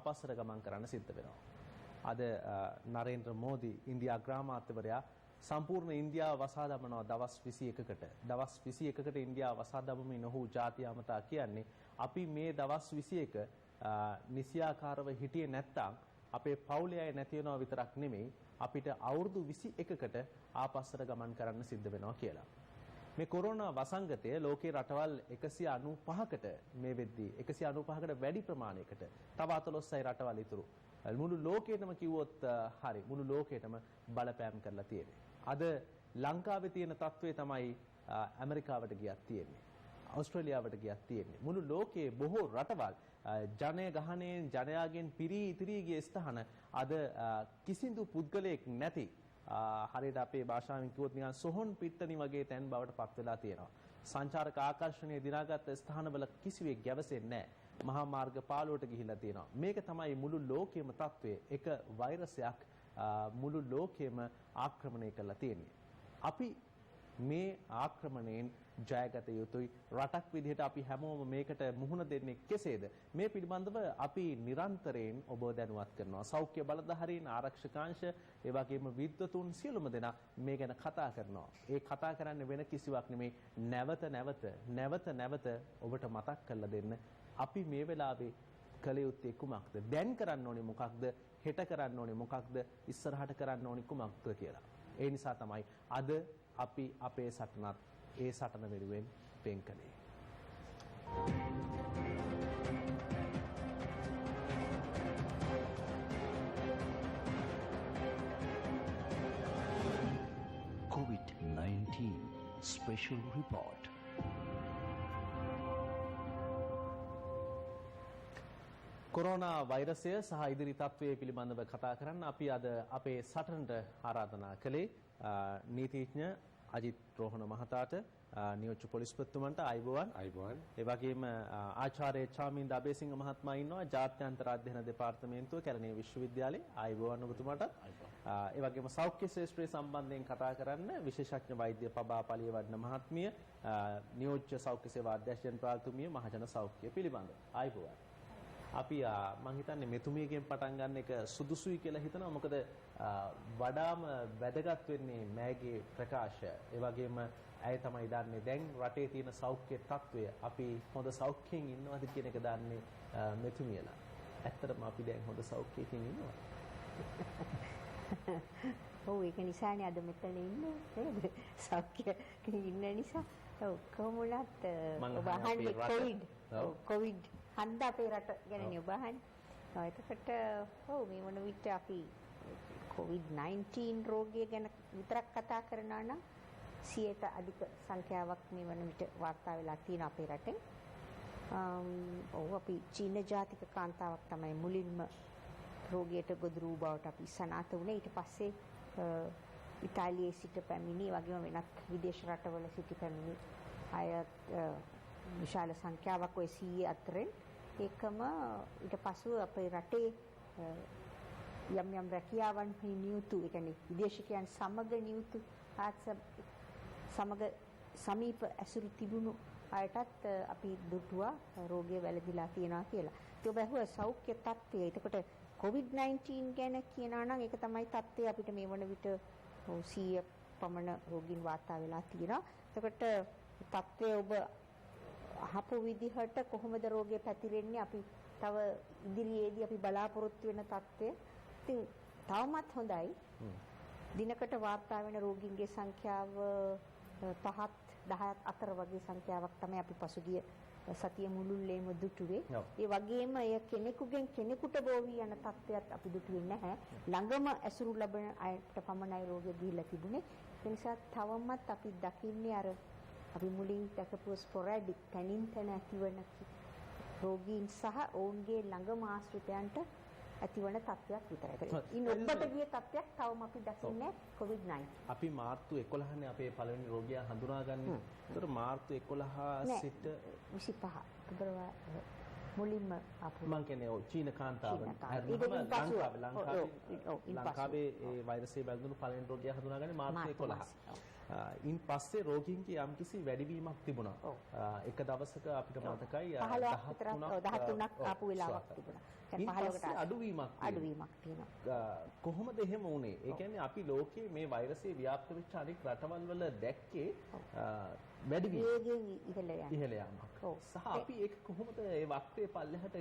ආපස්සට ගමන් කරන්න සිද්ධ වෙනවා. අද නරේන්ද්‍ර මෝදි ඉන්දියා අග්‍රාමාත්‍යවරයා සම්පූර්ණ ඉන්දියාව වසා දමනවා දවස් 21කට. දවස් 21කට ඉන්දියාව වසා දමමින් ඔහු ජාතිය අමතා කියන්නේ අපි මේ දවස් 21 නිසියාකාරව හිටියේ නැත්තම් අපේ පවුලේ අය නැති වෙනවා විතරක් නෙමෙයි අපිට අවුරුදු 21කට ආපස්සට ගමන් කරන්න සිද්ධ වෙනවා කියලා. මේ කොරෝනා වසංගතය ලෝකේ රටවල් 195කට මේ වෙද්දී 195කට වැඩි ප්‍රමාණයකට තව 14යි රටවල් ඉතුරු මුළු ලෝකෙටම කිව්වොත් හරි මුළු ලෝකෙටම බලපෑම් කරලා තියෙන්නේ. අද ලංකාවේ තියෙන තත්ත්වය තමයි ඇමරිකාවට ගියත් තියෙන්නේ. ඕස්ට්‍රේලියාවට ගියත් තියෙන්නේ. මුළු ලෝකයේ බොහෝ රටවල් ජනය ගහණයෙන් ජනයාගෙන් පිරී ඉතිරී ගිය ස්ථාන අද කිසිදු පුද්ගලයෙක් නැති හරියට අපේ භාෂාවෙන් කිව්වොත් නිකන් සොහොන් පිට්ටනි වගේ තැන් බවට පත් වෙලා තියෙනවා. සංචාරක ආකර්ෂණයේ දිනාගත් ස්ථානවල කිසිවෙක් ගැවසෙන්නේ නැහැ. මහා මාර්ග පාළුවට ගිහිලා තියෙනවා. මේක තමයි මුළු ලෝකයේම තත්ත්වය. එක වෛරසයක් මුළු ලෝකෙම ආක්‍රමණය කරලා තියෙන්නේ. අපි මේ ආක්‍රමණයෙන් ජයගත යුතුයි. රටක් විදිහට අපි හැමෝම මේකට මුහුණ දෙන්නේ කෙසේද? මේ පිළිබඳව අපි නිරන්තරයෙන් ඔබ දැනුවත් කරනවා. සෞඛ්‍ය බලධාරීන්, ආරක්ෂකාංශ, ඒ වගේම විද්වතුන් සියලුම දෙනා මේ ගැන කතා කරනවා. ඒ කතා කරන්නේ වෙන කිසිවක් නෙමෙයි. නැවත ඔබට මතක් කරලා දෙන්න. අපි මේ වෙලාවේ කළ යුත්තේ කුමක්ද? දැන් කරන්න ඕනේ මොකක්ද? හෙට කරන්න ඕනේ මොකක්ද? ඉස්සරහට කරන්න ඕනේ කුමක්ද කියලා. ඒ නිසා තමයි අද අපි අපේ සටනත් ඒ සටන වෙනුවෙන් වෙන් කළේ. COVID-19 Special Report. කොරෝනා වෛරසය සහ ඉදිරි තත්ත්වයේ පිළිබඳව කතා කරන්න අපි අද අපේ සටනට ආරාධනා කළේ නීතිඥ අජිත් රෝහණ මහතාට, නියෝජ්‍ය පොලිස්පතිතුමන්ට අයිබෝවන්. ඒ වගේම ආචාර්ය චාමින්ද අබේසිංහ මහත්මයා ඉන්නවා ජාත්‍යන්තර අධ්‍යයන දෙපාර්තමේන්තුව කැලණිය විශ්වවිද්‍යාලයේ. අයිබෝවන් ඔබතුමාට. ඒ වගේම සෞඛ්‍ය ශාස්ත්‍රය සම්බන්ධයෙන් කතා කරන්න විශේෂඥ වෛද්‍ය පබා පලියවඩන මහත්මිය, නියෝජ්‍ය සෞඛ්‍ය සේවා අධ්‍යක්ෂ ජනපාලතුමිය මහජන සෞඛ්‍ය පිළිබඳව. අයිබෝවන්. අපි මම හිතන්නේ මෙතුමියගෙන් පටන් ගන්න එක සුදුසුයි කියලා හිතනවා. මොකද වඩාම වැදගත් වෙන්නේ මෑගේ ප්‍රකාශය. ඒ වගේම ඇය තමයි දන්නේ දැන් රටේ තියෙන සෞඛ්‍ය තත්ත්වය. අපි හොඳ සෞඛ්‍යයෙන් ඉන්නවද කියන එක දන්නේ මෙතුමියලා. ඇත්තටම අපි දැන් හොඳ සෞඛ්‍යයකින් ඉන්නවා. ඔව් ඒක නිසානේ අද මෙතන ඉන්නේ. නේද? සෞඛ්‍යයෙන් ඉන්න නිසා. ඔව් කොහොමලත් ඔබ අහන්නේ කොවිඩ් හන්ද අපේ රට ගැනනේ ඔබ අහන්නේ. එතකොට ඔව් මේ වන විට අපි COVID-19 රෝගය ගැන විතරක් කතා කරනවා නම් 100ට අධික සංඛ්‍යාවක් මේ වන විට වාර්තා වෙලා තියෙන අපේ රටේ. ඔව් අපි චීන ජාතික කාන්තාවක් තමයි මුලින්ම රෝගයට ගොදුරු වූ බවට අපි සනාථ වුණේ. ඊට පස්සේ ඉතාලියේ සිට පැමිණි වගේම වෙනත් විදේශ රටවල සිට පැමිණි අය විශාල සංඛ්‍යාවක් ඔය 100 අතරින් ඒකම ඊට පසුව අපේ රටේ යම් රැකියාවන් නියුතු ඒ කියන්නේ විදේශිකයන් සමග නියුතු සමග සමීප ඇසුරු තිබුණු අයටත් අපි දුටුවා රෝගය වැළඳිලා තියෙනවා කියලා. ඒක ඔබ අහුව සෞඛ්‍ය තත්ත්වය. එතකොට COVID-19 ගැන කියනවා නම් ඒක තමයි තත්ත්වය අපිට මේ වන විට 100 පමණ රෝගීන් වාර්තා වෙලා තියෙනවා. එතකොට තත්ත්වය ඔබ අහපු විදිහට කොහොමද රෝගය පැතිරෙන්නේ අපි තව ඉදිරියේදී අපි බලාපොරොත්තු වෙන තත්ත්වය ඉතින් තවමත් හොඳයි. දිනකට වාර්තා වෙන රෝගීන්ගේ සංඛ්‍යාව 5ත් 10ත් අතර වගේ සංඛ්‍යාවක් තමයි අපි පසුගිය සතිය මුළුල්ලේම දුටුවේ. ඒ වගේම එය කෙනෙකුගෙන් කෙනෙකුට බෝ වී යන තත්ත්වයක් අපි දුටුවේ නැහැ. ළඟම ඇසුරු ලබන අයට පමණයි රෝගය දීලා තිබුණේ. ඒ නිසා තවමත් අපි දකින්නේ අර අපි මුලින් දැකපු ස්පොරැඩික් තනින් තන ඇතිවන රෝගීන් සහ ඔවුන්ගේ ළඟම ආශ්‍රිතයන්ට ඇතිවන තත්ත්වයක් විතරයි. ඉතින් ඔබට ගිය තත්ත්වයක් තවම අපි දකින්නේ COVID-19. අපි මාර්තු 11 නේ අපේ පළවෙනි රෝගියා හඳුනාගන්නේ. ඒතර මාර්තු 11 සිට 25 පෙබරවාරි මුලින්ම අපු මම කියන්නේ ඔව් චීන කාන්තාව. ලංකාවේ ඒ වෛරසය බැඳුණු පළවෙනි රෝගියා හඳුනාගන්නේ මාර්තු 11. ඉන් පස්සේ රෝගීන්ගේ යම්කිසි වැඩිවීමක් තිබුණා. එක දවසක අපිට මතකයි 13ක් ආපු වෙලාවක් තිබුණා. ඉන් පස්සේ අඩුවීමක් තියෙනවා. කොහොමද එහෙම වුනේ? ඒ කියන්නේ අපි ලෝකයේ මේ වෛරසය ව්‍යාප්ත වෙච්ච අනෙක් රටවල් වල දැක්කේ වැඩිවීම ඉහළ යාමක්. සහ අපි ඒක කොහොමද ඒ වක්තේ පල්ලෙහාට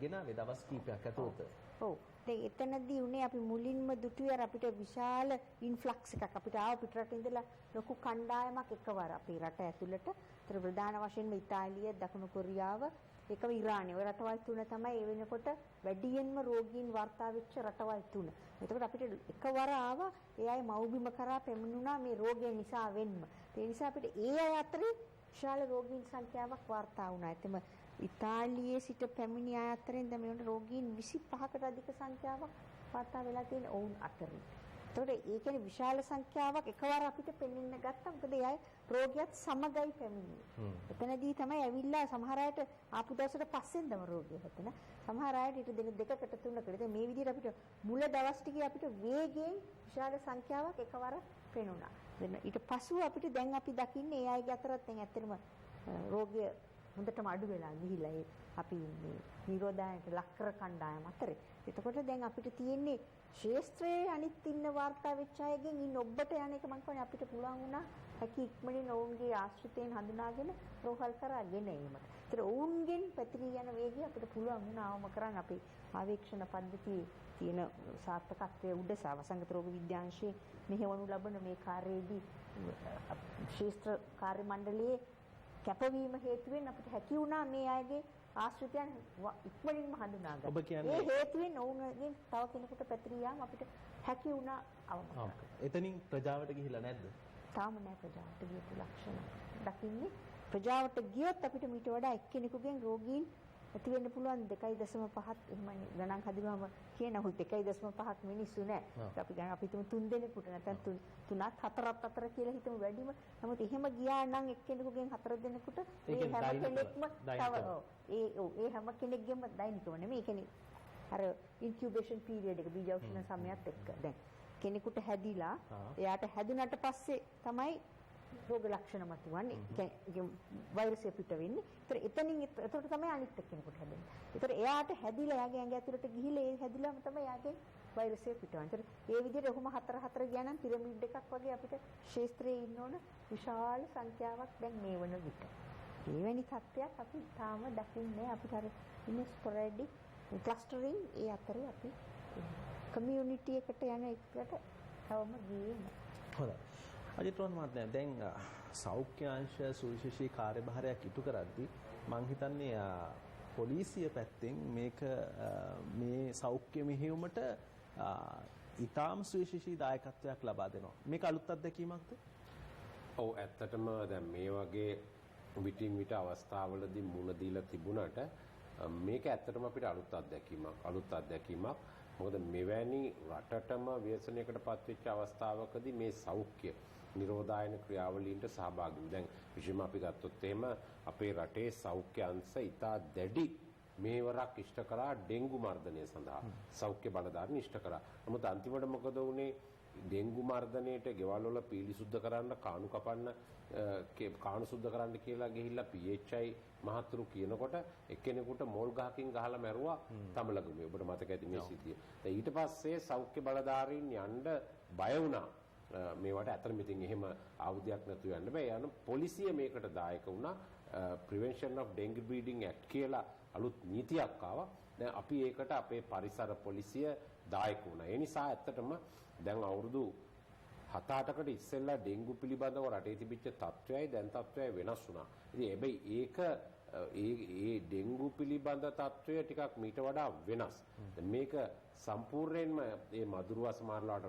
ගෙනාවේ දවස් කිහිපයක් ඇතුළත? ඔව්. එතනදී උනේ අපි මුලින්ම දුටුවේ අපිට විශාල ඉන්ෆ්ලක්ස් එකක් අපිට ආව පිටරට ඉඳලා ලොකු කණ්ඩායමක් එකවර අපේ රට ඇතුළට. ඒතර ප්‍රධාන වශයෙන්ම ඉතාලිය, දකුණු කොරියාව, ඒකම ඉරානය. ඔය රටවල් තුන තමයි ඒ වෙනකොට වැඩියෙන්ම රෝගීන් වාර්තා වෙච්ච රටවල් තුන. එතකොට අපිට එකවර ආවා ඒ අය මව්බිම කරා පැමිණුණා මේ රෝගය නිසා වෙන්න. ඒ නිසා අපිට ඒ අය අතරේ විශාල රෝගීන් සංඛ්‍යාවක් වාර්තා වුණා. එතෙම ඉතාලියේ සිට පැමිණි අය අතරින් දැන් මේ රෝගීන් 25කට අධික සංඛ්‍යාවක් වාර්තා වෙලා තියෙන ඔවුන් අතරින්. ඒතකොට ඒ කියන්නේ විශාල සංඛ්‍යාවක් එකවර අපිට පෙනෙන්න ගත්තා. මොකද ඒ අය රෝගියත් සමගයි පැමිණියේ. එතනදී තමයි ඇවිල්ලා සමහර අයට ආපු දවසට පස්සෙන්දම රෝගිය හැදෙන. සමහර අයට ඊට දින දෙකකට තුනකට. ඉතින් මේ විදිහට අපිට මුල දවස් ටිකේ අපිට වේගයෙන් විශාල සංඛ්‍යාවක් එකවර පෙනුණා. ඊට පස්සෙ අපිට දැන් අපි දකින්නේ ඒ අයගේ අතරත් දැන් ඇත්තටම රෝගය හොඳටම අඩු වෙලා ගිහිලා ඒ අපි මේ නිරෝධායනට ලක්කර කණ්ඩායම අතරේ. එතකොට දැන් අපිට තියෙන්නේ ශාස්ත්‍රයේ අනිත් ඉන්න වාර්තා වෙච්ච අයගෙන් ඉන්න ඔබට යන එක මම කියන්නේ අපිට පුළුවන් වුණා හැකි ඉක්මනින් ඔවුන්ගේ ආශ්‍රිතයන් හඳුනාගෙන රෝහල් කරා ගෙන ඒමට. ඒතර ඔවුන්ගෙන් පැතිරී යන වේගය අපිට පුළුවන් වුණා අවම කරන්න අපේ ආවේක්ෂණ පද්ධතියේ තියෙන සාර්ථකත්වයේ උදෙසා වසංගත රෝග විද්‍යාංශයේ මෙහෙවනු ලබන මේ කාර්යයේදී ශාස්ත්‍ර කාර්ය මණ්ඩලයේ කැපවීම හේතුවෙන් අපිට හැකි වුණා මේ අයගේ ආශ්‍රිතයන් ඉක්මනින්ම හඳුනා ගන්න. ඔබ කියන්නේ ඒ හේතුවෙන් ඔවුන්ගෙන් තව කෙනෙකුට පැතිරී යාම අපිට හැකි වුණා අවම. එතනින් ප්‍රජාවට ගිහිලා නැද්ද? තාම නෑ ප්‍රජාවට ගියපු ලක්ෂණ. දකින්නේ ප්‍රජාවට ගියොත් අපිට මීට වඩා එක්කෙනෙකුගෙන් රෝගීන් ඇති වෙන්න පුළුවන් 2.5ක් එහෙමයි ගණන් හදුවාම කියනහොත් 1.5ක් මිනිස්සු නෑ. අපි ගණන් අපි තුන් දෙනෙකුට නැත්නම් තුනක් හතරක් අතර කියලා හිතමු වැඩිම. නමුත් එහෙම ගියා නම් එක්කෙනෙකුගෙන් 4 දෙනෙකුට ඒ හැම කෙනෙක්ම තව ඒ හැම කෙනෙක්ගෙම දෛනිකව නෙමෙයි. ඒ කියන්නේ අර ඉන්කියුබේෂන් පීරියඩ් එක බීජෞෂධ සමයත් එක්ක දැන් කෙනෙකුට හැදිලා එයාට හැදුනට පස්සේ තමයි රෝග ලක්ෂණ මතුවන්නේ. ඒ වෛරසය පිට වෙන්නේ. ඒතර තමයි අනිත් කෙනෙකුට හැදෙන්නේ. ඒතර එයාට හැදිලා එයාගේ ඇඟ ඇතුළට ගිහිල්ලා ඒ හැදිලාම තමයි එයාගේ වෛරසය පිටවන්නේ. ඒතර ඒ විදිහට ඔහොම හතර ගියා නම් පිරමීඩ් එකක් වගේ අපිට ශාස්ත්‍රයේ ඉන්න ඕන විශාල සංඛ්‍යාවක් දැන් මේ වන විට. එවැනි තත්ත්වයක් අපි තාම දකින්නේ අපිට අර ඉන්න ස්පොරැඩික් ක්ලස්ටරින් ඒ අතරේ අපි කමියුනිටි එකට යන එකට තවම ගියේ නැහැ. හොඳයි. අජිත්‍රෝන් මහත්මයා දැන් සෞඛ්‍ය අංශ සුවිශේෂී කාර්යභාරයක් ඉටු කරද්දී මම හිතන්නේ පොලිසිය පැත්තෙන් මේක මේ සෞඛ්‍ය මෙහෙයුමට ඊටාම් සුවිශේෂී දායකත්වයක් ලබා දෙනවා. මේක අලුත් අත්දැකීමක්ද? ඔව් ඇත්තටම දැන් මේ වගේ විටින් විට අවස්ථාවලදී මුණ දීලා තිබුණාට මේක ඇත්තටම අපිට අලුත් අත්දැකීමක්. මොකද මෙවැනි රටටම ව්‍යසනයකටපත් වෙච්ච අවස්ථාවකදී මේ සෞඛ්‍ය නිරෝධායන ක්‍රියාවලීන්ට සහභාගී. දැන් විශේෂයෙන්ම අපි ගත්තොත් එහෙම අපේ රටේ සෞඛ්‍ය අංශ ඉතා දැඩි මේවරක් ඉෂ්ට කරා ඩෙන්ගු මර්ධනය සඳහා. සෞඛ්‍ය බලධාරීන් ඉෂ්ට කරා. නමුත් අන්තිමට මොකද වුනේ? ඩෙන්ගු මර්ධනයට ගෙවල් වල පීලි සුද්ධ කරන්න කාණු සුද්ධ කරන්න කියලා ගිහිල්ලා PHI මහතුරු කියනකොට එක්කෙනෙකුට මෝල් ගහකින් ගහලා මැරුවා තමලගමේ. ඔබට මතක ඇති මේ සිද්ධිය. දැන් ඊට පස්සේ සෞඛ්‍ය බලධාරීන් යන්න බය වුණා. මේවට අතරම ඉතින් එහෙම ආයුධයක් නැතුව යන්න බෑ. යන පොලිසිය මේකට දායක වුණා. Prevention of Dengue Breeding Act කියලා අලුත් නීතියක් ආවා. දැන් අපි ඒකට අපේ පරිසර පොලිසිය දායක වුණා. ඒ නිසා ඇත්තටම දැන් අවුරුදු 7-8කට ඉස්සෙල්ලා ඩෙන්ගු පිළිබඳව රටේ තිබිච්ච තත්ත්වයයි දැන් තත්ත්වයයි වෙනස් වුණා. ඉතින් හැබැයි ඒක ඒ ඩෙන්ගු පිළිබඳ තත්ත්වය ටිකක් මීට වඩා වෙනස්. මේක සම්පූර්ණයෙන්ම මේ මදුරුවා සමහරලාට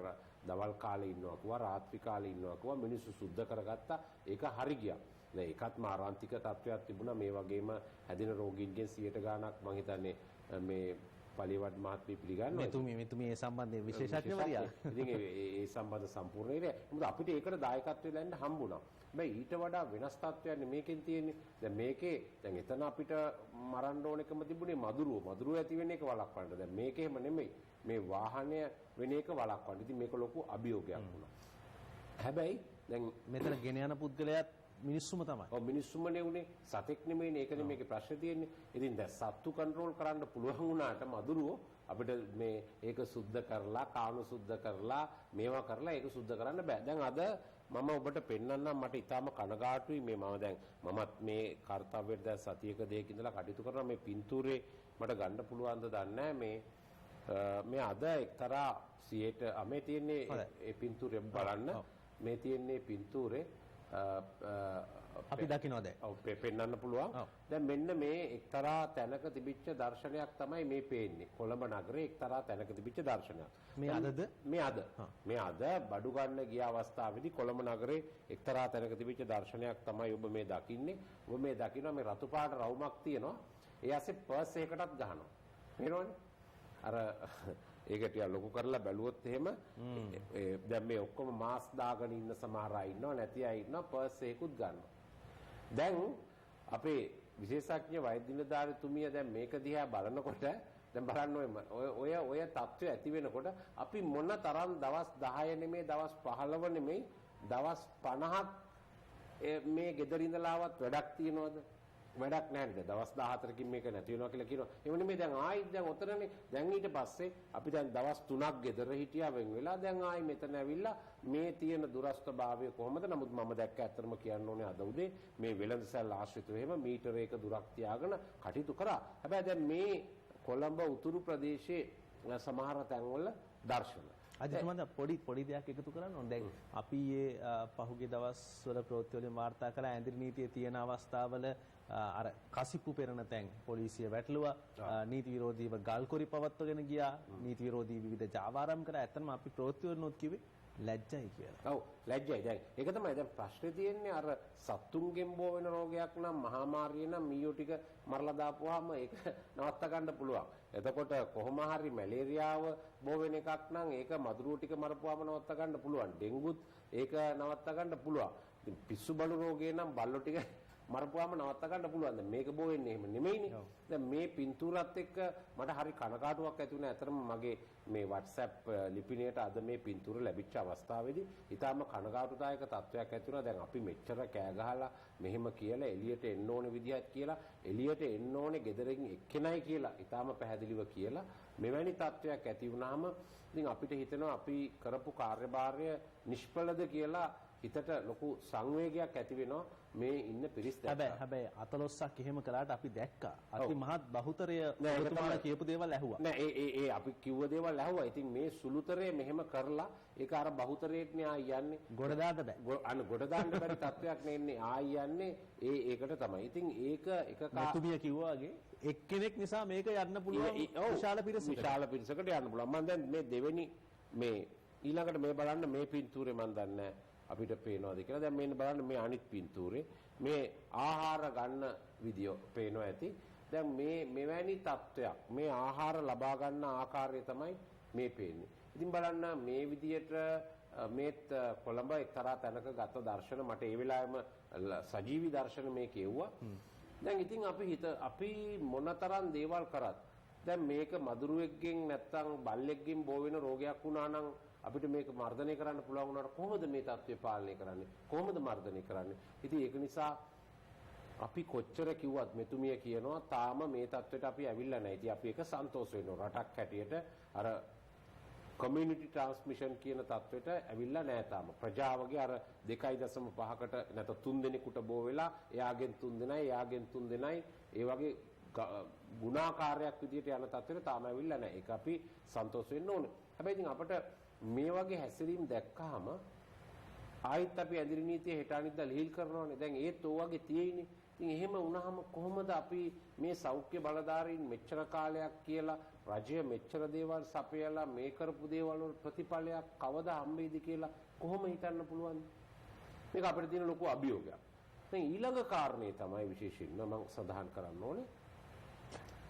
දවල් කාලේ ඉන්නවා කිව්වා රාත්‍රී කාලේ ඉන්නවා කිව්වා මිනිස්සු සුද්ධ කරගත්තා. ඒක හරි ගියා. දැන් ඒකත් මාරාන්තික තත්ත්වයක් තිබුණා. මේ වගේම හැදෙන රෝගීන්ගෙන් 100 ගාණක් මම හිතන්නේ මේ පලිවඩ් මහත්මිය පිළිගන්නවා. මෙතුමිය මේ සම්බන්ධයෙන් විශේෂඥවරියා. ඉතින් ඒ සම්බන්ධ සම්පූර්ණ ඉරේ. මොකද අපිට ඒකට දායකත්වය දෙන්න හම්බුණා. හැබැයි ඊට වඩා වෙනස් තත්ත්වයක් මේකෙන් තියෙන්නේ. දැන් මේකේ දැන් එතන අපිට මරන්න ඕනෙකම තිබුණේ මදුරුව ඇති වෙන එක වළක්වන්න. දැන් මේක එහෙම නෙමෙයි. මේ වාහනය වෙන එක වළක්වන්න. ඉතින් මේක ලොකු අභියෝගයක් වුණා. හැබැයි දැන් මෙතන ගෙන යන පුද්ගලයාත් මිනිස්සුම තමයි. ඔව් මිනිස්සුමනේ උනේ සතෙක් නෙමෙයිනේ. ඒකනේ මේකේ ප්‍රශ්නේ තියෙන්නේ. ඉතින් දැන් සත්තු කන්ට්‍රෝල් කරන්න පුළුවන් වුණාට මදුරුවෝ අපිට මේ ඒක සුද්ධ කරලා කාණු සුද්ධ කරලා මේවා කරලා ඒක සුද්ධ කරන්න බෑ. දැන් අද මම ඔබට පෙන්වන්නම් මට ඉතාම කනගාටුයි මේ මමත් මේ කාර්යයට දැන් සතියක දෙකක ඉඳලා කටයුතු කරනවා මේ පින්තූරේ මට ගන්න පුළුවන්ද දන්නේ මේ අද එක්තරා 100ට මේ තියෙන්නේ ඒ පින්තූරේ බලන්න මේ තියෙන්නේ පින්තූරේ අපි දකිනවා දැන්. ඔව් පෙන්වන්න පුළුවන්. දැන් මෙන්න මේ එක්තරා තැනක තිබිච්ච දර්ශනයක් තමයි මේ පේන්නේ. කොළඹ නගරේ එක්තරා තැනක තිබිච්ච දර්ශනයක්. මේ අද බඩු ගන්න ගිය අවස්ථාවේදී කොළඹ නගරේ එක්තරා තැනක තිබිච්ච දර්ශනයක් තමයි ඔබ මේ දකින්නේ. ඔබ මේ දකිනවා මේ රතු පාට රවුමක් තියෙනවා. ඒ ඇස්සේ පර්ස් එකකටත් ගහනවා. පේනවනේ? අර ඒක ටික ලොකු කරලා බැලුවොත් එහෙම දැන් මේ ඔක්කොම මාස් දාගෙන ඉන්න සමහර අය ඉන්නවා නැති අය ඉන්නවා පර්ස් එකකුත් ගන්නවා. දැන් අපේ විශේෂඥ වෛද්‍ය නිලධාරීතුමිය දැන් මේක දිහා බලනකොට දැන් බලන්න ඔය තත්ත්වය ඇති වෙනකොට අපි මොන තරම් දවස් 10 නෙමෙයි දවස් 15 නෙමෙයි දවස් 50ක් මේ ගෙදර ඉඳලාවත් වැඩක් තියනවද? වැඩක් නැහැ නේද? දවස් 14කින් මේක නැති වෙනවා කියලා කියනවා. එහෙම නෙමෙයි දැන් ආයිත් දැන් ඔතනනේ දැන් ඊට පස්සේ අපි දැන් දවස් 3ක් ගෙදර හිටියා වෙන් වෙලා දැන් ආයි මෙතන ඇවිල්ලා මේ තියෙන දුරස්ථභාවය කොහොමද? නමුත් මම දැක්ක ඇත්තටම කියන්න ඕනේ අද උදේ මේ වෙළඳසැල් ආශ්‍රිතව එහෙම මීටරයක දුරක් තියාගෙන කටයුතු කරා. හැබැයි දැන් මේ කොළඹ උතුරු ප්‍රදේශයේ සමහර තැන්වල දර්ශන අදිතුමන්ද පොඩි දෙයක් එකතු කරන්න ඕන. දැන් අපි මේ පහුගිය දවස්වල ප්‍රවෘත්ති වලින් වාර්තා කළ ඇඳිරි නීතියේ තියෙන අවස්ථාවල අර කසිප්පු පෙරණ තැන් පොලිසිය වැටලුවා, නීති විරෝධීව ගල්කොරි පවත්වගෙන ගියා, නීති විරෝධී විවිධ ජාවාරම් කරා. ඇත්තටම අපි ප්‍රවෘත්ති වලනොත් කිව්වේ ලැජ්ජයි කියලා. ඔව් ලැජ්ජයි. දැන් ඒක තමයි දැන් ප්‍රශ්නේ තියෙන්නේ. අර සත්තුන්ගෙන් බෝ වෙන රෝගයක් නම් මහාමාරිය නම් මීයෝ ටික මරලා දාපුවාම ඒක නවත්ත ගන්න පුළුවන්. එතකොට කොහොම හරි මැලේරියාව බෝ වෙන එකක් නම් ඒක මදුරුව ටික මරපුවාම නවත්ත ගන්න පුළුවන්. ඩෙන්ගුත් ඒක නවත්ත ගන්න පුළුවන්. ඉතින් පිස්සු බලු රෝගේ නම් බල්ලෝ ටික මරපුවාම නවත්ත ගන්න පුළුවන්. දැන් මේක බෝ වෙන්නේ එහෙම නෙමෙයිනේ. දැන් මේ පින්තූරත් එක්ක මට හරි කනකාටුවක් ඇති වුණා. ඇත්තටම මගේ මේ WhatsApp ලිපිණයට අද මේ පින්තූර ලැබිච්ච අවස්ථාවේදී ඊටාම කනකාටුදායක තත්වයක් ඇති වුණා. දැන් අපි මෙච්චර කෑ ගහලා මෙහෙම කියලා එළියට එන්න ඕනේ විදිහක් කියලා එළියට එන්න ඕනේ ගෙදරින් එක්කෙනයි කියලා ඊටාම පැහැදිලිව කියලා මෙවැනි තත්වයක් ඇති වුණාම ඉතින් අපිට හිතෙනවා අපි කරපු කාර්යභාරය නිෂ්ඵලද කියලා හිතට ලොකු සංවේගයක් ඇති වෙනවා මේ ඉන්න පිරිස් දැක්කා. හැබැයි අතලොස්සක් එහෙම කළාට අපි දැක්කා. අති මහත් බහුතරය ඔබතුමාලා කියපු දේවල් ඇහුවා. නෑ ඒ අපි කිව්ව දේවල් ඇහුවා. ඉතින් මේ සුළුතරේ මෙහෙම කරලා ඒක අර බහුතරේටනේ ආයි යන්නේ. ගොඩ දාන්න බෑ. ගොඩ දාන්න බැරි තත්වයක් නෙන්නේ ආයි යන්නේ ඒකට තමයි. ඉතින් ඒක මෙතුමිය කිව්වා වගේ එක්කෙනෙක් නිසා මේක යන්න පුළුවන් විශාල පිරිසකට යන්න පුළුවන්. මම දැන් මේ දෙවෙනි මේ ඊළඟට මේ බලන්න මේ පින්තූරේ මම දන්නේ අපිට පේනවාද කියලා. දැන් මේන්න බලන්න මේ අනිත් පින්තූරේ මේ ආහාර ගන්න විදිය පේනවා ඇති. දැන් මේ මෙවැනි තත්වයක් මේ ආහාර ලබා ගන්න ආකාරය තමයි මේ පේන්නේ. ඉතින් බලන්න මේ විදියට මේත් කොළඹ එක්තරා තැනක ගත දර්ශන මට ඒ වෙලාවෙම සජීවී දර්ශන මේ කියුවා. දැන් ඉතින් අපි මොනතරම් දේවල් කරත් දැන් මේක මදුරුවෙක්ගෙන් නැත්තම් බල්ලෙක්ගෙන් බෝ වෙන රෝගයක් වුණා නම් අපිට මේක මර්ධනය කරන්න පුළුවන් වුණාට කොහොමද මේ තත්ත්වය පාලනය කරන්නේ? කොහොමද මර්ධනය කරන්නේ? ඉතින් ඒක නිසා අපි කොච්චර කිව්වත් මෙතුමිය කියනවා තාම මේ තත්ත්වයට අපි ඇවිල්ලා නැහැ. ඉතින් අපි ඒක සන්තෝෂ වෙනවා. රටක් හැටියට අර කමියුනිටි ට්‍රාන්ස්මිෂන් කියන තත්ත්වයට ඇවිල්ලා නැහැ තාම. ප්‍රජාවගේ අර 2.5කට නැත්නම් 3 දෙනෙකුට බෝ වෙලා එයාගෙන් 3 දෙනයි එයාගෙන් 3 දෙනයි ඒ වගේ ගුණාකාරයක් විදියට යන තත්ත්වෙට තාම ඇවිල්ලා නැහැ. ඒක අපි සන්තෝෂ වෙන්න ඕනේ. හැබැයි ඉතින් අපිට මේ වගේ හැසිරීම් දැක්කහම ආයිත් අපි ඇඳිරි නීතිය හෙට අනිද්දා ලිහිල් කරනවානේ. දැන් ඒත් ඔය වගේ තියෙයිනේ. ඉතින් එහෙම වුණාම කොහොමද අපි මේ සෞඛ්‍ය බලධාරීන් මෙච්චර කාලයක් කියලා රජය මෙච්චර දේවල් සපයලා මේ කරපු දේවල් වල ප්‍රතිඵලයක් කවදා හම්බෙයිද කියලා කොහොම හිතන්න පුළුවන්ද? මේක අපිට තියෙන ලොකු අභියෝගයක්. දැන් ඊළඟ කාරණේ තමයි විශේෂයෙන්ම මම සඳහන් කරන්න ඕනේ.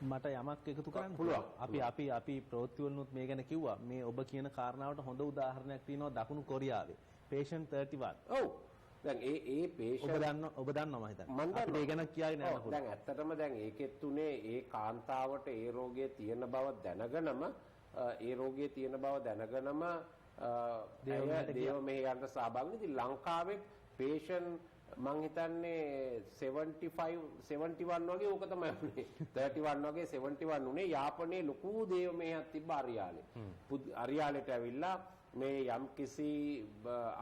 මට යමක් එකතු කරන්න පුළුවන්. අපි ප්‍රවෘත්ති වලුත් මේ ගැන කිව්වා. මේ ඔබ කියන කාරණාවට හොඳ උදාහරණයක් තියෙනවා දකුණු කොරියාවේ. patient 31. ඔව්. දැන් ඒ patient ඔබ දන්නවා මම හිතන්නේ. අපිට ඒ ගැන කියාගෙන යන්න පුළුවන්. දැන් ඇත්තටම දැන් ඒකෙත් උනේ ඒ කාන්තාවට ඒ රෝගය තියෙන බව දැනගෙනම දේව මෙහෙයන්ට සහභාගී වෙනවා. ඉතින් ලංකාවේ patient මං හිතන්නේ 71 වගේ ඕක තමයි උනේ. 31 වගේ 71 උනේ. යාපනයේ ලොකු දේව මෙහෙයක් තිබ්බ අරියාලේ. අරියාලේට ඇවිල්ලා මේ යම්කිසි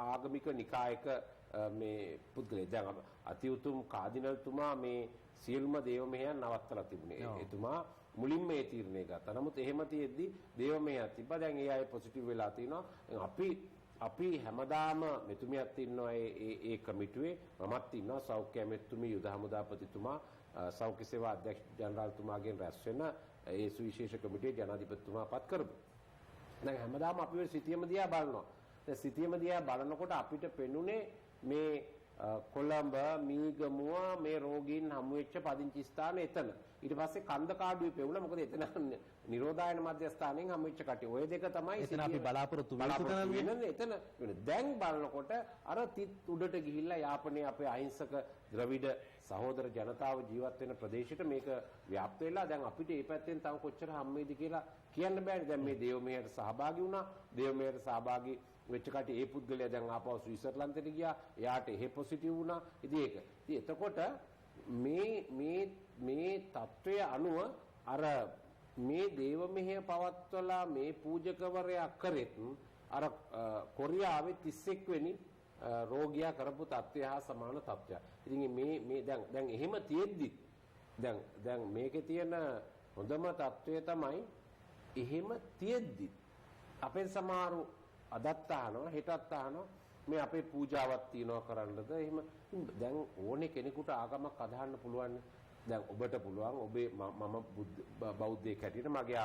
ආගමික නිකායක මේ පුද්ගලයා දැන් අති උතුම් කාදිනල්තුමා මේ සියලුම දේව මෙහෙයන් නවත්තලා තිබුණේ. එතුමා මුලින්ම ඒ තීරණය ගත්තා. නමුත් එහෙම තියෙද්දි දේව මෙහෙයක් තිබ්බා. දැන් ඒ අය පොසිටිව් වෙලා තිනවා. අපි හැමදාම මෙතුමියත් ඉන්නවා ඒ කමිටුවේ. මමත් ඉන්නවා සෞඛ්‍ය ඇමතුමි යුද හමුදාපතිතුමා සෞඛ්‍ය සේවා අධ්‍යක්ෂ ජනරාල්තුමාගෙන් රැස් වෙන ඒ සුවිශේෂ කමිටුවේ ජනාධිපතිතුමා පත් කරපු. දැන් හැමදාම අපි ඔය සිටියම දිහා බලනවා. දැන් සිටියම දිහා බලනකොට අපිට පෙනුනේ මේ කොළඹ මීගමුව මේ රෝගීන් හමු වෙච්ච පදිංචි ස්ථාන එතන. ඊට පස්සේ කන්දකාඩුවේ පෙවුණා. මොකද එතන නිරෝධායන මධ්‍යස්ථානයෙන් හමු වෙච්ච කටි. ඔය දෙක තමයි එතන අපි බලාපොරොත්තු වෙන්නේ. එතන දැන් බලනකොට අර තිත් උඩට ගිහිල්ලා යාපනයේ අපේ අහිංසක ද්‍රවිඩ සහෝදර ජනතාව ජීවත් වෙන ප්‍රදේශයට මේක ව්‍යාප්ත වෙලා දැන් අපිට මේ පැත්තෙන් තව කොච්චර හම්බෙයිද කියලා කියන්න බෑනේ. දැන් මේ දේව මෙහෙයට සහභාගී වුණා. දේව මෙහෙයට සහභාගී වෙච්ච කටි ඒ පුද්ගලයා දැන් ආපහු ස්විට්සර්ලන්තෙට ගියා. එයාට එහෙ පොසිටිව් වුණා. ඉතින් ඒක. ඉතින් එතකොට මේ තත්වය අනුව අර මේ දේව මෙහෙය පවත්වලා මේ පූජකවරයා කරෙත් අර කොරියාවේ 31 වෙනි රෝගියා කරපු තත්ත්වය හා සමාන තත්ත්වයක්. ඉතින් මේ දැන් එහෙම තියෙද්දි දැන් මේකේ තියෙන හොඳම තත්ත්වය තමයි එහෙම තියෙද්දි අපේ සමහරු අදත් අහනවා හෙටත් අහනවා මේ අපේ පූජාවක් තියනවා කරන්නද එහෙම දැන් ඕනේ කෙනෙකුට ආගමක් අදහන්න පුළුවන්. දැන් ඔබට පුළුවන් ඔබේ මම බෞද්ධයෙක් හැටියට මගේ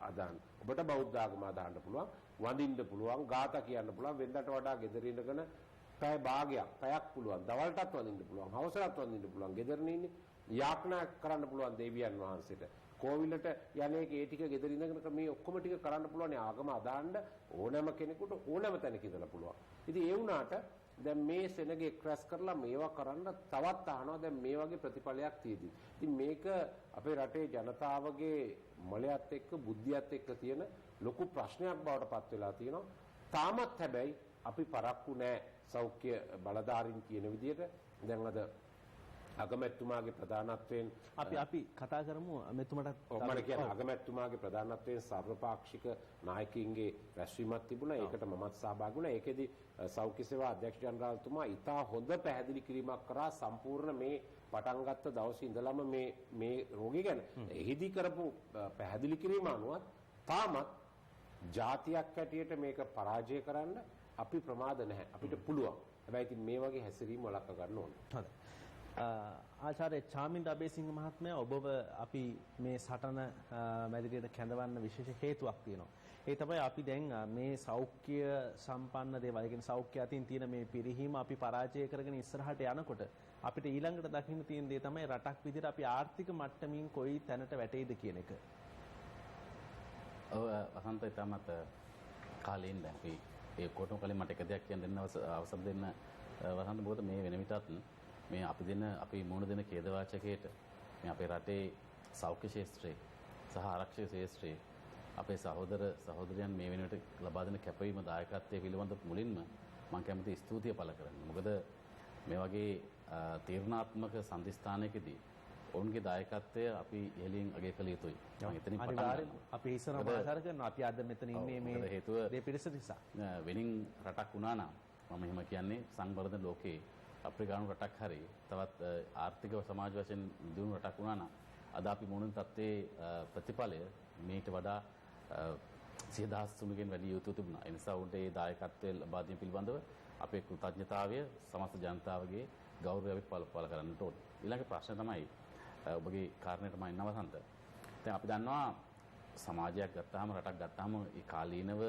අදහන්න. ඔබට බෞද්ධ ආගම අදහන්න පුළුවන්. වඳින්න පුළුවන්. ගාථා කියන්න පුළුවන්. වෙනදට වඩා ගෙදර ඉඳගෙන පැය භාගයක් පැයක් පුළුවන්. දවල්ටත් වඳින්න පුළුවන්. හවසටත් වඳින්න පුළුවන්. ගෙදරනේ ඉන්නේ. යාඥා කරන්න පුළුවන් දෙවියන් වහන්සේට. කෝවිලට යන්නේ ඒ ටික ගෙදර ඉඳගෙන මේ ඔක්කොම ටික කරන්න පුළුවන්. ආගම අදහන්න ඕනෑම කෙනෙකුට ඕනෑම තැනක ඉඳලා පුළුවන්. ඉතින් ඒ වුණාට දැන් මේ සෙනගේ ක්‍රැස් කරලා මේවා කරන්න තවත් අහනවා. දැන් මේ වගේ ප්‍රතිඵලයක් තියෙදි. ඉතින් මේක අපේ රටේ ජනතාවගේ මොළයත් එක්ක බුද්ධියත් එක්ක තියෙන ලොකු ප්‍රශ්නයක් බවට පත් වෙලා තියෙනවා. තාමත් හැබැයි අපි පරක්කු නැහැ සෞඛ්‍ය බලධාරීන් කියන විදිහට. දැන් අද අගමැතිතුමාගේ ප්‍රධානත්වයෙන් අපි කතා කරමු මෙතුමටත් මම කියන්නේ අගමැතිතුමාගේ ප්‍රධානත්වයෙන් සර්වපාක්ෂික නායකයින්ගේ රැස්වීමක් තිබුණා. ඒකට මමත් සහභාගී වුණා. ඒකෙදි සෞඛ්‍ය සේවා අධ්‍යක්ෂ ජනරාල්තුමා ඉතා හොඳ පැහැදිලි කිරීමක් කරා සම්පූර්ණ මේ පටන් ගත්ත දවසේ ඉඳලම මේ රෝගී ගැන. එහිදී කරපු පැහැදිලි කිරීම අනුව තාමත් ජාතියක් හැටියට මේක පරාජය කරන්න අපි ප්‍රමාද නැහැ. අපිට පුළුවන්. හැබැයි ඉතින් මේ වගේ හැසිරීම වළක්ව ගන්න ඕනේ. හොඳයි. ආචාර්ය චාමින්ද අබේසිංහ මහත්මයා ඔබව අපි මේ සටන මැදිරියට කැඳවන්න විශේෂ හේතුවක් තියෙනවා. ඒ තමයි අපි දැන් මේ සෞඛ්‍ය සම්පන්න දේවල්, ඒ කියන්නේ සෞඛ්‍ය අතින් තියෙන මේ පිරිහීම අපි පරාජය කරගෙන ඉස්සරහට යනකොට අපිට ඊළඟට දකින්න තියෙන දේ තමයි රටක් විදිහට අපි ආර්ථික මට්ටමින් කොයි තැනට වැටෙයිද කියන එක. ඔව් වසන්ත ඉතාමත් කාලෙන් දැන් අපි ඒ කොටම කලින් මට එක දෙයක් කියන්න දෙන්න අවසර දෙන්න වසන්ත. මොකද මේ වෙන විටත් මේ අපි මුණ දෙන ඛේදවාචකයට මේ අපේ රටේ සෞඛ්‍ය ශාස්ත්‍රයේ සහ ආරක්ෂක ශාස්ත්‍රයේ අපේ සහෝදර සහෝදරයන් මේ වෙනුවට ලබා දෙන කැපවීම දායකත්වයේ පිළිබඳ මුලින්ම මම කැමති ස්තුතිය පළ කරන්න. මොකද මේ වගේ තීරණාත්මක සම්දිස්ථානයකදී ඔවුන්ගේ දායකත්වය අපි ඉහළින් අගය කළ යුතුයි. මම එතනින් පටන් ගන්නවා. අපි ඉස්සරහ මාතර කරනවා. අපි අද මෙතන ඉන්නේ මේ හේතුව දේ පිරිස නිසා. වෙනින් රටක් වුණා නම් මම එහෙම කියන්නේ සංවර්ධන ලෝකේ අප්‍රිකානු රටක් හරි තවත් ආර්ථික සමාජ වශයෙන් දියුණු රටක් වුණා නම් අද අපි මුහුණ තත්ත්වයේ ප්‍රතිඵලය මේට වඩා 100,000 වැඩි යුතු තිබුණා. ඒ නිසා උන්ට ඒ දායකත්වය ලබා දීම පිළිබඳව අපේ කෘතඥතාවය සමස්ත ජනතාවගේ ගෞරවය අපි පළ කරන්නට ඕනේ. ඊළඟ ප්‍රශ්න තමයි ඔබගේ කාරණේට මම ඉන්නවසන්ත. දැන් අපි දන්නවා සමාජයක් ගත්තාම රටක් ගත්තාම ඒ කාලීනව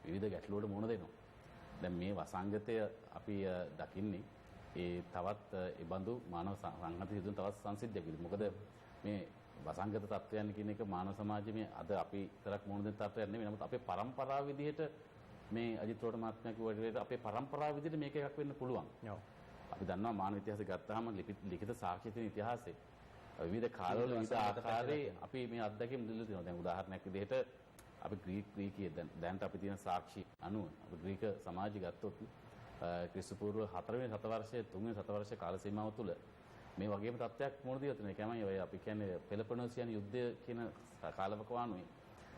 විවිධ ගැටලුවලට මුහුණ දෙනවා. දැන් මේ වසංගතය අපි දකින්නේ ඒ තවත් ඒ බඳු මානව සංහති සිදුවන තවත් සංසිද්ධියක් විදිහට. මොකද මේ වසංගත තත්ත්වයන් කියන එක මානව සමාජයේ මේ අද අපි තරක් මුහුණ දෙන තත්ත්වයක් නෙමෙයි. නමුත් අපේ પરම්පරාව විදිහට මේ අජිත් රෝඩ මහත්මයා කිව්ව විදිහට අපේ પરම්පරාව විදිහට මේක එකක් වෙන්න පුළුවන්. ඔව්. අපි දන්නවා මානව ඉතිහාසය ගත්තාම ලිඛිත සාක්ෂි තියෙන ඉතිහාසයේ විවිධ කාලවල විවිධ ආකාරයේ අපි මේ අත්දැකීම් දෙන්න තියෙනවා. දැන් උදාහරණයක් විදිහට අපි ග්‍රීකයේ දැනට අපි තියෙන සාක්ෂි අනුව අපි ග්‍රීක සමාජය ගත්තොත් ක්‍රිස්තු පූර්ව 4 වෙනි සතවර්ෂයේ 3 වෙනි සතවර්ෂයේ කාල සීමාව තුළ මේ වගේම තත්ත්වයක් මුහුණ දීලා තියෙනවා. ඒ කියන්නේ අපි කියන්නේ පෙලපොනේසියන් යුද්ධය කියන කාලවකවානුවේ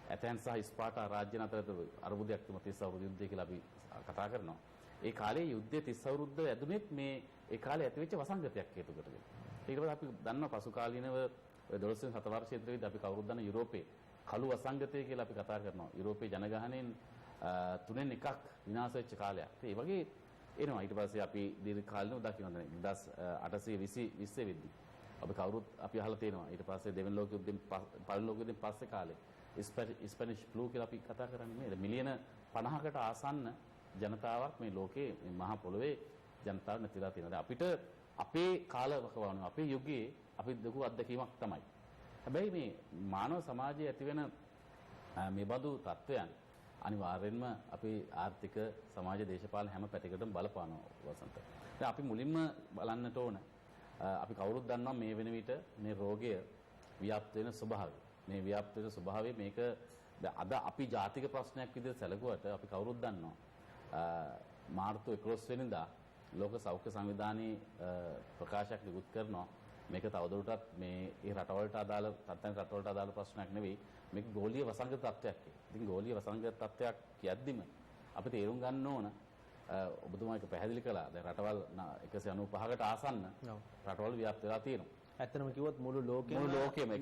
ඇතැන්ස් සහ ස්පාටා රාජ්‍යන අතර අරුබුදයක් තුම 30 අවුරුදු යුද්ධය කියලා අපි කතා කරනවා. ඒ කාලේ යුද්ධය 30 අවුරුද්ද ඇදුනේත් මේ ඒ කාලේ ඇතිවෙච්ච වසංගතයක් හේතු කොටගෙන. ඊට පස්සේ අපි දන්නවා පසු කාලීනව 12 වෙනි සතවර්ෂයේ ඉඳලා අපි කවුරුත් දන්න යුරෝපයේ කළු වසංගතය කියලා අපි කතා කරනවා. යුරෝපයේ ජනගහනයෙන් 3න් 1ක් විනාශ වෙච්ච කාලයක්. ඒ වගේ එනවා. ඊට පස්සේ අපි දීර්ඝ කාලිනව දකින්න 1820 වෙද්දී අපි කවුරුත් අපි අහලා තියෙනවා. ඊට පස්සේ දෙවෙනි ලෝක යුද්ධයෙන් පළවෙනි ලෝක යුද්ධයෙන් පස්සේ කාලේ ස්පැනිෂ් ෆ්ලූ කියලා අපි කතා කරන්නේ නේද? මිලියන 50කට ආසන්න ජනතාවක් මේ ලෝකේ මේ මහා පොළොවේ ජනතාව නැතිලා තියෙනවා. අපිට අපේ කාලවකවානුව අපේ යුගයේ අපි දුක අත්දැකීමක් තමයි. හැබැයි මේ මානව සමාජයේ ඇතිවෙන මේ බඳු තත්වයන් අනිවාර්යෙන්ම අපේ ආර්ථික සමාජ දේශපාලන හැම පැතිකඩම බලපානවා වසන්ත. දැන් අපි මුලින්ම බලන්නට ඕන අපි කවුරුත් දන්නවා මේ වෙන විට මේ රෝගය ව්‍යාප්ත වෙන ස්වභාවය. මේ ව්‍යාප්ත වෙන ස්වභාවය මේක අද අපි ජාතික ප්‍රශ්නයක් විදිහට සැලකුවට අපි කවුරුත් දන්නවා මාර්තු 11 වෙනිදා ලෝක සෞඛ්‍ය සංවිධානයේ ප්‍රකාශයක් නිකුත් කරනවා මේක තවදුරටත් මේ රටවලට අදාළ රටවලට අදාළ ප්‍රශ්නයක් නෙවෙයි මේක ගෝලීය වසංගත තත්ත්වයක්. ඉතින් ගෝලීය වසංගත තත්ත්වයක් කියද්දිම අපි තේරුම් ගන්න ඕන ඔබතුමා එක පැහැදිලි කළා. දැන් රටවල් 195කට ආසන්න රටවල් ව්‍යාප්ත වෙලා තියෙනවා. ඇත්තටම කිව්වොත් මුළු ලෝකෙම ඒක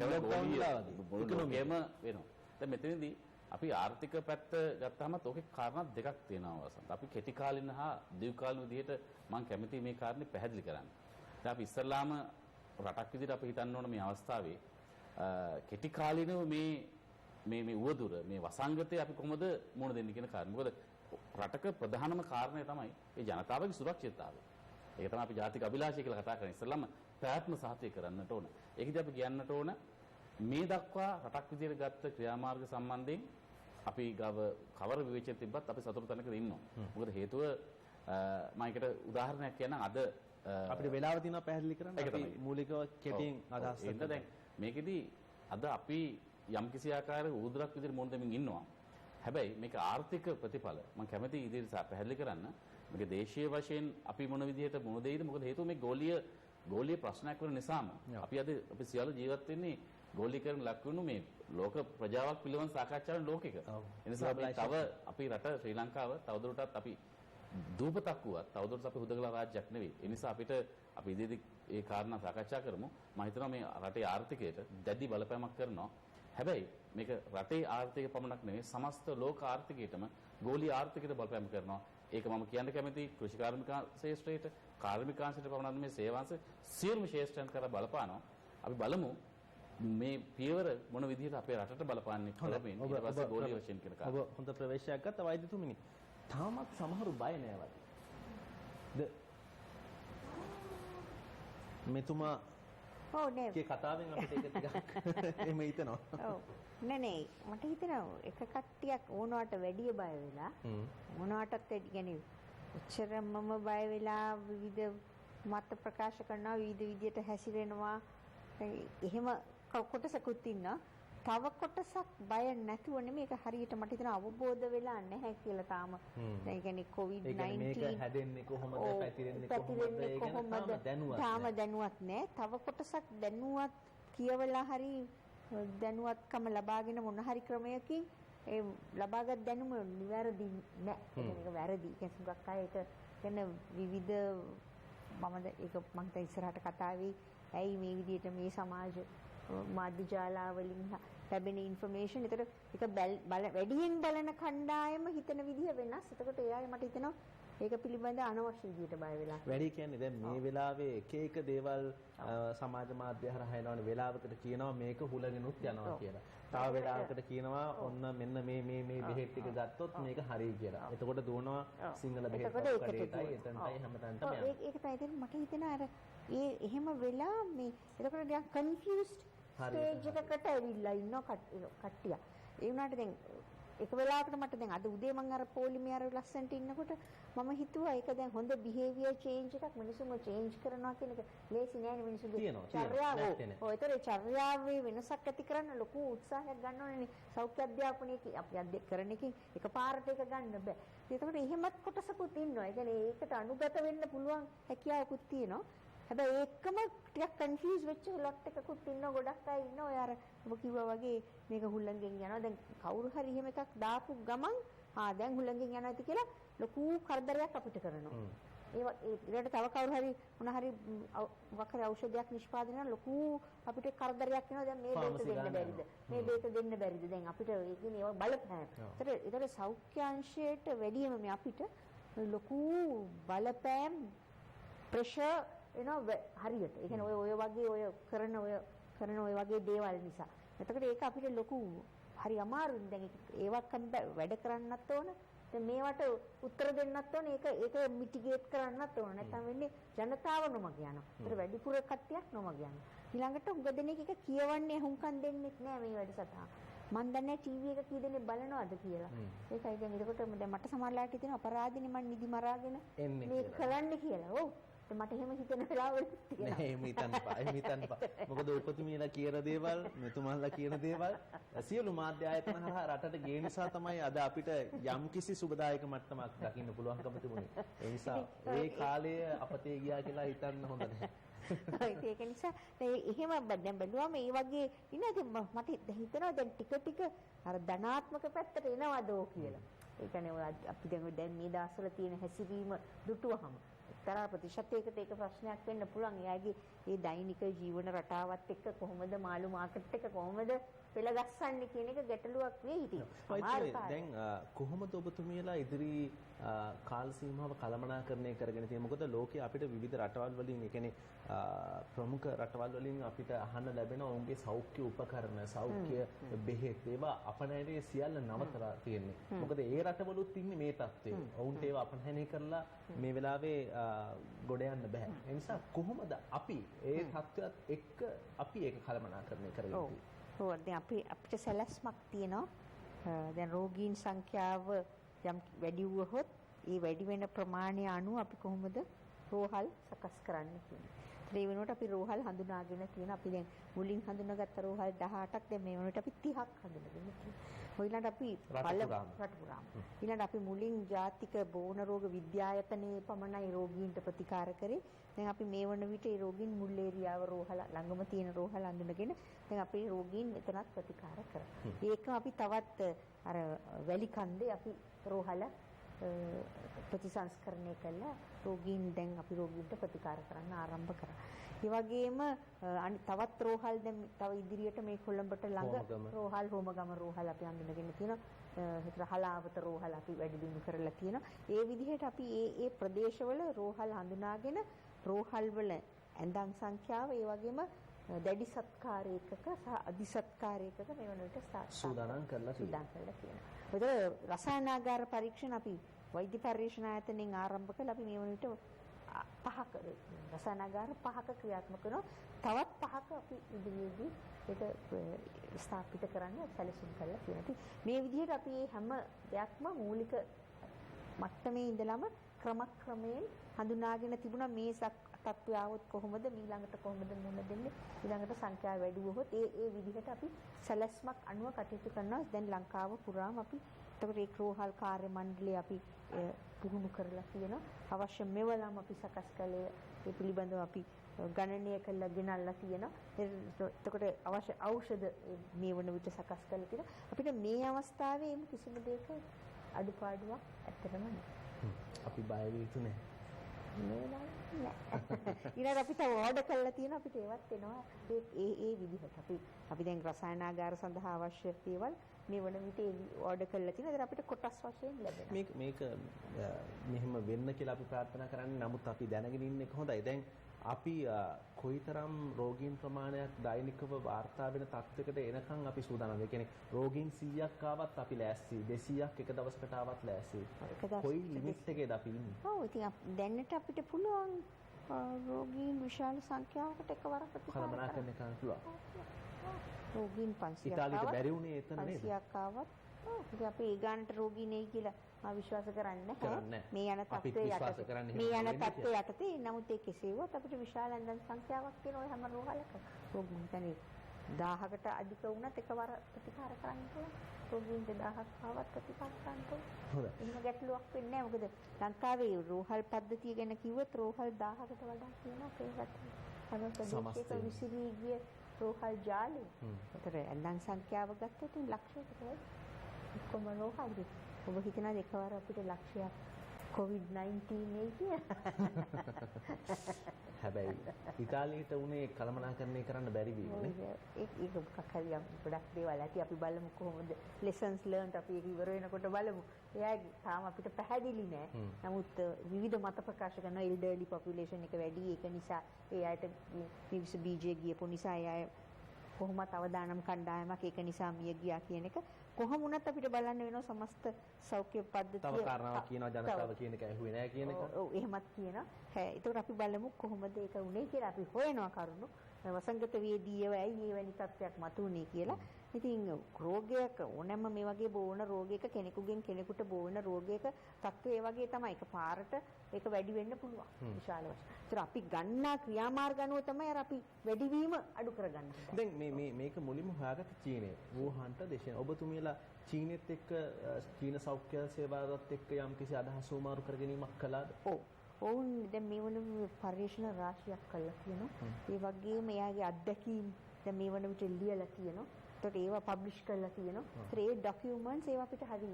වෙනවා. දැන් මෙතනදී අපි ආර්ථික පැත්ත ගත්තාම ඕකේ කාරණා දෙකක් තියෙනවා වසන්ත. අපි කෙටි කාලින හා දීර්ඝ කාලින විදිහට මම කැමති මේ කාරණේ පැහැදිලි කරන්න. දැන් අපි ඉස්සල්ලාම රටක් විදිහට අපි හිතන්න ඕන මේ අවස්ථාවේ කෙටි කාලිනව මේ උවදුර මේ වසංගතය අපි කොහොමද මුහුණ දෙන්නේ කියන කාරණේ. මොකද රටක ප්‍රධානම කාරණය තමයි ඒ ජනතාවගේ සුරක්ෂිතතාවය. ඒක තමයි අපි ජාතික අභිලාෂය කියලා කතා කරන්නේ. ඉස්සල්ලාම ප්‍රයත්න සාහිත්‍ය කරන්නට ඕන. ඒකදී අපි කියන්නට ඕන මේ දක්වා රටක් විදිහට ගත්ත ක්‍රියාමාර්ග සම්බන්ධයෙන් අපි ගව කවර විවේචන තිබ්බත් අපි සතුටු තැනක ඉන්නවා. මොකද හේතුව මම ඒකට උදාහරණයක් කියන්නම්. අද අපිට වෙලාව තියෙනවා පැහැදිලි කරන්න. අපි මූලිකව කෙටියෙන් අදහස් ගන්න. දැන් මේකෙදී අද අපි යම්කිසි ආකාරයක උදුරක් විදිහට මොන දෙමින් ඉන්නවා. හැබැයි මේක ආර්ථික ප්‍රතිඵල මම කැමති ඉදිරියට පැහැදිලි කරන්න. මේක දේශීය වශයෙන් අපි මොන විදිහට මොන දෙයිද? මොකද හේතුව මේ ගෝලීය ප්‍රශ්නයක් වෙන නිසාම අපි අද අපි සියලු ජීවත් වෙන්නේ ගෝලීකරණ ලක්වුණු මේ ලෝක ප්‍රජාවක් පිළිබඳ සාකච්ඡාවක් ලෝකෙක. ඒ නිසා අපි රට ශ්‍රී ලංකාව තවදුරටත් අපි දූපතක් වුවත් තවදුරටත් අපි හුදකලා රාජ්‍යයක් නෙවෙයි. ඒ නිසා අපිට අපි ඉදිරි ඒ කාරණා සාකච්ඡා කරමු. මම හිතනවා මේ රටේ ආර්ථිකයට දැඩි බලපෑමක් කරනවා. හැබැයි මේක රටේ ආර්ථිකය පමණක් නෙවෙයි සමස්ත ලෝක ආර්ථිකයටම ගෝලීය ආර්ථිකයට බලපෑම් කරනවා. ඒක මම කියන්න කැමති කෘෂිකාර්මික ශාස්ත්‍රයට කාර්මිකාංශයට පමණක් නෙවෙයි සේවාංශ සියලුම ශාස්ත්‍රයන් කරා බලපානවා. අපි බලමු මේ පියවර මොන විදිහට අපේ රටට බලපාන්නේ කියලා මේ ඊට පස්සේ ගෝලීය වශයෙන් කියන කාරණා. ඔබ හොඳ ප්‍රවේශයක් ගත්ත වෛද්‍යතුමිනි. තාමත් සමහරු බය නෑ වගේ. මෙතුමා ඔව් නේ. කී කතාවෙන් අපිට ඒක ටිකක් එහෙම හිතනවා. ඔව්. නේ මට හිතෙනවා එක කට්ටියක් ඕනවට වැඩිය බය වෙලා මොනවටත් يعني එච්චරම බය වෙලා විවිධ මත ප්‍රකාශ කරනවා විවිධ විදියට හැසිරෙනවා. එහෙම කොටසකුත් ඉන්නවා. තව කොටසක් බය නැතුව නෙමෙයි ඒක හරියට මට හිතෙනවා අවබෝධ වෙලා නැහැ කියලා තාම. දැන් කියන්නේ COVID-19 මේක හැදෙන්නේ කොහොමද පැතිරෙන්නේ කොහොමද තාම දැනුවත් නැහැ. තව කොටසක් දැනුවත් කියවලා හරි දැනුවත්කම ලබාගෙන මොන හරි ක්‍රමයකින් ඒ ලබාගත් දැනුම නිවැරදි නැහැ. ඒක වැරදි. ඒක සුගක් අය ඒක කියන විවිධ ඒක මම දැන් ඉස්සරහට කතාවේ ඇයි මේ විදිහට මේ සමාජ මාධ්‍ය ජාලාවලින් ලැබෙන ඉන්ෆර්මේෂන් ඒතර ඒක වැඩියෙන් බලන කණ්ඩායම හිතන විදිහ වෙනස්. එතකොට එයාගේ මට හිතෙනවා ඒක පිළිබඳ අනවශ්‍ය විදිහට බය වෙලා. වැඩි කියන්නේ දැන් මේ වෙලාවේ එක දේවල් සමාජ මාධ්‍ය හරහා එනවනේ වෙලාවකට කියනවා මේක හුලගෙනුත් යනවා කියලා. තව වෙලාවකට කියනවා ඔන්න මෙන්න මේ බෙහෙත් ටික ගත්තොත් මේක හරියි කියලා. එතකොට දුවනවා සිංහල බෙහෙත් කඩේටයි එතනටයි හැමතැනටම යනවා. ඒක තමයි මට හිතෙනවා අර එහෙම වෙලා මේ එතකොට ටිකක් කන්ෆියුස්ඩ් ස්ටේජ් එකකට ඇවිල්ලා ඉන්න කට්ටිය. ඒ වුණාට දැන් එක වෙලාවකට මට දැන් අද උදේ මම අර පොලිමේ අර ලස්සනට ඉන්නකොට මම හිතුවා ඒක දැන් හොඳ behavior change එකක් මිනිස්සුන්ව change කරනවා කියන එක ලේසි නෑනේ මිනිස්සුන්ගේ චර්යාව. ඔය ඒතර චර්යාවේ වෙනසක් ඇති කරන්න ලොකු උත්සාහයක් ගන්න ඕනේ සෞඛ්‍ය අධ්‍යාපනයේ අපි කරන එකකින් එකපාරට ඒක ගන්න බෑ. ඒකට එහෙමත් කොටසකුත් ඉන්නවා. ඒ කියන්නේ ඒකට අනුගත වෙන්න පුළුවන් හැකියාවකුත් තියෙනවා. හැබැයි ඒකම ටිකක් කන්ෆියුස් වෙච්ච ලොට් එකකුත් ඉන්නවා ගොඩක් අය ඉන්නවා. ඔය අර ඔබ කිව්වා වගේ මේක හුල්ලංගෙන් යනවා. දැන් කවුරු හරි එහෙම එකක් දාපු ගමන් දැන් හුල්ලංගෙන් යනවා ඇති කියලා ලොකු කරදරයක් අපිට කරනවා. ඊට තව කවුරු හරි මොන හරි වකර ඖෂධයක් නිෂ්පාදනය කරන ලොකු අපිට කරදරයක් වෙනවා. දැන් මේ බේත දෙන්න බැරිද? මේ බේත දෙන්න බැරිද? දැන් අපිට ඒ කියන්නේ ඒවා බලපෑම. ඒතර සෞඛ්‍ය අංශයට වැඩියම මේ අපිට ලොකු බලපෑම් ප්‍රෙෂර් හරියට. ඒ කියන්නේ ඔය වගේ ඔය කරන ඔය වගේ දේවල් නිසා. එතකොට ඒක අපිට ලොකු හරි අමාරුයි. දැන් ඒවත් වැඩ කරන්නත් ඕන. දැන් මේවට උත්තර දෙන්නත් ඕන. ඒක මිටිගේට් කරන්නත් ඕන. නැත්නම් වෙන්නේ ජනතාව නොමග යනවා. ඒතර වැඩිපුර කට්ටියක් නොමග යනවා. ඊළඟට උඟ දෙනෙක් එක කියවන්නේ හුම්කම් දෙන්නෙත් නෑ මේ වැඩසටහන. මන් දන්නේ ටීවී එක කී දෙනෙක් බලනවද කියලා. ඒකයි දැන් එතකොට දැන් මට සමහරලාට හිතෙන අපරාධිනේ මන් නිදි මරාගෙන මේක කරන්න කියලා. ඔව්. මට එහෙම හිතෙන වෙලාවල් තියෙනවා. නෑ එහෙම හිතන්න එපා. එහෙම හිතන්න එපා. මොකද උපතුමියලා කියන දේවල්, මෙතුමන්ලා කියන දේවල් සියලු මාධ්‍ය ආයතන හරහා රටට ගේ නිසා තමයි අද අපිට යම්කිසි සුබදායක මට්ටමක් දකින්න පුළුවන්කම තිබුණේ. ඒ නිසා ඒ කාලය අපතේ ගියා කියලා හිතන්න හොඳ නැහැ. ඒක නිසා එහෙම දැන් බැලුවම මේ වගේ ඉන්නද මට හිතෙනවා දැන් ටික අර ධනාත්මක පැත්තට එනවදෝ කියලා. ඒ කියන්නේ අපි දැන් මේ දවස්වල තියෙන හැසිරීම දුටුවහම එක්තරා ප්‍රතිශතයකට ඒක ප්‍රශ්නයක් වෙන්න පුළුවන්. එයාගේ මේ දෛනික ජීවන රටාවත් එක්ක කොහොමද මාළු මාකට් එක කොහොමද පෙළ ගස්සන්නේ කියන එක ගැටලුවක් වෙයි ඉතින්. දැන් කොහොමද ඔබතුමියලා ඉදිරි කාල සීමාව කළමනාකරණය කරගෙන තියෙන්නේ? මොකද ලෝකයේ අපිට විවිධ රටවල් වලින්, ඒ කියන්නේ ප්‍රමුඛ රටවල් වලින් අපිට අහන්න ලැබෙන ඔවුන්ගේ සෞඛ්‍ය උපකරණ, සෞඛ්‍ය බෙහෙත් ඒවා අපනයනේ සියල්ල නවතලා තියෙන්නේ. මොකද ඒ රටවලුත් ඉන්නේ මේ තත්ත්වයේ. ඔවුන්ට ඒවා අපනයනේ කරලා මේ වෙලාවේ ගොඩ යන්න බෑ. ඒ නිසා කොහොමද අපි ඒ තත්ත්වයට එක්ක අපි ඒක කළමනාකරණය කරගන්නේ? ඔව් දැන් අපිට සැලැස්මක් තියෙනවා. දැන් රෝගීන් සංඛ්‍යාව යම් වැඩි වුවහොත් ඒ වැඩි වෙන ප්‍රමාණය අනුව අපි කොහොමද රෝහල් සකස් කරන්න කියන්නේ. ඒ වෙනුවට අපි රෝහල් හඳුනාගෙන තියෙන අපි දැන් මුලින් හඳුනාගත්ත රෝහල් 18ක් දැන් මේ වෙනුවට අපි 30ක් හඳුනාගෙන තියෙනවා. ඊළඟට අපි රටපුරාම ඊළඟට අපි මුලින් ජාතික බෝන රෝග විද්‍යායතනයේ පමණයි රෝගීන්ට ප්‍රතිකාර කරේ. දැන් අපි මේ වන විට ඒ රෝගීන් මුල් ඒරියාව රෝහල ළඟම තියෙන රෝහල හඳුනගෙන දැන් අපි රෝගීන් මෙතනත් ප්‍රතිකාර කරනවා. ඒකම අපි තවත් අර වැලි කන්දේ අපි රෝහල ප්‍රතිසංස්කරණය කළා. රෝගීන් දැන් අපි රෝගීන්ට ප්‍රතිකාර කරන්න ආරම්භ කරා. ඒ වගේම තවත් රෝහල් දැන් තව ඉදිරියට මේ කොළඹට ළඟ රෝහල් හෝමගම රෝහල් අපි හඳුනගෙන තියෙනවා. හිතර හලාවත රෝහල් අපි වැඩි දියුණු කරලා තියෙනවා. ඒ විදිහට අපි ඒ ප්‍රදේශවල රෝහල් හඳුනාගෙන රෝහල් වල ඇඳන් සංඛ්‍යාව ඒ වගේම දැඩි සත්කාර ඒකක සහ අධි සත්කාර ඒකක මේ වන විට සූදානම් කරලා තියෙනවා. ඒතර රසායනාගාර පරීක්ෂණ අපි වෛද්‍ය පරීක්ෂණ ආයතනයෙන් ආරම්භ කළා. අපි මේ වන විට 5ක රසායනාගාර 5ක ක්‍රියාත්මක කරනවා. තවත් 5ක අපි ඉදිරියේදී ඒක ස්ථාපිත කරන්න සැලසුම් කරලා තියෙනවා. මේ විදිහට අපි මේ හැම දෙයක්ම මූලික මට්ටමේ ඉඳලම ක්‍රමක්‍රමයෙන් හඳුනාගෙන තිබුණා. මේ තත්ත්වය આવොත් කොහොමද ඊළඟට කොහොමද මුහුණ දෙන්නේ, ඊළඟට සංඛ්‍යාව වැඩි වුවොත් ඒ විදිහට අපි සැලැස්මක් අනුව කටයුතු කරනවා. දැන් ලංකාව පුරාම අපි එතකොට ඒ රෝහල් කාර්ය මණ්ඩලය අපි පුහුණු කරලා තියෙනවා. අවශ්‍ය මෙවලම් අපි සකස් කළේ ඒ පිළිබඳව අපි ගණනය කරලා ගෙනල්ලා තියෙනවා. එතකොට අවශ්‍ය ඖෂධ මේ වන විට සකස් කරලා තියෙනවා. අපිට මේ අවස්ථාවේ කිසිම දෙයක අඩුපාඩුවක් ඇත්තටම නැහැ. අපි බය වෙ යුතු නැහැ. ඊළඟ අපිට ඕඩර් කරලා තියෙනවා. අපිට ඒවත් එනවා ඒ විදිහට. අපි දැන් රසායනාගාර සඳහා අවශ්‍ය දේවල් මේ වන විට ඕඩර් කරලා තියෙනවා. ඒතර අපිට කොටස් වශයෙන් ලැබෙනවා. මේක මෙහෙම වෙන්න කියලා අපි ප්‍රාර්ථනා කරන්නේ. නමුත් අපි දැනගෙන ඉන්න එක හොඳයි. දැන් අපි කොයිතරම් රෝගීන් ප්‍රමාණයක් දෛනිකව වාර්තා වෙන තත්යකට එනකන් අපි සූදානම්. ඒ කියන්නේ රෝගීන් 100ක් ආවත් අපි ලෑස්ති. 200ක් එක දවසකට ආවත් ලෑස්ති. කොයි ලිමිට් එකේද අපි ඉන්නේ? ඔව් ඉතින් දැනට අපිට පුළුවන් රෝගීන් විශාල සංඛ්‍යාවකට එකවර ප්‍රතිකාර කරන්න පුළුවන්. රෝගීන් 500ක් ඉතාලියට බැරි වුණේ එතන නේද? 500ක් ආවත් ඉතින් අපි ඒ ගානට රෝගී නෙයි කියලා මම විශ්වාස කරන්නේ කරන්නේ මේ යන අපිත් තත්ත්වයේ විශ්වාස යටතේ කරන්නේ මේ එහෙම යන වෙන්නේ තත්ත්වයේ යටතේ නමුත් ඒ කෙසේ වුවත් අපිට විශාල ඇඳන් සංඛ්‍යාවක් තියෙන ඔය හැම රෝහලක රෝගී හිතන්නේ 1000කට අධික වුණත් එකවර ප්‍රතිකාර කරන්න පුළුවන් රෝගීන්ට 1000ක් ආවත් ප්‍රතිකාර කරන්න පුළුවන් හොඳයි එහෙම ගැටලුවක් වෙන්නේ නැහැ මොකද ලංකාවේ රෝහල් පද්ධතිය ගැන කිව්වොත් රෝහල් 1000කට වඩා තියෙනවා ඒකට හැම ප්‍රදේශයක විසිරී ගිය රෝහල් ජාලය. ඒතර ඇඳන් සංඛ්‍යාව ගත්තොත් ලක්ෂයකට වැඩි. කොහොම රෝහල්ද? ඔබ හිතනද එකවර අපිට ලක්ෂයක් COVID-19 නේ කියලා? හැබැයි ඉතාලියට උනේ කළමනාකරණය කරන්න බැරි වීම නේ. ඒක මොකක් හරි ගොඩක් දේවල් ඇති අපි බලමු කොහොමද lessons learned අපි ඒක ඉවර වෙනකොට බලමු. එයාගේ තාම අපිට පැහැදිලි නෑ. නමුත් විවිධ මත ප්‍රකාශ කරන elderly population එක වැඩි ඒක නිසා ඒ අයට නිවිස බීජය ගියපු නිසා ඒ අය කොහොමත් අවදානම් කණ්ඩායමක් ඒක නිසා මිය ගියා කියන එක කොහොම වුණත් අපිට බලන්න වෙනවා සමස්ත සෞඛ්‍ය පද්ධතිය. තව කාරණාවක් කියනවා ජනතාව කියන එක ඇහුවේ නෑ කියන එක. ඔව් එහෙමත් කියනවා. ඒකට අපි බලමු කොහොමද ඒක උනේ කියලා අපි හොයනවා කරුණු. වසංගත වේදීව ඇයි මේ වැනි තත්ත්වයක් මතුනේ කියලා. ඉතින් රෝගයක ඕනෑම මේ වගේ බෝවන රෝගයක කෙනෙකුගෙන් කෙනෙකුට බෝවන රෝගයක තත්ත්වය ඒ වගේ තමයි. ඒක පාරට ඒක වැඩි වෙන්න පුළුවන්. විශාල වශයෙන්. ඒතර අපි ගන්නා ක්‍රියාමාර්ග අනුව තමයි අර අපි වැඩිවීම අඩු කරගන්නේ. දැන් මේක මුලින්ම හොයාගත්ත චීනය. වුහාන්ට දේශන ඔබතුමියලා චීනෙත් එක්ක චීන සෞඛ්‍ය සේවාවත් එක්ක යම්කිසි අදහස් උමාරු කර ගැනීමක් කළාද? ඔව්. ඔවුන් දැන් මේ වන පරිශන රාශියක් කළා කියනවා. ඒ වගේම එයාගේ අත්දැකීම් දැන් මේ වන විට ලියලා තියෙනවා. ඒකට ඒවා පබ්ලිෂ් කරලා තියෙනවා. ඒතර ඒ ડોකියුමන්ට්ස් ඒවා අපිට හරි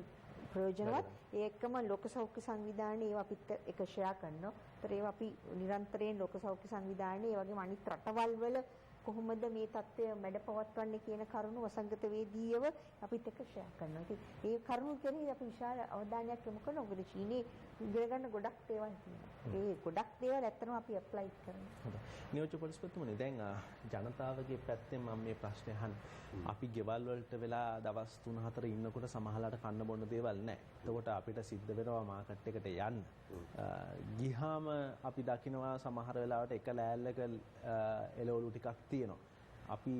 ප්‍රයෝජනවත්. ඒකම ලෝක සෞඛ්‍ය සංවිධානයේ ඒවා අපිට එක ෂෙයා කරනවා. ඒතර ඒවා අපි නිරන්තරයෙන් ලෝක සෞඛ්‍ය සංවිධානයේ ඒ වගේම අනිත් රටවල් වල කොහොමද මේ தත්ත්වය මැඩපවත්වන්නේ කියන කරුණු වසංගත වේදීව අපිත් එක්ක ෂෙයා කරනවා. ඉතින් ඒ කරුණු කෙරෙහි අපි විශාල අවධානයක් යොමු කරනවා. මොකද චීනයේ ඉගෙන ගන්න ගොඩක් දේවල් තියෙනවා. ඒ ගොඩක් දේවල් ඇත්තටම අපි ඇප්ලයි කරනවා. හොඳයි. නියෝජ්‍ය පොලිස්පතිතුමනි දැන් ජනතාවගේ පැත්තෙන් මම මේ ප්‍රශ්නේ අහන්නේ. අපි ගෙවල් වලට වෙලා දවස් 3-4 ඉන්නකොට සමහරලාට කන්න බොන්න දේවල් නැහැ. එතකොට අපිට සිද්ධ වෙනවා මාකට් එකට යන්න. ගිහාම අපි දකිනවා සමහර වෙලාවට එක ලෑල්ලක එළවලු ටිකක් තියෙනවා. අපි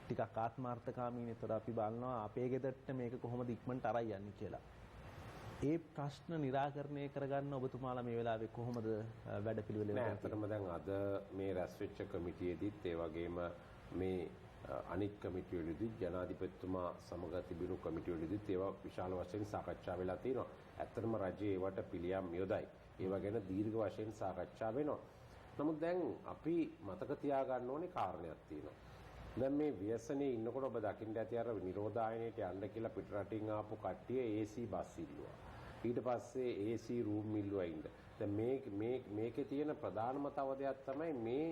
ටිකක් ආත්මార్థකාමීනේතර අපි බලනවා අපේ ගෙදරට මේක කොහොමද ඉක්මනට අරයි යන්නේ කියලා. ඒ ප්‍රශ්න निराකරණය කරගන්න ඔබතුමාලා මේ වෙලාවේ කොහොමද වැඩපිළිවෙල වෙන්නේ? ඇත්තටම දැන් අද මේ රැස් වෙච්ච කමිටියේදීත් ඒ වගේම මේ අනිත් කමිටිවලදී ජනාධිපතිතුමා සමග තිබුණු කමිටිවලදීත් ඒවා විශාල වශයෙන් සාකච්ඡා වෙලා තියෙනවා. ඇත්තටම රජයේ ඒවට පිළියම් යොදයි. ඒවා ගැන දීර්ඝ වශයෙන් සාකච්ඡා වෙනවා. නමුත් දැන් අපි මතක තියාගන්න ඕනේ කාරණයක් තියෙනවා. දැන් මේ ව්‍යසනයේ ඉන්නකොට ඔබ දකින්න ඇති අර නිරෝධායනයට යන්න කියලා පිටරටින් ආපු කට්ටිය AC බස් ඉල්ලුවා. ඊට පස්සේ AC රූම් ඉල්ලුවා ඉන්න. දැන් මේකේ තියෙන ප්‍රධානම තව දෙයක් තමයි මේ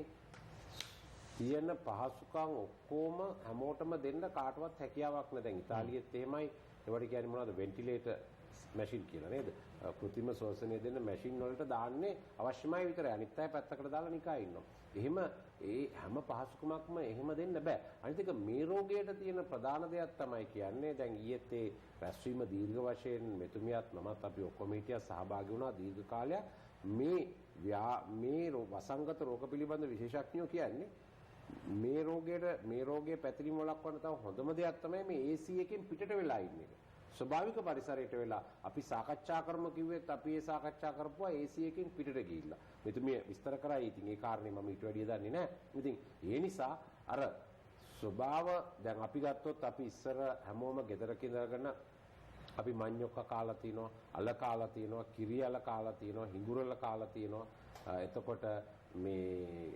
තියෙන පහසුකම් ඔක්කොම හැමෝටම දෙන්න කාටවත් හැකියාවක් නැහැ. දැන් ඉතාලියෙත් එහෙමයි. ඒවට කියන්නේ මොනවද? වෙන්ටිලේටර් මැෂින් කියලා නේද? කෘත්‍රිම ශ්වසනය දෙන්න මැෂින් වලට දාන්නේ අවශ්‍යමයි විතරයි. අනිත් අය පැත්තකට දාලා නිකා ඉන්නවා. එහෙම ඒ හැම පහසුකමක්ම එහෙම දෙන්න බෑ. අනිත් එක මේ රෝගයට තියෙන ප්‍රධාන දෙයක් තමයි කියන්නේ දැන් ඊයේත් ඒ රැස්වීම දීර්ඝ වශයෙන් මෙතුමියත් මමත් අපි ඔක්කොම හිටියා සහභාගී වුණා දීර්ඝ කාලයක්. මේ වසංගත රෝග පිළිබඳ විශේෂඥයෝ කියන්නේ මේ රෝගයේ පැතිරීම වළක්වන්න තව හොඳම දෙයක් තමයි මේ AC එකෙන් පිටට වෙලා ඉන්න එක. ස්වභාවික පරිසරයට වෙලා අපි සාකච්ඡා කරමු කිව්වෙත් අපි ඒ සාකච්ඡා කරපුවා AC එකෙන් පිටට ගිහිල්ලා. මෙතුමිය විස්තර කරා. ඉතින් ඒ කාරණේ මම ඊට වැඩිය දන්නේ නැහැ. ඉතින් ඒ නිසා අර ස්වභාව දැන් අපි ගත්තොත් අපි ඉස්සර හැමෝම ගෙදරක ඉඳගෙන අපි මඤ්ඤොක්ක කාලා තිනවා, අල කාලා තිනවා, කිරි අල කාලා තිනවා, හිඟුරල කාලා තිනවා. එතකොට මේ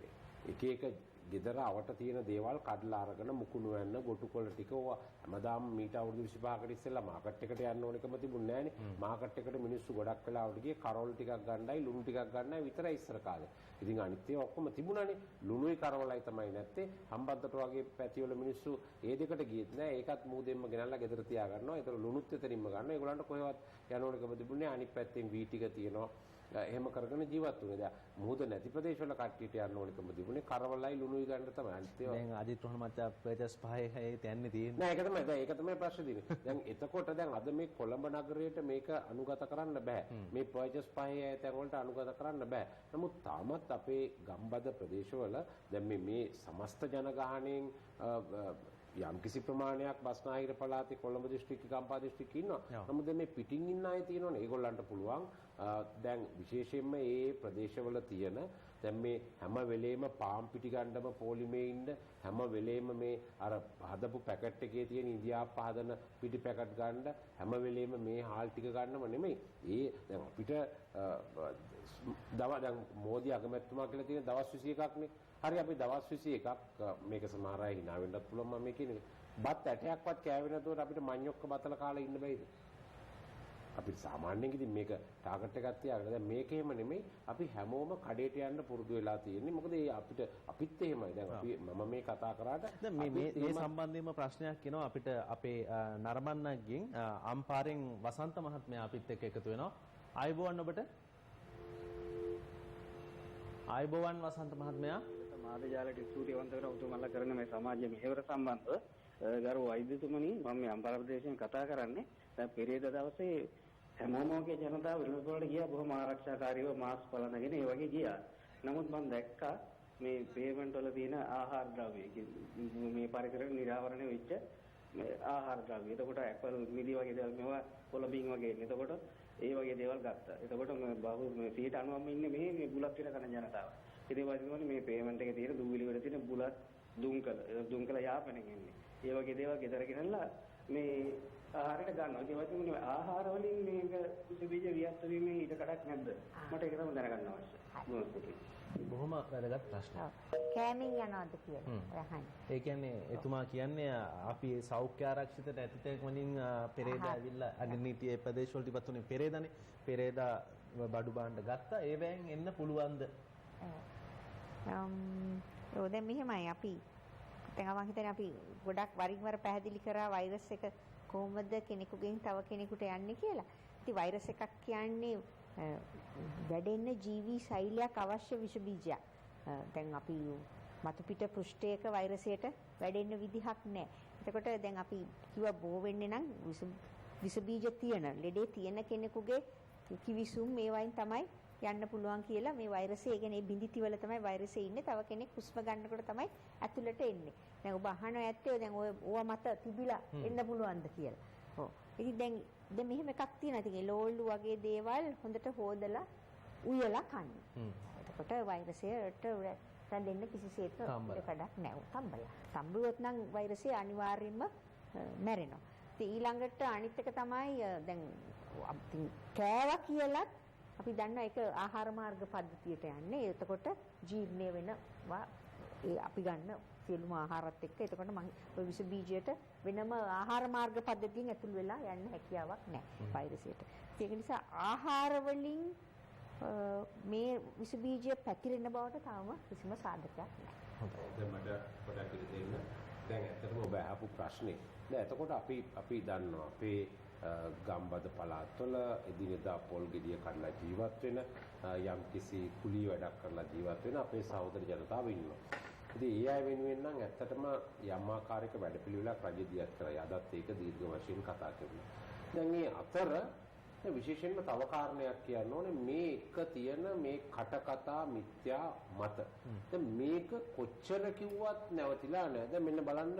එක එක ගෙදර අවට තියෙන දේවල් කඩලා අරගෙන මුකුණු වෙන්න ගොටුකොළ ටික ඕවා හැමදාම මීට අවුරුදු 25කට ඉස්සෙල්ලා මාකට් එකට යන්න ඕනෙකම තිබුණේ නැහනේ. මාකට් එකට මිනිස්සු ගොඩක් වෙලාවට ගියේ කරවල ටිකක් ගන්නයි ලුණු ටිකක් ගන්නයි විතරයි ඉස්සර කාලේ. ඉතින් අනිත් ඒවා ඔක්කොම තිබුණානේ. ලුණුයි කරවලයි තමයි නැත්තේ. හම්බන්තොට වගේ පැතිවල මිනිස්සු ඒ දෙකට ගියෙත් නෑ. ඒකත් මූදෙන්ම ගෙනල්ලා ගෙදර තියා ගන්නවා. ඒතර ලුණුත් එතනින්ම ගන්නවා. ඒගොල්ලන්ට කොහෙවත් යන්න ඕනෙකම තිබුණේ. අනිත් පැත්තෙන් වී ටික තියෙනවා. එහෙම කරගෙන ජීවත් වුණේ. දැන් මුහුද නැති ප්‍රදේශවල කට්ටියට යන්න ඕනෙකම තිබුණේ කරවලයි ලුණුයි ගන්න තමයි. අනිත් ඒවා දැන් අජිත් රෝහණ මහත්තයා පර්චස් පහේ යන්නේ තියෙන්නේ. නෑ ඒක තමයි ප්‍රශ්නේ තියෙන්නේ. දැන් එතකොට දැන් අද මේ කොළඹ නගරයට මේක අනුගත කරන්න බෑ. මේ පර්චස් පහේ තැන් වලට අනුගත කරන්න බෑ. නමුත් තාමත් අපේ ගම්බද ප්‍රදේශවල දැන් මේ සමස්ත ජනගහණයෙන් යම් කිසි ප්‍රමාණයක් බස්නාහිර පළාතේ කොළඹ දිස්ත්‍රික්කේ ගම්පහ දිස්ත්‍රික්කේ ඉන්නවා. නමුත් දැන් මේ පිටින් ඉන්න අය තියෙනවනේ. ඒගොල්ලන්ට පුළුවන් දැන් විශේෂයෙන්ම මේ ප්‍රදේශවල තියෙන දැන් මේ හැම වෙලේම පාම් පිටි ගන්නම පොලිමේ ඉන්න හැම වෙලේම මේ අර හදපු පැකට් එකේ තියෙන ඉන්දියාප්ප හදන පිටි පැකට් ගන්න හැම වෙලේම මේ හාල් ටික ගන්නම නෙමෙයි. ඒ දැන් අපිට දැන් මෝදි අගමැතිතුමා කියලා තියෙන දවස් 21ක්නේ. හරි අපි දවස් 21ක් මේක සමහර අය hina වෙන්නත් පුළුවන් මම මේ කියන්නේ. බත් ඇටයක්වත් කෑවේ නැතුවට අපිට මඤ්ඤොක්ක බතල කාලා ඉන්න බැයිද? අපිට සාමාන්‍යයෙන් ඉතින් මේක ටාගට් එකක් තියාගෙන දැන් මේක එහෙම නෙමෙයි අපි හැමෝම කඩේට යන්න පුරුදු වෙලා තියෙන්නේ. මොකද ඒ අපිත් එහෙමයි. දැන් අපි මම මේ කතා කරාට දැන් මේ සම්බන්ධයෙන්ම ප්‍රශ්නයක් එනවා අපිට අපේ නරඹන්නගෙන් අම්පාරෙන් වසන්ත මහත්මයා අපිත් එක්ක එකතු වෙනවා. ආයුබෝවන් ඔබට. ආයුබෝවන් වසන්ත මහත්මයා. මාධ්‍යාලයට ස්තුතිවන්ත වෙන උතුමන්ලා කරන මේ සමාජ මෙහෙවර සම්බන්ධව ගරු වෛද්‍යතුමනි මම මේ අම්පාර ප්‍රදේශයෙන් කතා කරන්නේ. දැන් පෙරේද දවසේ හැමෝමගේ ජනතාව විරෝධ වලට ගියා බොහොම ආරක්ෂාකාරීව මාස්ක් පළඳගෙන ඒ වගේ ගියා. නමුත් මම දැක්කා මේ පේමන්ට් වල තියෙන ආහාර ද්‍රව්‍ය මේ පරිසරයට නිරාවරණය වෙච්ච ආහාර ද්‍රව්‍ය. එතකොට ඇපල් මිලි වගේ දේවල් මේවා කොළඹින් වගේ. එතකොට ඒ වගේ දේවල් ගත්තා. එතකොට මේ 90%ම ඉන්නේ මේ බුලත් විතර කන ජනතාව. ඉතින් වගේ මේ පේමන්ට් එකේ තියෙන දූවිලි වල තියෙන බුලත් දුම්කල යාපනයෙන් එන්නේ. ඒ වගේ දේවල් ගෙදර ගෙනල්ලා මේ ආහාරයට ගන්නවා. ඒ වගේම මේ ආහාර වලින් මේක විස බීජ වියත් වීමේ ඊට කඩක් නැද්ද? මට ඒක තමයි දැනගන්න අවශ්‍යයි. බොහොම වැදගත් ප්‍රශ්නයක්. කෑමෙන් යනවාද කියලා අහන්නේ. ඒ කියන්නේ එතුමා කියන්නේ අපි සෞඛ්‍ය ආරක්ෂිත නැතිතෙක් වලින් පෙරේද ඇවිල්ලා අගනීතියේ ප්‍රදේශවලට ඉවත් උනේ පෙරේදානේ. පෙරේදා බඩු භාණ්ඩ ගත්තා. ඒවෙන් එන්න පුළුවන්ද? දැන් මෙහෙමයි අපි දැන් මම හිතන්නේ අපි ගොඩක් වරින් වර පැහැදිලි කරා වෛරස් එක කොහොමද කෙනෙකුගෙන් තව කෙනෙකුට යන්නේ කියලා. ඉතින් වෛරස් එකක් කියන්නේ වැඩෙන්න ජීවි ශෛලියක් අවශ්‍ය විස බීජයක්. දැන් අපි මතු පිට පෘෂ්ඨයක වෛරසයට වැඩෙන්න විදිහක් නැහැ. එතකොට දැන් අපි කිව්වා බෝ වෙන්නේ නම් විස බීජ තියෙන ලෙඩේ තියෙන කෙනෙකුගේ කිවිසුම් මේ වයින් තමයි යන්න පුළුවන් කියලා මේ වෛරසය කියන්නේ බිඳිති වල තමයි වෛරසය ඉන්නේ. තව කෙනෙක් හුස්ම ගන්නකොට තමයි ඇතුළට එන්නේ. දැන් ඔබ අහනවා ඇත්තෝ දැන් ඕවා මත තිබිලා එන්න පුළුවන්ද කියලා. ඔව්. ඉතින් දැන් මෙහෙම එකක් තියෙනවා. ඉතින් එළවලු වගේ දේවල් හොඳට හොදලා උයලා කන්න. එතකොට වෛරසයට රැඳෙන්න කිසිසේත් කඩක් නැහැ. තම්බලා. තම්බුවොත් නම් වෛරසය අනිවාර්යයෙන්ම මැරෙනවා. ඉතින් ඊළඟට අනිත් එක තමයි දැන් කෑවා කියලා අපි දන්නවා ඒක ආහාර මාර්ග පද්ධතියට යන්නේ. එතකොට ජීර්ණය වෙනවා අපි ගන්න සියලුම ආහාරات එක්ක. එතකොට මම ඔය විස බීජයට වෙනම ආහාර මාර්ග පද්ධතියෙන් ඇතුල් වෙලා යන්න හැකියාවක් නැහැ වෛරසයට. ඒක නිසා ආහාර වලින් මේ විස බීජය පැතිරෙන බවට තාම කිසිම සාධකයක් නැහැ. දැන් මට පොඩ්ඩක් දෙන්න. දැන් ඇත්තටම ඔබ අහපු ප්‍රශ්නේ. දැන් එතකොට අපි දන්නවා අපේ ගම්බද පළාත්වල එදිනෙදා පොල් ගෙඩිය කඩලා ජීවත් වෙන යම් කිසි කුලී වැඩක් කරලා ජීවත් වෙන අපේ සහෝදර ජනතාව ඉන්නවා. ඉතින් ඒ අය වෙනුවෙන් නම් ඇත්තටම යම් ආකාරයක වැඩපිළිවෙලක් රජය දියත් කරයි. අදත් ඒක දීර්ඝ වශයෙන් කතා කරනවා. දැන් මේ අතර විශේෂයෙන්ම තව කාරණයක් කියන්න ඕනේ මේ එක තියෙන මේ කටකතා මිත්‍යා මත. දැන් මේක කොච්චර කිව්වත් නැවතිලා නැහැ. දැන් මෙන්න බලන්න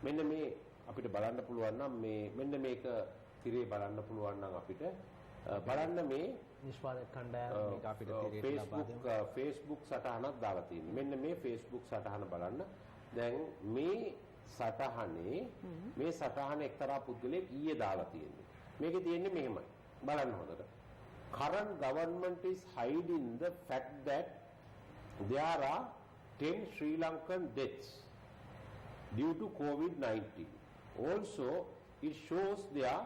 මෙන්න මේ අපිට බලන්න පුළුවන් නම් මෙන්න මේක තිරේ බලන්න පුළුවන් නම් අපිට බලන්න මේ නිෂ්පාදක කණ්ඩායම මේක අපිට තිරේ ලබා දෙනවා. Facebook සටහනක් දාලා තියෙනවා. මෙන්න මේ Facebook සටහන බලන්න. දැන් මේ සටහන එක්තරා පුද්ගලයෙක් ඊයේ දාලා තියෙනවා. මේකේ තියෙන්නේ මෙහෙමයි. බලන්න හොඳට. Current government is hiding the fact that there are 10 Sri Lankan deaths due to COVID-19. Also, it shows their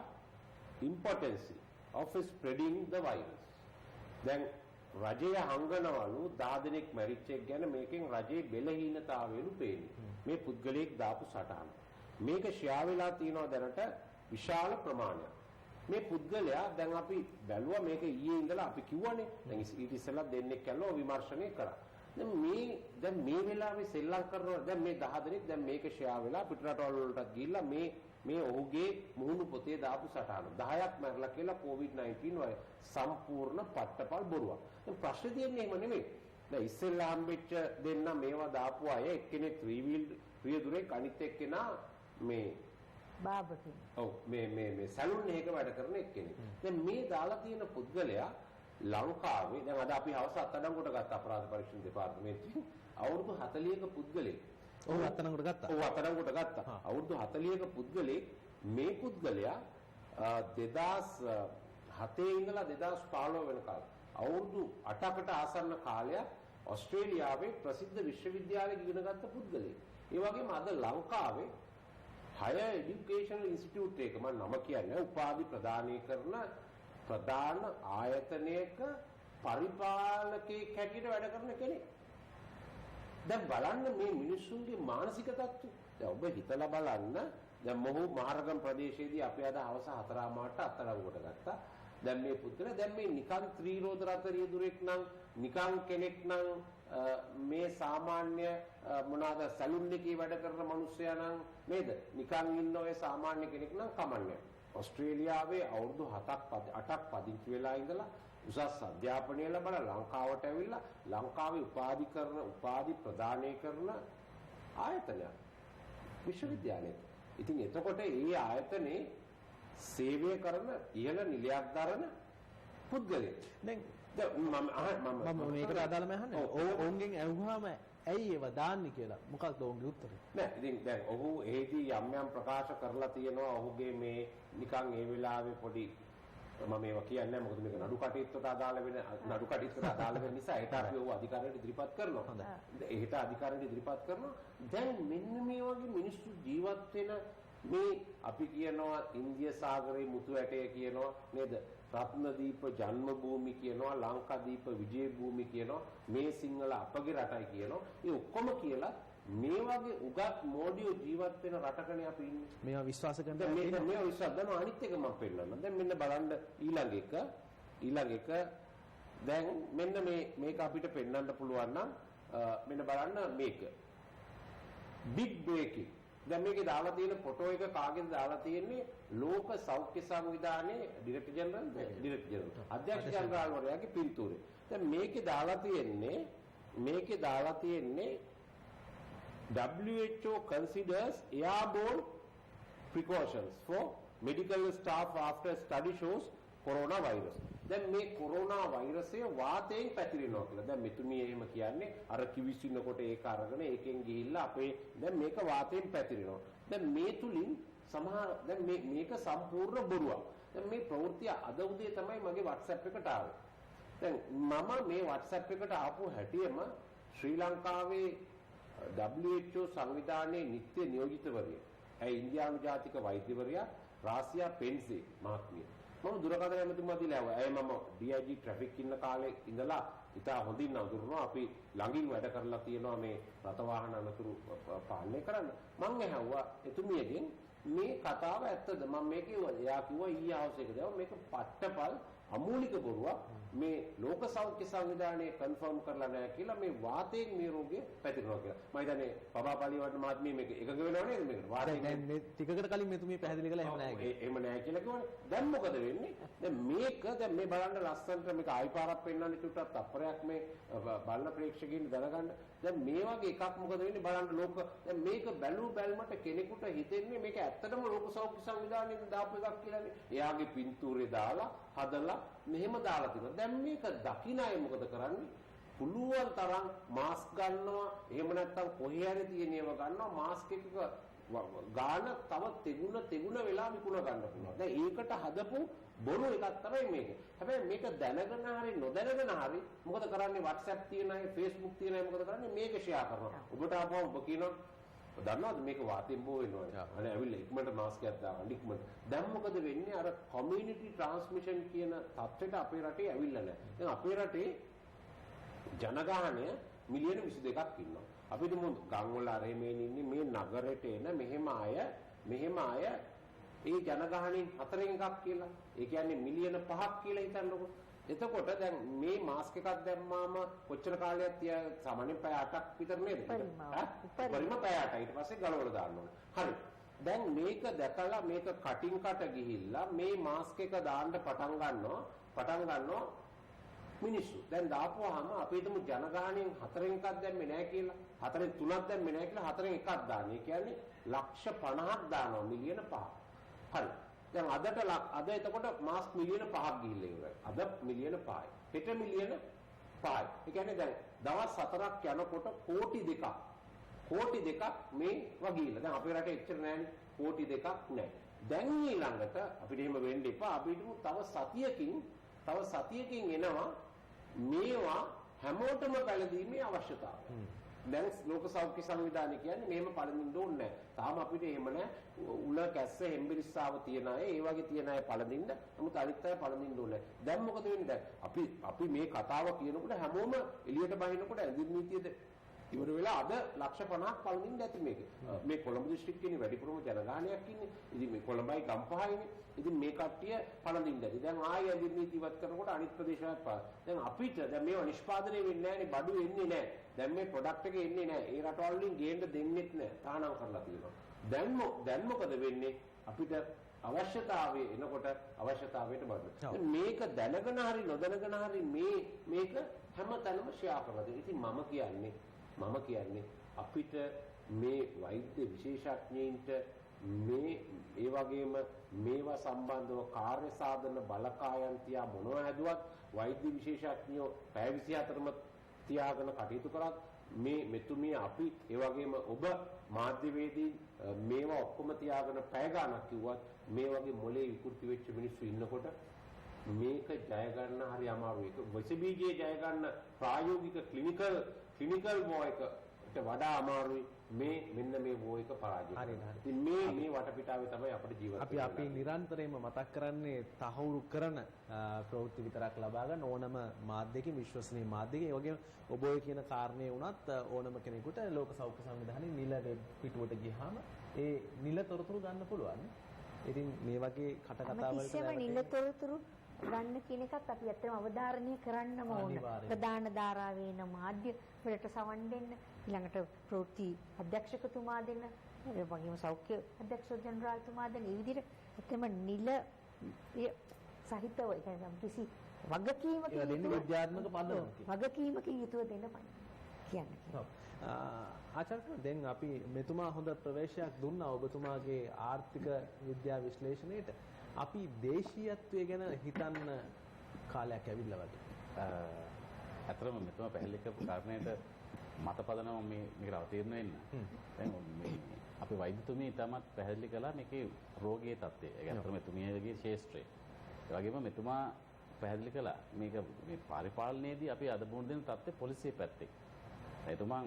importance of spreading the virus. Then රජය හංගනවලු 10 දෙනෙක් මැරිච්ච එක ගැන මේකෙන් රජයේ බෙලහීනතාවයලු පේන්නේ. මේ පුද්ගලයෙක් දාපු සටහන. මේක ෂෙයා වෙලා තියෙනවා දැනට විශාල ප්‍රමාණයක්. මේ පුද්ගලයා දැන් අපි බැලුවා මේක ඊයේ ඉඳලා අපි කිව්වනේ. දැන් ඊට ඉස්සෙල්ලා දෙන්නෙක් කළා විමර්ශනය කරා. දැන් මේ වෙලාවේ සෙල්ලම් කරනවා දැන් මේ 10 දෙනෙක් දැන් මේක ෂෙයා වෙලා පිටරටවල වලටත් ගිහිල්ලා මේ ඔහුගේ මුහුණු පොතේ දාපු සටහන 10ක් මැරලා කියලා COVID-19 වගේ සම්පූර්ණ පට්ටපල් බොරුවක්. දැන් ප්‍රශ්නේ තියෙන්නේ එහෙම නෙමෙයි. දැන් ඉස්සෙල්ලා හම්බෙච්ච දෙන්න මේවා දාපු අය එක්කෙනෙක් 3 wheel රියදුරෙක් අනිත් එක්කෙනා මේ බාබකින්. ඔව් මේ සැලුන් එකක වැඩ කරන එක්කෙනෙක්. දැන් මේ දාලා තියෙන පුද්ගලයා ලංකාවේ දැන් අද අපි හවස අත්අඩංගුවට ගත්ත අපරාධ පරීක්ෂණ දෙපාර්තමේන්තුවෙන් අවුරුදු 40ක පුද්ගලෙක්. ඔව් අත්අඩංගුවට ගත්තා. ඔව් අත්අඩංගුවට ගත්තා. අවුරුදු 40ක පුද්ගලෙක් මේ පුද්ගලයා 2007 ඉඳලා 2015 වෙනකල් අවුරුදු 8කට ආසන්න කාලයක් ඕස්ට්‍රේලියාවේ ප්‍රසිද්ධ විශ්වවිද්‍යාලයක ඉගෙන ගත්ත පුද්ගලෙක්. ඒ වගේම අද ලංකාවේ higher educational institute එක මම නම කියන්නේ උපාධි ප්‍රදානය කරන ප්‍රධාන ආයතනයක පරිපාලකයෙක් හැටියට වැඩ කරන කෙනෙක්. දැන් බලන්න මේ මිනිස්සුන්ගේ මානසික තත්ත්වය. දැන් ඔබ හිතලා බලන්න දැන් මොහු මහරගම් ප්‍රදේශයේදී අපි අද හවස 4:00 අත්අඩංගුවට ගත්තා. දැන් මේ පුද්ගලයා දැන් මේ නිකන් ත්‍රිරෝද රතරිය දුරෙක් නම් නිකන් කෙනෙක් නම් මේ සාමාන්‍ය මොනවාද සැලුන් එකේ වැඩ කරන මිනිස්සයා නම් නේද? නිකන් ඉන්න ඔය සාමාන්‍ය කෙනෙක් නම් කමන්නේ. ඕස්ට්‍රේලියාවේ අවුරුදු 8ක් පදිංචි වෙලා ඉඳලා උසස් අධ්‍යාපනය ලැබලා ලංකාවට ඇවිල්ලා ලංකාවේ උපාධි ප්‍රදානය කරන ආයතනයක් විශ්වවිද්‍යාලයක. ඉතින් එතකොට මේ ආයතනයේ සේවය කරන ඉහළ නිලයක් දරන පුද්ගලයෙක්. දැන් මම මේකට අදාළම අහන්නේ. ඔවුන්ගෙන් ඇහුවාම ඇයි ඒව දාන්නේ කියලා. මොකක්ද ඔවුන්ගේ උත්තරේ? නෑ ඉතින් දැන් ඔහු එහෙදී යම් ප්‍රකාශ කරලා තියෙනවා. ඔහුගේ මේ නිකන් ඒ වෙලාවේ පොඩි මම මේවා කියන්නේ නැහැ. මොකද මේක නඩු කටයුත්තට අදාළ වෙන නිසා ඒට අපි ඔහු අධිකාරියට ඉදිරිපත් කරනවා. හොඳයි. ඒට අධිකාරියට ඉදිරිපත් කරනවා. දැන් මෙන්න මේ වගේ මිනිස්සු ජීවත් වෙන මේ අපි කියනවා ඉන්දිය සාගරයේ මුතු ඇටය කියනවා නේද? රත්නදීප ජන්මභූමි කියනවා, ලංකාදීප විජය භූමි කියනවා, මේ සිංහල අපගේ රටයි කියනවා. ඒ ඔක්කොම කියලා මේ වගේ උගත් මෝඩියෝ ජීවත් වෙන රටකනේ අපි ඉන්නේ. මේවා විශ්වාස කරන මේවා විශ්වාස කරනවා. අනිත් එක මම පෙන්නන්න. දැන් මෙන්න බලන්න ඊළඟ එක දැන් මෙන්න මේක අපිට පෙන්වන්න පුළුවන් නම් මෙන්න බලන්න මේක. Big breaking. දැන් මේකේ දාලා තියෙන ෆොටෝ එක කාගෙද දාලා තියෙන්නේ? ලෝක සෞඛ්‍ය සංවිධානයේ ඩිරෙක්ටර් ජෙනරල් අධ්‍යක්ෂ ජනරාල්වරයාගේ පින්තූරේ. දැන් මේකේ දාලා තියෙන්නේ WHO considers airborne precautions for medical staff after study shows coronavirus. දැන් මේ කොරෝනා වෛරසය වාතයෙන් පැතිරෙනවා කියලා. දැන් මෙතුමිය එහෙම කියන්නේ අර කිවිසිනකොට ඒක අරගෙන ඒකෙන් ගිහිල්ලා අපේ දැන් මේක වාතයෙන් පැතිරෙනවා. දැන් මේ තුලින් සමහර දැන් මේක සම්පූර්ණ බොරුවක්. දැන් මේ ප්‍රවෘත්ති අද උදේ තමයි මගේ WhatsApp එකට ආවේ. දැන් මම මේ WhatsApp එකට ආපු හැටියෙම ශ්‍රී ලංකාවේ WHO සංවිධානයේ නිත්‍ය නියෝජිතවරිය. ඒ ඉන්දියානු ජාතික වෛද්‍යවරියා රාසියා පෙන්සේ මහත්මිය. මම දුරකථන ඇමතුමා දීලා ආවා. මම DIG ට්‍රැෆික් ඉන්න කාලේ ඉඳලා ඉතා හොඳින් අඳුරනවා. අපි ළඟින් වැඩ කරලා තියෙනවා මේ රථ වාහන අනතුරු පාලනය කරන්න. මම ඇහුවා එතුමියගෙන් මේ කතාව ඇත්තද? මම මේක එයා කිව්වා ඊයේ අවශ්‍යකද? මේක පට්ටපල් අමූලික බොරුවක්. මේ ලෝක සෞඛ්‍ය සංවිධානයේ කන්ෆර්ම් කරලා නැහැ කියලා මේ වාතයෙන් මේ රෝගය පැතිරෙනවා කියලා. මම හිතන්නේ පබාපලි වඩ මහත්මිය මේක එකඟ වෙනව නේද මේකට? වාතයෙන් මේ ටිකකට කලින් මෙතුමිය පැහැදිලි කළා එහෙම නැහැ කියලා. එහෙම නැහැ කියලා කිව්වනේ. දැන් මොකද වෙන්නේ? දැන් මේ බලන්න ලස්සනට මේක ආයිපාරක් පෙන්වන්න චුට්ටක් තප්පරයක් මේ බලන ප්‍රේක්ෂකයින් දැනගන්න. දැන් මේ වගේ එකක් මොකද වෙන්නේ බලන්න ලෝක දැන් මේක බැලුමට කෙනෙකුට හිතෙන්නේ මේක ඇත්තටම ලෝක සෞඛ්‍ය සංවිධානයෙන් දාපු එකක් කියලානේ. එයාගේ පින්තූරේ දාලා හදලා මෙහෙම දාලා තියෙනවා. දැන් මේක දකින්න අය මොකද කරන්නේ? පුළුවන් තරම් මාස්ක් ගන්නවා. එහෙම නැත්නම් කොහේ හරි තියෙන ඒවා ගන්නවා. මාස්ක් එකක ගාන තව තෙගුණ වෙලා විකුණ ගන්න පුළුවන්. දැන් ඒකට හදපු බොරු එකක් තමයි මේක. හැබැයි මේක දැනගෙන හරි නොදැනගෙන හරි මොකද කරන්නේ? WhatsApp තියෙන අය, Facebook තියෙන අය මොකද කරන්නේ? මේක ෂෙයා කරනවා. ඔබට ආපුවම ඔබ කියනවා දන්නවද මේක වාතයෙන් බෝ වෙනවා. අනේ ඇවිල්ලා ඉක්මනට මාස්ක් එකක් දාගන්න ඉක්මනට. දැන් මොකද වෙන්නේ? අර කමියුනිටි ට්‍රාන්ස්මිෂන් කියන තත්ත්වයට අපේ රටේ ඇවිල්ලා නැහැ. දැන් අපේ රටේ ජනගහනය මිලියන 22ක් ඉන්නවා. අපි දුමු ගම් වල අරෙමෙන් ඉන්නේ මේ නගරෙට එන මෙහෙම අය ඒ ජනගහණයෙන් 4න් එකක් කියලා. ඒ කියන්නේ මිලියන 5ක් කියලා හිතන්නකො. එතකොට දැන් මේ මාස්ක් එකක් දැම්මාම කොච්චර කාලයක් සාමාන්‍යයෙන් පැය 8ක් විතර නේද? පරිම පැය 8යි. ඊට පස්සේ ගලවලා දාන්න ඕනේ. හරි. දැන් මේක දැකලා මේක කටින් කට ගිහිල්ලා මේ මාස්ක් එක දාන්න පටන් ගන්නවා. මිනිස්සු. දැන් දාපුවාම අපි හිතමු ජනගහණයෙන් 4න් එකක් දැම්මේ නැහැ කියලා. 4න් 3ක් දැම්මේ නැහැ කියලා 4න් එකක් දාන්නේ. ඒ කියන්නේ ලක්ෂ 50ක් දානවා මිලියන 5. හරි. දැන් අද එතකොට මාස් මිලියන 5ක් ගිහිල්ලා ඉවරයි. අද මිලියන 5යි. හෙට මිලියන 5යි. ඒ කියන්නේ දැන් දවස් 4ක් යනකොට කෝටි 2ක් මේ වගීලා. දැන් අපේ රටේ එච්චර නැහැනේ. කෝටි 2ක් නැහැ. දැන් ඊළඟට අපිට එහෙම වෙන්න එපා. අපි හිතමු තව සතියකින් එනවා මේවා හැමෝටම පැළඳීමේ අවශ්‍යතාවය. දැන් ලෝක සෞඛ්‍ය සංවිධානය කියන්නේ මෙහෙම පළඳින්න ඕනේ නැහැ. තාම අපිට එහෙම නැහැ. උල කැස්ස හෙම්බිරිස්සාව තියන අය, ඒ වගේ තියන අය පළඳින්න. නමුත් අනිත් අය පළඳින්න ඕනේ නැහැ. දැන් මොකද වෙන්නේ දැන්? අපි මේ කතාව කියනකොට හැමෝම එළියට බහිනකොට ඇඳින් නීතියද ඉවර වෙලා අද ලක්ෂ 50ක් පළඳින්න ඇති මේක. මේ කොළඹ දිස්ත්‍රික්කයේ වැඩිපුරම ජනගහනයක් ඉන්නේ. ඉතින් මේ කොළඹයි ගම්පහයිනේ. ඉතින් මේ කට්ටිය පළඳින්න ඇති. දැන් ආයෙ ඇඳින් නීති ඉවත් කරනකොට අනිත් ප්‍රදේශවලත් දැන් අපිට දැන් මේවා නිෂ්පාදනය වෙන්නේ නැහැනේ, බඩු එන්නේ නැහැ. දැන් මේ ප්‍රොඩක්ට් එක එන්නේ නැහැ. ඒ රටවල් වලින් ගේන්න දෙන්නෙත් නැහැ. තහනම් කරලා තියෙනවා. දැන් මොකද වෙන්නේ? අපිට අවශ්‍යතාවය එනකොට අවශ්‍යතාවයට බඩු. මේක දැනගෙන හරි නොදැනගෙන හරි මේක හැමතැනම ෂෙයා කරලා දෙනවා. ඉතින් මම කියන්නේ අපිට මේ වෛද්‍ය විශේෂඥයින්ට ඒ වගේම මේවා සම්බන්ධව කාර්ය සාධන බලකායන් තියා මොනවා හැදුවත් වෛද්‍ය විශේෂඥයෝ පැය 24ම තියාගෙන කටයුතු කරත් මෙතුමිය අපි ඒ වගේම ඔබ මාධ්‍යවේදී මේවා ඔක්කොම තියාගෙන පැය ගාණක් කිව්වත් මේ වගේ මොලේ විකෘති වෙච්ච මිනිස්සු ඉන්නකොට මේක ජය ගන්න හරි අමාරුයි. ඒක විස බීජයේ ජය ගන්න ප්‍රායෝගික ක්ලිනිකල් වෝ එකට වඩා අමාරුයි මෙන්න මේ වෝ එක පරාජය කරන්න. ඉතින් මේ වටපිටාවේ තමයි අපිට ජීවත් වෙන්න. අපි නිරන්තරයෙන්ම මතක් කරන්නේ තහවුරු කරන ප්‍රවෘත්ති විතරක් ලබා ගන්න ඕනම මාධ්‍යකින් විශ්වසනීය මාධ්‍යකින් ඒ වගේම ඔබ ඔය කියන කාරණේ වුණත් ඕනම කෙනෙකුට ලෝක සෞඛ්‍ය සංවිධානයේ නිල වෙබ් පිටුවට ගියාම ඒ නිල තොරතුරු ගන්න පුළුවන්. ඉතින් මේ වගේ කතා වලට නිල තොරතුරු ගන්න කියන එකත් අපි ඇත්තටම අවධාරණය කරන්නම ඕන. ප්‍රධාන ධාරාවේ ඉන්න මාධ්‍ය වලට සවන් දෙන්න, ඊළඟට ප්‍රවෘත්ති අධ්‍යක්ෂකතුමා දෙන්න, ඒ වගේම සෞඛ්‍ය අධ්‍යක්ෂ ජනරාල්තුමා දෙන්න. මේ විදිහට ඇත්තම නිල සහිතව ඒ කියන්නේ කිසි වගකීමකින් යුතුව දෙන්න කියන්නේ. ආචාර්ය දැන් අපි මෙතුමා හොඳ ප්‍රවේශයක් දුන්නා ඔබතුමාගේ ආර්ථික විද්‍යා විශ්ලේෂණයට. අපි දේශීයත්වය ගැන හිතන්න කාලයක් ඇවිල්ලා වගේ. අතරම මෙතුමා පැහැදිලි කරපු කාරණයට මත පදනම මේකට අවතීර්ණ වෙන්න. දැන් මේ අපි වෛද්‍යතුමිය ඉතාමත් පැහැදිලි කළා මේකේ රෝගයේ තත්ත්වය. ඒ කියන්නේ අතර මෙතුමියගේ ශාස්ත්‍රය. ඒ වගේම මෙතුමා පැහැදිලි කළා මේක මේ පරිපාලනයේදී අපි අද මුහුණ දෙන තත්ත්වය පොලිසිය පැත්තේ. එතුමා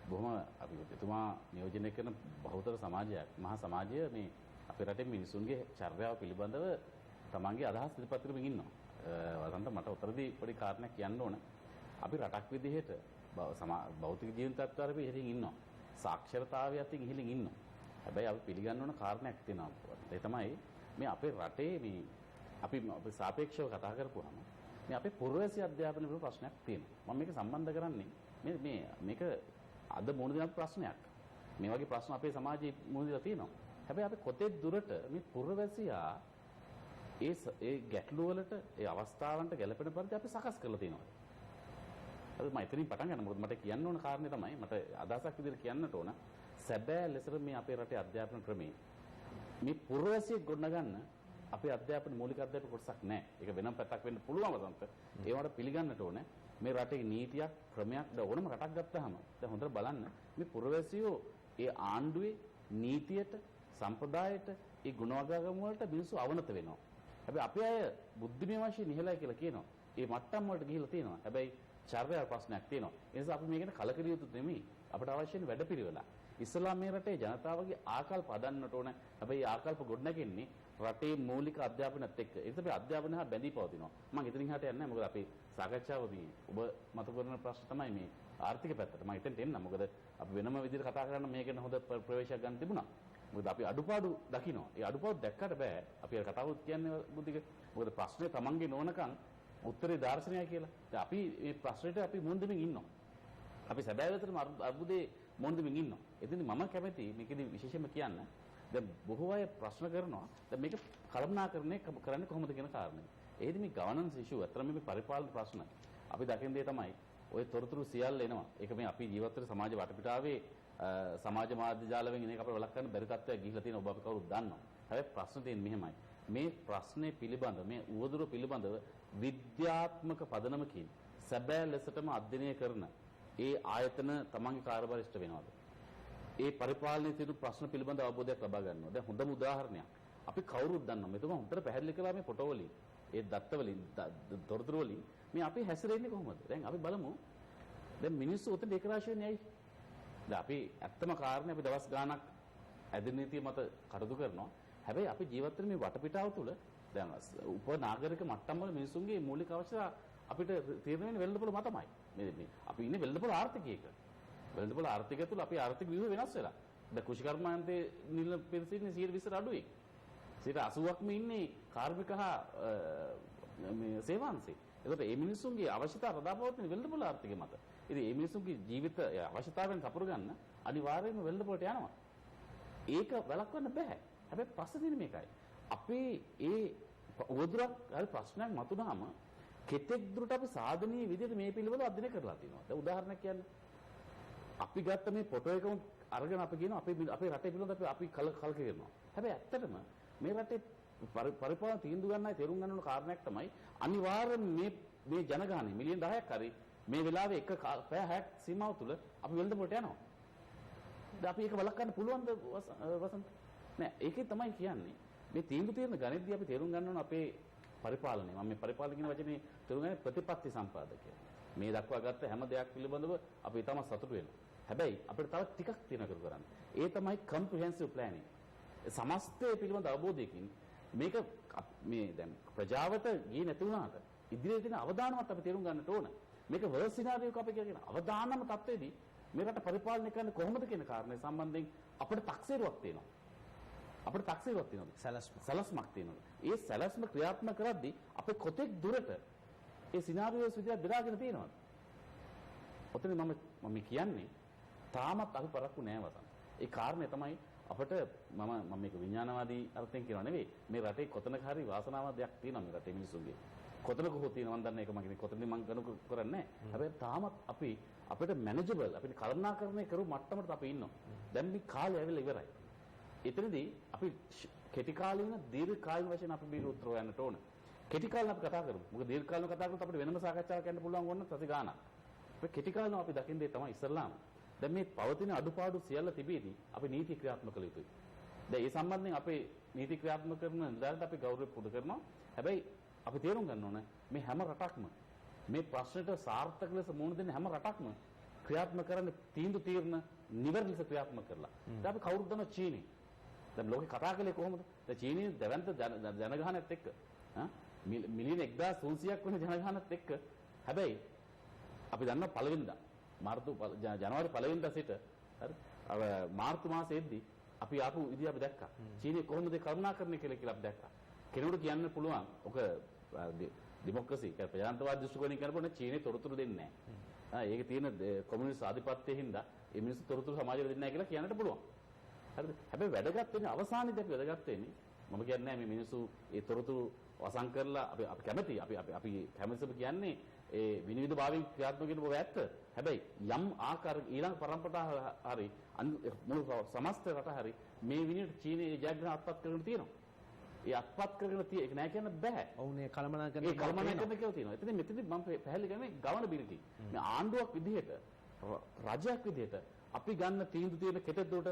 බොහොම අපි එතුමා නියෝජනය කරන බහුතර සමාජයක් මහා සමාජය මේ අපේ රටේ මිනිසුන්ගේ චර්යාව පිළිබඳව තමන්ගේ අදහස් ඉදිරිපත් කරමින් ඉන්නවා. වසන්ත මට උතරදී පොඩි කාරණයක් කියන්න ඕන. අපි රටක් විදිහට භෞතික ජීවන තත්ත්වවල අපි ඉහළින් ඉන්නවා. සාක්ෂරතාවය අතින් ඉහළින් ඉන්නවා. හැබැයි අපි පිළිගන්න ඕන කාරණයක් තියෙනවා. ඒ තමයි මේ අපේ රටේ මේ අපි සාපේක්ෂව කතා කරපුවාම මේ අපේ පුරවැසි අධ්‍යාපන වල ප්‍රශ්නයක් තියෙනවා. මම මේක සම්බන්ධ කරන්නේ මේක අද මුහුණ දෙන ප්‍රශ්නයක්. මේ වගේ ප්‍රශ්න අපේ සමාජයේ මුහුණ දීලා තියෙනවා. හැබැයි අපි කොතෙක් දුරට මේ පුරවැසියා ඒ ගැටලු වලට ඒ අවස්ථාවන්ට ගැලපෙන පරිදි අපි සකස් කරලා තියෙනවා. හරි මම එතනින් පටන් ගන්න. මොකද මට කියන්න ඕන කාරණේ තමයි මට අදහසක් විදිහට කියන්නට ඕන. සැබෑ ලෙසට මේ අපේ රටේ අධ්‍යාපන ක්‍රමේ මේ පුරවැසියෙක් ගොඩනගන්න අපේ අධ්‍යාපන මූලික අධ්‍යාපන කොටසක් නැහැ. ඒක වෙනම පැත්තක් වෙන්න පුළුවන් වසන්ත. ඒවට පිළිගන්නට ඕනේ. මේ රටේ නීතියක් ක්‍රමයක් ඕනම රටක් ගත්තාම දැන් හොඳට බලන්න මේ පුරවැසියෝ ඒ ආණ්ඩුවේ නීතියට සම්ප්‍රදායට ඒ ගුණවගකම් වලට මිනිස්සු අවනත වෙනවා. හැබැයි අපේ අය බුද්ධිමය වශයෙන් ඉහළයි කියලා කියනවා. ඒ මට්ටම් වලට ගිහිල්ලා තියෙනවා. හැබැයි චර්යා ප්‍රශ්නයක් තියෙනවා. ඒ නිසා අපි මේකට කලකිරිය යුතු නෙමෙයි. අපිට අවශ්‍ය වෙන වැඩපිළිවෙල. ඉස්ලාම් මේ රටේ ජනතාවගේ ආකල්ප හදන්නට ඕන. හැබැයි ආකල්ප ගොඩනගන්නේ රටේ මූලික අධ්‍යාපනයත් එක්ක. ඒක තමයි අධ්‍යාපනය හා බැඳී පවතිනවා. මම එතනින් එහාට යන්නේ නැහැ. මොකද අපේ සාකච්ඡාව මේ ඔබ මත කරන ප්‍රශ්න තමයි මේ ආර්ථික පැත්තට. මම එතනට එන්න. මොකද අපි වෙනම විදිහට කතා කරන්න මේක ගැන හොඳ ප්‍රවේශයක් ගන්න තිබුණා. මොකද අපි අඩුපාඩු දකිනවා. ඒ අඩුපාඩු දැක්කට බෑ. අපි අර කතාවුත් කියන්නේ බුද්ධික. මොකද ප්‍රශ්නේ තමන්ගේ නොනකන් උත්තරේ දාර්ශනිකයි කියලා. දැන් අපි මේ ප්‍රශ්නෙට අපි මුහුණ දෙමින් ඉන්නවා. අපි සැබෑවටම අර්බුදේ මුහුණ දෙමින් ඉන්නවා. එතන මම කැමති මේකෙදි විශේෂයෙන්ම කියන්න. දැන් බොහෝ අය ප්‍රශ්න කරනවා. දැන් මේක කළමනාකරණය කරන්නේ කොහොමද කියන කාරණේ. ඒකෙදි මේ ගවර්නන්ස් ඉෂුව අතර මේ පරිපාලන ප්‍රශ්න. අපි දකින දේ තමයි ওই තොරතුරු සියල්ල එනවා. ඒක මේ අපි ජීවත් වෙන සමාජ වටපිටාවේ සමාජ මාධ්‍ය ජාලවලින් එන එක අපිට වළක්වන්න බැරි තත්ත්වයක් ගිහිලා තියෙන ඔබ අපි කවුරුත් දන්නවා. හැබැයි ප්‍රශ්න තියෙන්නේ මෙහෙමයි. මේ ප්‍රශ්නේ පිළිබඳ මේ උවදුර පිළිබඳව විද්‍යාත්මක පදනමකින් සැබෑ ලෙසටම අධ්‍යයනය කරන ඒ ආයතන තමන්ගේ කාර්යභාරයට වෙනවද? ඒ පරිපාලනයේ තියෙන ප්‍රශ්න පිළිබඳ අවබෝධයක් ලබා ගන්නවා. දැන් හොඳම උදාහරණයක් අපි කවුරුත් දන්නවා. මෙතුමා හොඳට පැහැදිලි කළා මේ ෆොටෝ වලින්, ඒ දත්ත වලින්, තොරතුරු වලින් මේ අපි හැසිරෙන්නේ කොහොමද? දැන් අපි බලමු. දැන් මිනිස්සු උතන ඒකරාශී වෙන්නේ ඇයි? දැන් අපි ඇත්තම කාරණේ අපි දවස් ගාණක් ඇදින නීතිය මත කටයුතු කරනවා. හැබැයි අපි ජීවත් වෙන මේ වටපිටාව තුළ දැන් උපනාගරික මට්ටම් වල මිනිසුන්ගේ මූලික අවශ්‍යතා අපිට තීරණය වෙන්නේ වෙළඳපොළ මතමයි. මේ අපි ඉන්නේ වෙළඳපොළ ආර්ථිකයක. වෙළඳපොළ ආර්ථිකය තුළ අපේ ආර්ථික ව්‍යුහය වෙනස් වෙලා. දැන් කෘෂිකර්මාන්තයේ නිල පිරිසින්නේ 120 අඩුයි. 80%ක්ම ඉන්නේ කාර්මික හා මේ සේවාංශේ. ඒකට මේ මිනිසුන්ගේ අවශ්‍යතා රඳාපවතින වෙළඳපොළ ආර්ථිකය මත. ඉතින් මේ මිනිසුන්ගේ ජීවිත අවශ්‍යතාවයන් සපුර ගන්න අනිවාර්යයෙන්ම වෙළඳපොළට යනවා. ඒක වළක්වන්න බෑ. හැබැයි ප්‍රශ්නේ තියෙන්නේ මේකයි. අපේ ඒ උවදුරක් හරි ප්‍රශ්නයක් මතුනහම කෙතෙක් දුරට අපි සාධනීය විදිහට මේ පිළිවෙල අධ්‍යයනය කරලා තියෙනවා. දැන් උදාහරණයක් කියන්නේ අපි ගත්ත මේ ෆොටෝ එකම අරගෙන අපි කියනවා අපේ රටේ පිළිබඳව අපි කලකිරෙනවා. හැබැයි ඇත්තටම මේ රටේ පරිපාලන තීන්දුව ගන්නයි තේරුම් ගන්න ඕන කාරණයක් තමයි අනිවාර්යෙන් මේ ජනගහනය මිලියන් 10ක් හරි මේ වෙලාවේ එක පැය 6ක් සීමාව තුල අපි වෙළඳපොළට යනවා. දැන් අපි ඒක වළක්වන්න පුළුවන්ද වසන්ත? නෑ, ඒකේ තමයි කියන්නේ මේ තීන්දුව తీරන ගණිතදී අපි තේරුම් ගන්න ඕන අපේ පරිපාලනය. මම මේ පරිපාලන කියන වචනේ තේරුම් ගන්නේ ප්‍රතිපත්ති සම්පාදකය. මේ දක්වා ගත්ත හැම දෙයක් පිළිබඳව අපි ඊටම සතුටු වෙනවා. හැබැයි අපිට තව ටිකක් තියෙනවා කරු කරන්න. ඒ තමයි comprehensive planning. සමස්තය පිළිබඳ අවබෝධයකින් මේක මේ දැන් ප්‍රජාවට ගියේ නැති වුණාට ඉදිරියේ තියෙන අවදානමත් අපි තේරුම් ගන්නට ඕන. මේක වර්ස් සිනාරියෝ එක අපි කියන අවදානම තත්ත්වෙදී මේකට පරිපාලනය කරන්නේ කොහොමද කියන කාරණේ සම්බන්ධයෙන් අපිට තක්සේරුවක් තියෙනවා. අපිට තක්සේරුවක් තියෙනවා. සැලැස්මක් තියෙනවා. ඒ සැලැස්ම ක්‍රියාත්මක කරද්දී අපි කොතෙක් දුරට ඒ සිනාරියෝස් විදිහට බෙදාගෙන තියෙනවද? ඔතන මම කියන්නේ තාමත් අපි පරක්කු නෑ වසන්. ඒ කාරණේ තමයි අපිට මම මේක විඥානවාදී අර්ථයෙන් කියනවා නෙවෙයි. මේ රටේ කොතනක හරි වාසනාවක් දෙයක් තියෙනවා මේ රටේ මිනිස්සුන්ගේ. කොතනක හෝ තියෙනවා මම දන්නේ ඒක මම කියන්නේ කොතනද මම ගණු කරන්නේ නැහැ. හැබැයි තාමත් අපිට මැනේජබල් අපිට කළමනාකරණය කරු මට්ටමකට අපි ඉන්නවා. දැන් මේ කාලය ඇවිල්ලා ඉවරයි. එතනදී අපි කෙටි කාලීන දීර්ඝ කාලීන වශයෙන් අපි බීර උත්තර හොයන්නට ඕන. කෙටි කාලීන අපි කතා කරමු. මොකද දීර්ඝ කාලීන කතා කරනකොට අපිට වෙනම සාකච්ඡාවක් යන්න පුළුවන් වුණා සති ගානක්. අපි කෙටි කාලීන අපි දකින්න දේ තමයි ඉස්සල්ලාම. දැන් මේ පවතින අඩුපාඩු සියල්ල තිබෙදී අපි නීති ක්‍රියාත්මක කළ යුතුයි. දැන් ඒ සම්බන්ධයෙන් අපේ නීති ක්‍රියාත්මක කරන නිලධාරීන්ට අපි ගෞරවය පුද කරනවා. හැබැයි අපි තේරුම් ගන්න ඕන මේ හැම රටක්ම මේ ප්‍රශ්නෙට සාර්ථක ලෙස මුහුණ දෙන හැම රටක්ම ක්‍රියාත්මක කරන්නේ තීන්දුව తీරන නිවැරදි ලෙස ක්‍රියාත්මක කරලා. දැන් අපි කවුරුද දන්න චීනය. දැන් ලෝකේ කතා කළේ කොහොමද? දැන් චීනයේ දැවැන්ත ජනගහනයත් එක්ක මිලියන 1300ක් වෙන ජනගහනයත් එක්ක හැබැයි අපි දන්නවා පළවෙනිදා ජනවාරි පළවෙනිදා සිට හරි මාර්තු මාසෙදී අපි ආපු විදිහ අපි දැක්කා. චීනය කොහොමද කරුණාකරණය කියලා අපි දැක්කා. කෙනෙකුට කියන්න පුළුවන් ඔක ඩෙමොක්‍රසි කියන්නේ ප්‍රජාතන්ත්‍රවාදී දෘෂ්ටිකෝණයෙන් කියනකොට චීනය තොරතුරු දෙන්නේ නැහැ. ඒකේ තියෙන කොමියුනිස්ට් ආධිපත්‍යයෙන් හින්දා මේ මිනිස්සු තොරතුරු සමාජයට දෙන්නේ නැහැ කියලා කියන්නට පුළුවන්. හරිද? හැබැයි වැදගත් වෙන්නේ අවසානයේදී අපි වැදගත් වෙන්නේ මම කියන්නේ මේ මිනිස්සු ඒ තොරතුරු වසන් කරලා අපි කැමති අපි කැමතිසම කියන්නේ ඒ විනිවිද භාවයෙන් ක්‍රියාත්මක වෙන බව ඇත්ත. හැබැයි යම් ආකාරයක ඊළඟ පරම්පරාව හරි මුළු සමස්ත රට හරි මේ විනිවිද චීනයේ ජයග්‍රහණ අත්පත් කරගෙන තියෙනවා. ඒ අත්පත් කරගෙන තියෙ ඒක නෑ කියන්න බෑ. ඔවුනේ කලමනාකරන කියලා තියෙනවා. එතන මෙතනදී මම පැහැදිලි කරන්නේ ගවර්නබිලිටි. මේ ආණ්ඩුවක් විදිහට රජයක් විදිහට අපි ගන්න තීන්දුව තියෙන කෙටෙක් දුරට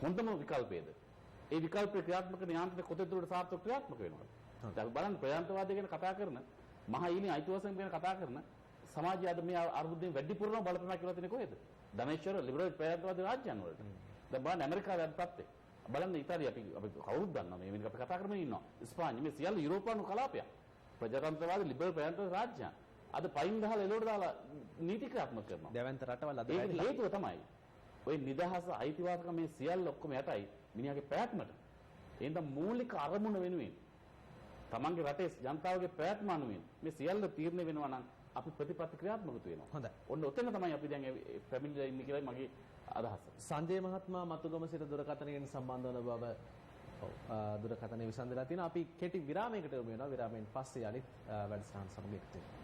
හොඳම විකල්පයේද? ඒ විකල්ප ක්‍රියාත්මක කරන යාන්ත්‍රක කොතෙක් දුරට සාර්ථක ක්‍රියාත්මක වෙනවද? දැන් බලන්න ප්‍රජාතන්ත්‍රවාදය ගැන කතා කරන මහා ඊළඟ අයිතිවාසිකම් ගැන කතා කරන සමාජය අද මේ අර්බුදයෙන් වැඩිපුරම බලපෑමක් කියලා තියෙන්නේ කොහෙද? ධනේශ්වර ලිබරල් ප්‍රජාතන්ත්‍රවාදී රාජ්‍යයන් වලට. දැන් බලන්න ඇමරිකාවේ අදපත්තේ. බලන්න ඉතාලිය අපි කවුරුත් දන්නවා මේ වෙනක අපි කතා කරමින් ඉන්නවා. ස්පාඤ්ඤ මේ සියල්ල යුරෝපානු කලාපයක්. ප්‍රජාතන්ත්‍රවාදී ලිබරල් ප්‍රජාතන්ත්‍ර රාජ්‍යයන්. අද පයින් ගහලා එළවලට දාලා නීති ක්‍රියාත්මක කරනවා. දැවැන්ත රටවල් අද වැඩිලා. හේතුව තමයි ඔය නිදහස අයිතිවාසිකම මේ සියල්ල ඔක්කොම යටයි මිනිහාගේ පැවැත්මට. එහෙනම් මූලික අරමුණ වෙනුවෙන් තමන්ගේ රටේ ජනතාවගේ පැවැත්ම අනුවෙන් මේ සියල්ල තීරණය වෙනවා නම් අපි ප්‍රතිපත්ති ක්‍රියාත්මක වෙනවා. හොඳයි. ඔන්න ඔතන තමයි අපි දැන් පැමිණිලා ඉන්නේ කියලායි මගේ අදහස. සංජය මහත්මයා මතුගම සිට දුරකථනයෙන් සම්බන්ධ වන බව දුරකථනයේ විසඳලා තියෙනවා. අපි කෙටි විරාමයකට යමු වෙනවා. විරාමයෙන් පස්සේ යලිත් වැඩසටහන සමග එක්ව වෙනවා.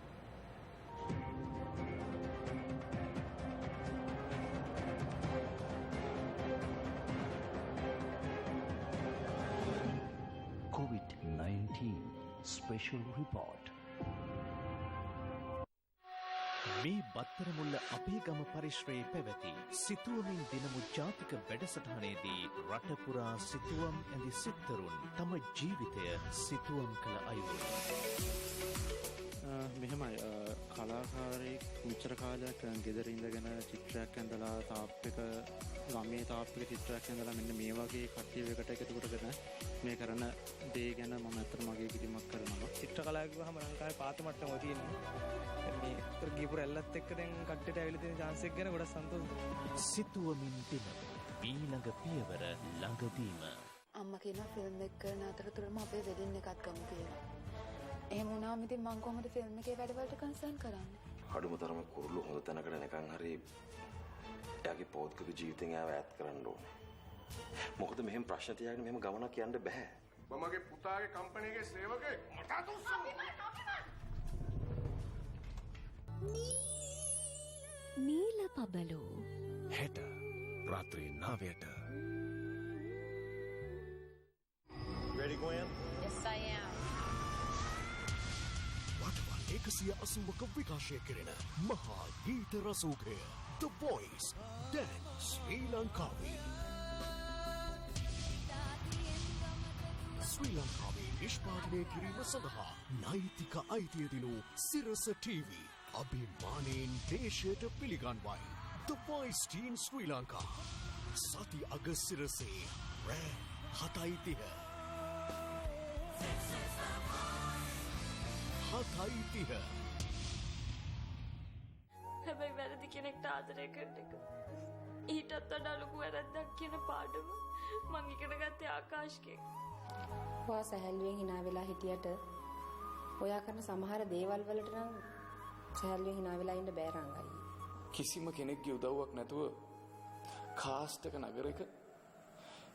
COVID-19 Special Report. මේ බත්තරමුල්ල අපේ ගම පරිශ්‍රයේ පැවති සිතුවමින් දිනමු ජාතික වැඩසටහනේදී රට පුරා සිතුවම් ඇඳි සිත්තරුන් තම ජීවිතය සිතුවම් කළ අයුරු. මෙහෙමයි කලාකාරයෙක් මෙච්චර කාලයක් ගෙදර ඉඳගෙන චිත්‍රයක් ඇඳලා තාප්පක ගමේ තාප්පක චිත්‍රයක් ඇඳලා මෙන්න මේ වගේ කට්ටිය එකට එකතු කරගෙන මේ කරන දේ ගැන මම අතට මගේ කිරීමක් කරනවා. චිත්‍ර කලාව කිව්වහම ලංකාවේ පාත මට්ටම තියෙනවා. මේ ගියපුර ඇල්ලත් එක්ක දැන් කට්ටියට ඇවිල්ලා තියෙන chance එක ගැන ගොඩක් සතුටුයි. සිතුවමින් දිනමු ඊළඟ පියවර ළඟදීම. අම්මා කියනවා ෆිල්ම් එක කරන අතරතුරම අපේ වෙඩින් එකත් ගමු කියලා. එහෙම වුණාම ඉතින් මං කොහොමද ෆිල්ම් එකේ වැඩවලට කන්සර්න් කරන්නේ? අඩුම තරම කුරුල්ල හොඳ තැනකට නිකන් හරි එයාගේ පෞද්ගලික ජීවිතෙන් එයාව ඈත් කරන්න ඕනේ. මොකද මෙහෙම ප්‍රශ්න තියාගෙන මෙහෙම ගමනක් යන්න බෑ. මමගේ පුතාගේ කම්පැනි එකේ සේවකයෙක් මට දුස්සෝ. නීල පබලෝ හෙට රාත්‍රී 9ට. Ready Gwen? Yes I am. වටවල් 180ක විකාශය කෙරෙන මහා ගීත රසෝගය The Voice දැන් ශ්‍රී ලංකාවේ. ශ්‍රී ලංකාවේ නිෂ්පාදනය කිරීම සඳහා නෛතික අයිතිය දිනු සිරස TV අභිමානයෙන් දේශයට පිළිගන්වයි. The Voice Teen ශ්‍රී ලංකා සති අග සිරසේ රෑ 7:30 7:30 හැබැයි වැරදි කෙනෙක්ට ආදරය කරන එක ඊටත් වඩා ලොකු වැරද්දක් කියන පාඩම මං ඉගෙන ගත්තේ ආකාශ්ගෙන්. ඔයා සැහැල්ලුවෙන් hina වෙලා හිටියට ඔයා කරන සමහර දේවල් වලට නම් සැහැල්ලුවෙන් hina වෙලා ඉන්න බෑ රංගයි. කිසිම කෙනෙක්ගේ උදව්වක් නැතුව කාස්ට් එක නගරයක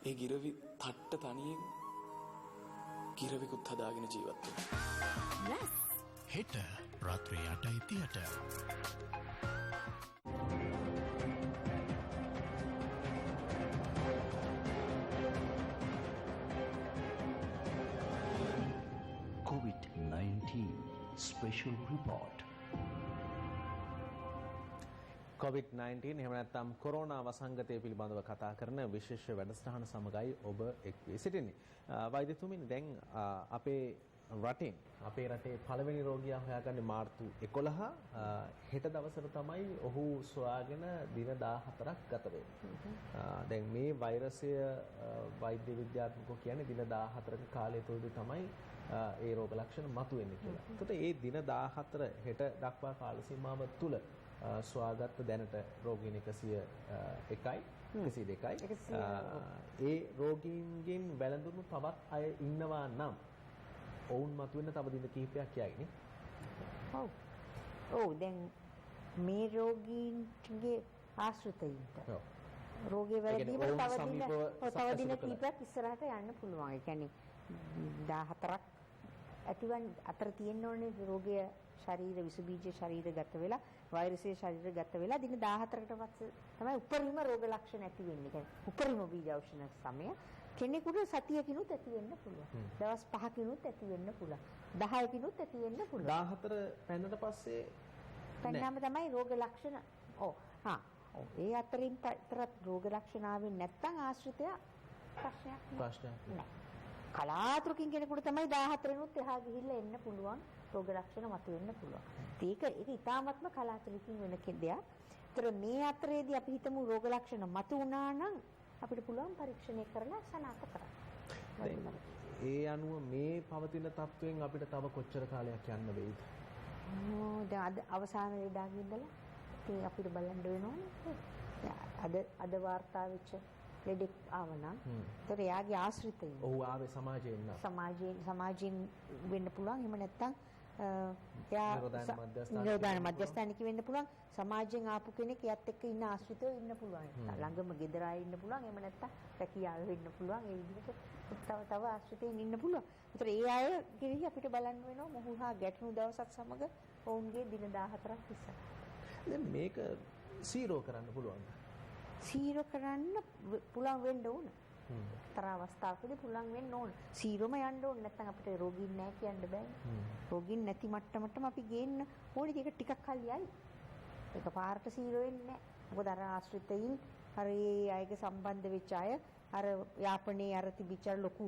ඒ ගිරවි තට්ට තනියෙන් ගිරවිකුත් හදාගෙන ජීවත් වෙනවා. හෙට රාත්‍රී 8:30ට. COVID-19 Special Report. COVID-19 එහෙම නැත්නම් කොරෝනා වසංගතය පිළිබඳව කතා කරන විශේෂ වැඩසටහන සමගයි ඔබ එක් වී සිටින්නේ. වෛද්‍යතුමිනි දැන් අපේ රටේ පළවෙනි රෝගියා හොයාගන්නේ මාර්තු 11 හෙට දවසට තමයි ඔහු සොයාගෙන දින 14ක් ගත වෙන්නේ. දැන් මේ වෛරසය වෛද්‍ය විද්‍යාත්මකව කියන්නේ දින 14ක කාලය තුළදී තමයි ඒ රෝග ලක්ෂණ මතුවෙන්නේ කියලා. එතකොට මේ දින 14 හෙට දක්වා කාල සීමාව තුළ සොයාගත්ත දැනට රෝගීන් 102යි. ඒ රෝගීන්ගෙන් වැළඳුණු තවත් අය ඉන්නවා නම් ඔවුන් මතුවෙන්න තව දින කිහිපයක් යයිනේ. ඔව් දැන් මේ රෝගීන්ගේ ආශ්‍රිතයින්ට රෝගී වැළඳීම තව දින කිහිපයක් ඉස්සරහට යන්න පුළුවන්. ඒ කියන්නේ 14ක් ඇතිවන් අතර තියෙන්න ඕනේ රෝගය ශරීර විස බීජ ශරීරගත වෙලා වෛරසයේ ශරීරගත වෙලා දින 14කට පස්සේ තමයි උපරිම රෝග ලක්ෂණ ඇති වෙන්නේ. කියන්නේ උපරිම බීජ ඖෂධ සමය කෙනෙකුට සතියකිනුත් ඇති වෙන්න පුළුවන්. දවස් 5කිනුත් ඇති වෙන්න පුළුවන්. 10කිනුත් ඇති වෙන්න පුළුවන්. 14 පැනනට පස්සේ පැනනම තමයි රෝග ලක්ෂණ. ඒ අතරින් රෝග ලක්ෂණ ආවෙන්නේ නැත්නම් ආශ්‍රිතය ප්‍රශ්නයක් නෑ. කලාතුරකින් කෙනෙකුට තමයි 14නුත් එහා ගිහිල්ලා එන්න පුළුවන් රෝග ලක්ෂණ මතුවෙන්න පුළුවන්. ඒක ඉතාමත්ම කලාතුරකින් වෙන දෙයක්. ඒතර මේ අතරේදී අපි හිතමු රෝග ලක්ෂණ මතු වුණා නම් අපිට පුළුවන් පරීක්ෂණය කරලා සනාථ කරන්න. ඒ අනුව මේ පවතින තත්වයෙන් අපිට තව කොච්චර කාලයක් යන්න වෙයිද? දැන් අද අවසාන වේදාගේ ඉඳලා ඉතින් අපිට බලන්න වෙනවනේ. අද වාර්තා වෙච්ච ලෙඩෙක් ආවනම් ඒතර එයාගේ ආශ්‍රිතයින් ඔහු ආවේ සමාජයෙන් වෙන්න පුළුවන්. එහෙම නැත්නම් නිරෝධාන මධ්‍යස්ථානික වෙන්න පුළුවන්. සමාජයෙන් ආපු කෙනෙක් එයත් එක්ක ඉන්න ආශ්‍රිතව ඉන්න පුළුවන්. ළඟම ගෙදර අය ඉන්න පුළුවන්. එහෙම නැත්නම් රැකියාව වෙන්න පුළුවන්. ඒ විදිහට තව ආශ්‍රිතයෙන් ඉන්න පුළුවන්. ඒතර ඒ අය කෙරෙහි අපිට බලන්න වෙනවා මොහු හා ගැටුණු දවසක් සමග ඔවුන්ගේ දින 14ක් ඉස්සර. දැන් මේක සීරෝ කරන්න පුළුවන්ද? සීරෝ කරන්න පුළුවන් වෙන්න ඕන. තර අවස්ථාවකදී පුළුවන් වෙන්න ඕන. සීරෝම යන්න ඕන නැත්නම් අපිට රෝගීන් නැහැ කියන්න බෑ. රෝගීන් නැති මට්ටමටම අපි ගේන්න ඕනේ. ඒක ටිකක් කල් යයි. ඒක පාරට සීරෝ වෙන්නේ නැහැ. මොකද අර ආශ්‍රිතයින් අර ඒ අයගේ සම්බන්ධ වෙච්ච අය අර යාපනයේ අර තිබිච්ච ලොකු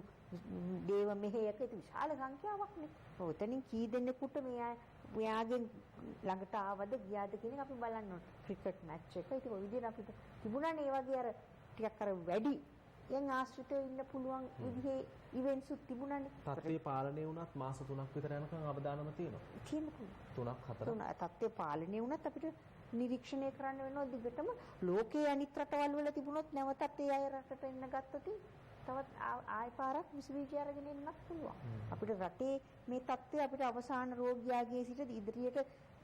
දේව මෙහෙයක ඒක විශාල සංඛ්‍යාවක් නේ. ඔතනින් කී දෙනෙකුට මෙයාගෙන් ළඟට ආවද ගියාද කියන එක අපි බලන්න ඕන. ක්‍රිකට් මැච් එක. ඒක ඔය විදිහට අපිට තිබුණානේ ඒ වගේ අර ටිකක් අර වැඩි යන් ආශ්‍රිතව ඉන්න පුළුවන් විදිහේ ඉවෙන්ට්ස් තිබුණානේ. තත්ත්වය පාලනය වුණත් මාස 3ක් විතර යනකම් අවදානම තියෙනවා. තියෙන්න පුළුවන්. 3ක් 4ක්. තත්ත්වය පාලනය වුණත් අපිට නිරීක්ෂණය කරන්න වෙනවා දිගටම. ලෝකයේ අනිත් රටවල් වල තිබුණොත් නැවතත් ඒ අය රටට එන්න ගත්තොත් තවත් ආය පාරක් විසබීජ අරගෙන එන්නත් පුළුවන්. අපිට රටේ මේ තත්ත්වය අපිට අවසාන රෝගියාගේ සිට ඉදිරියට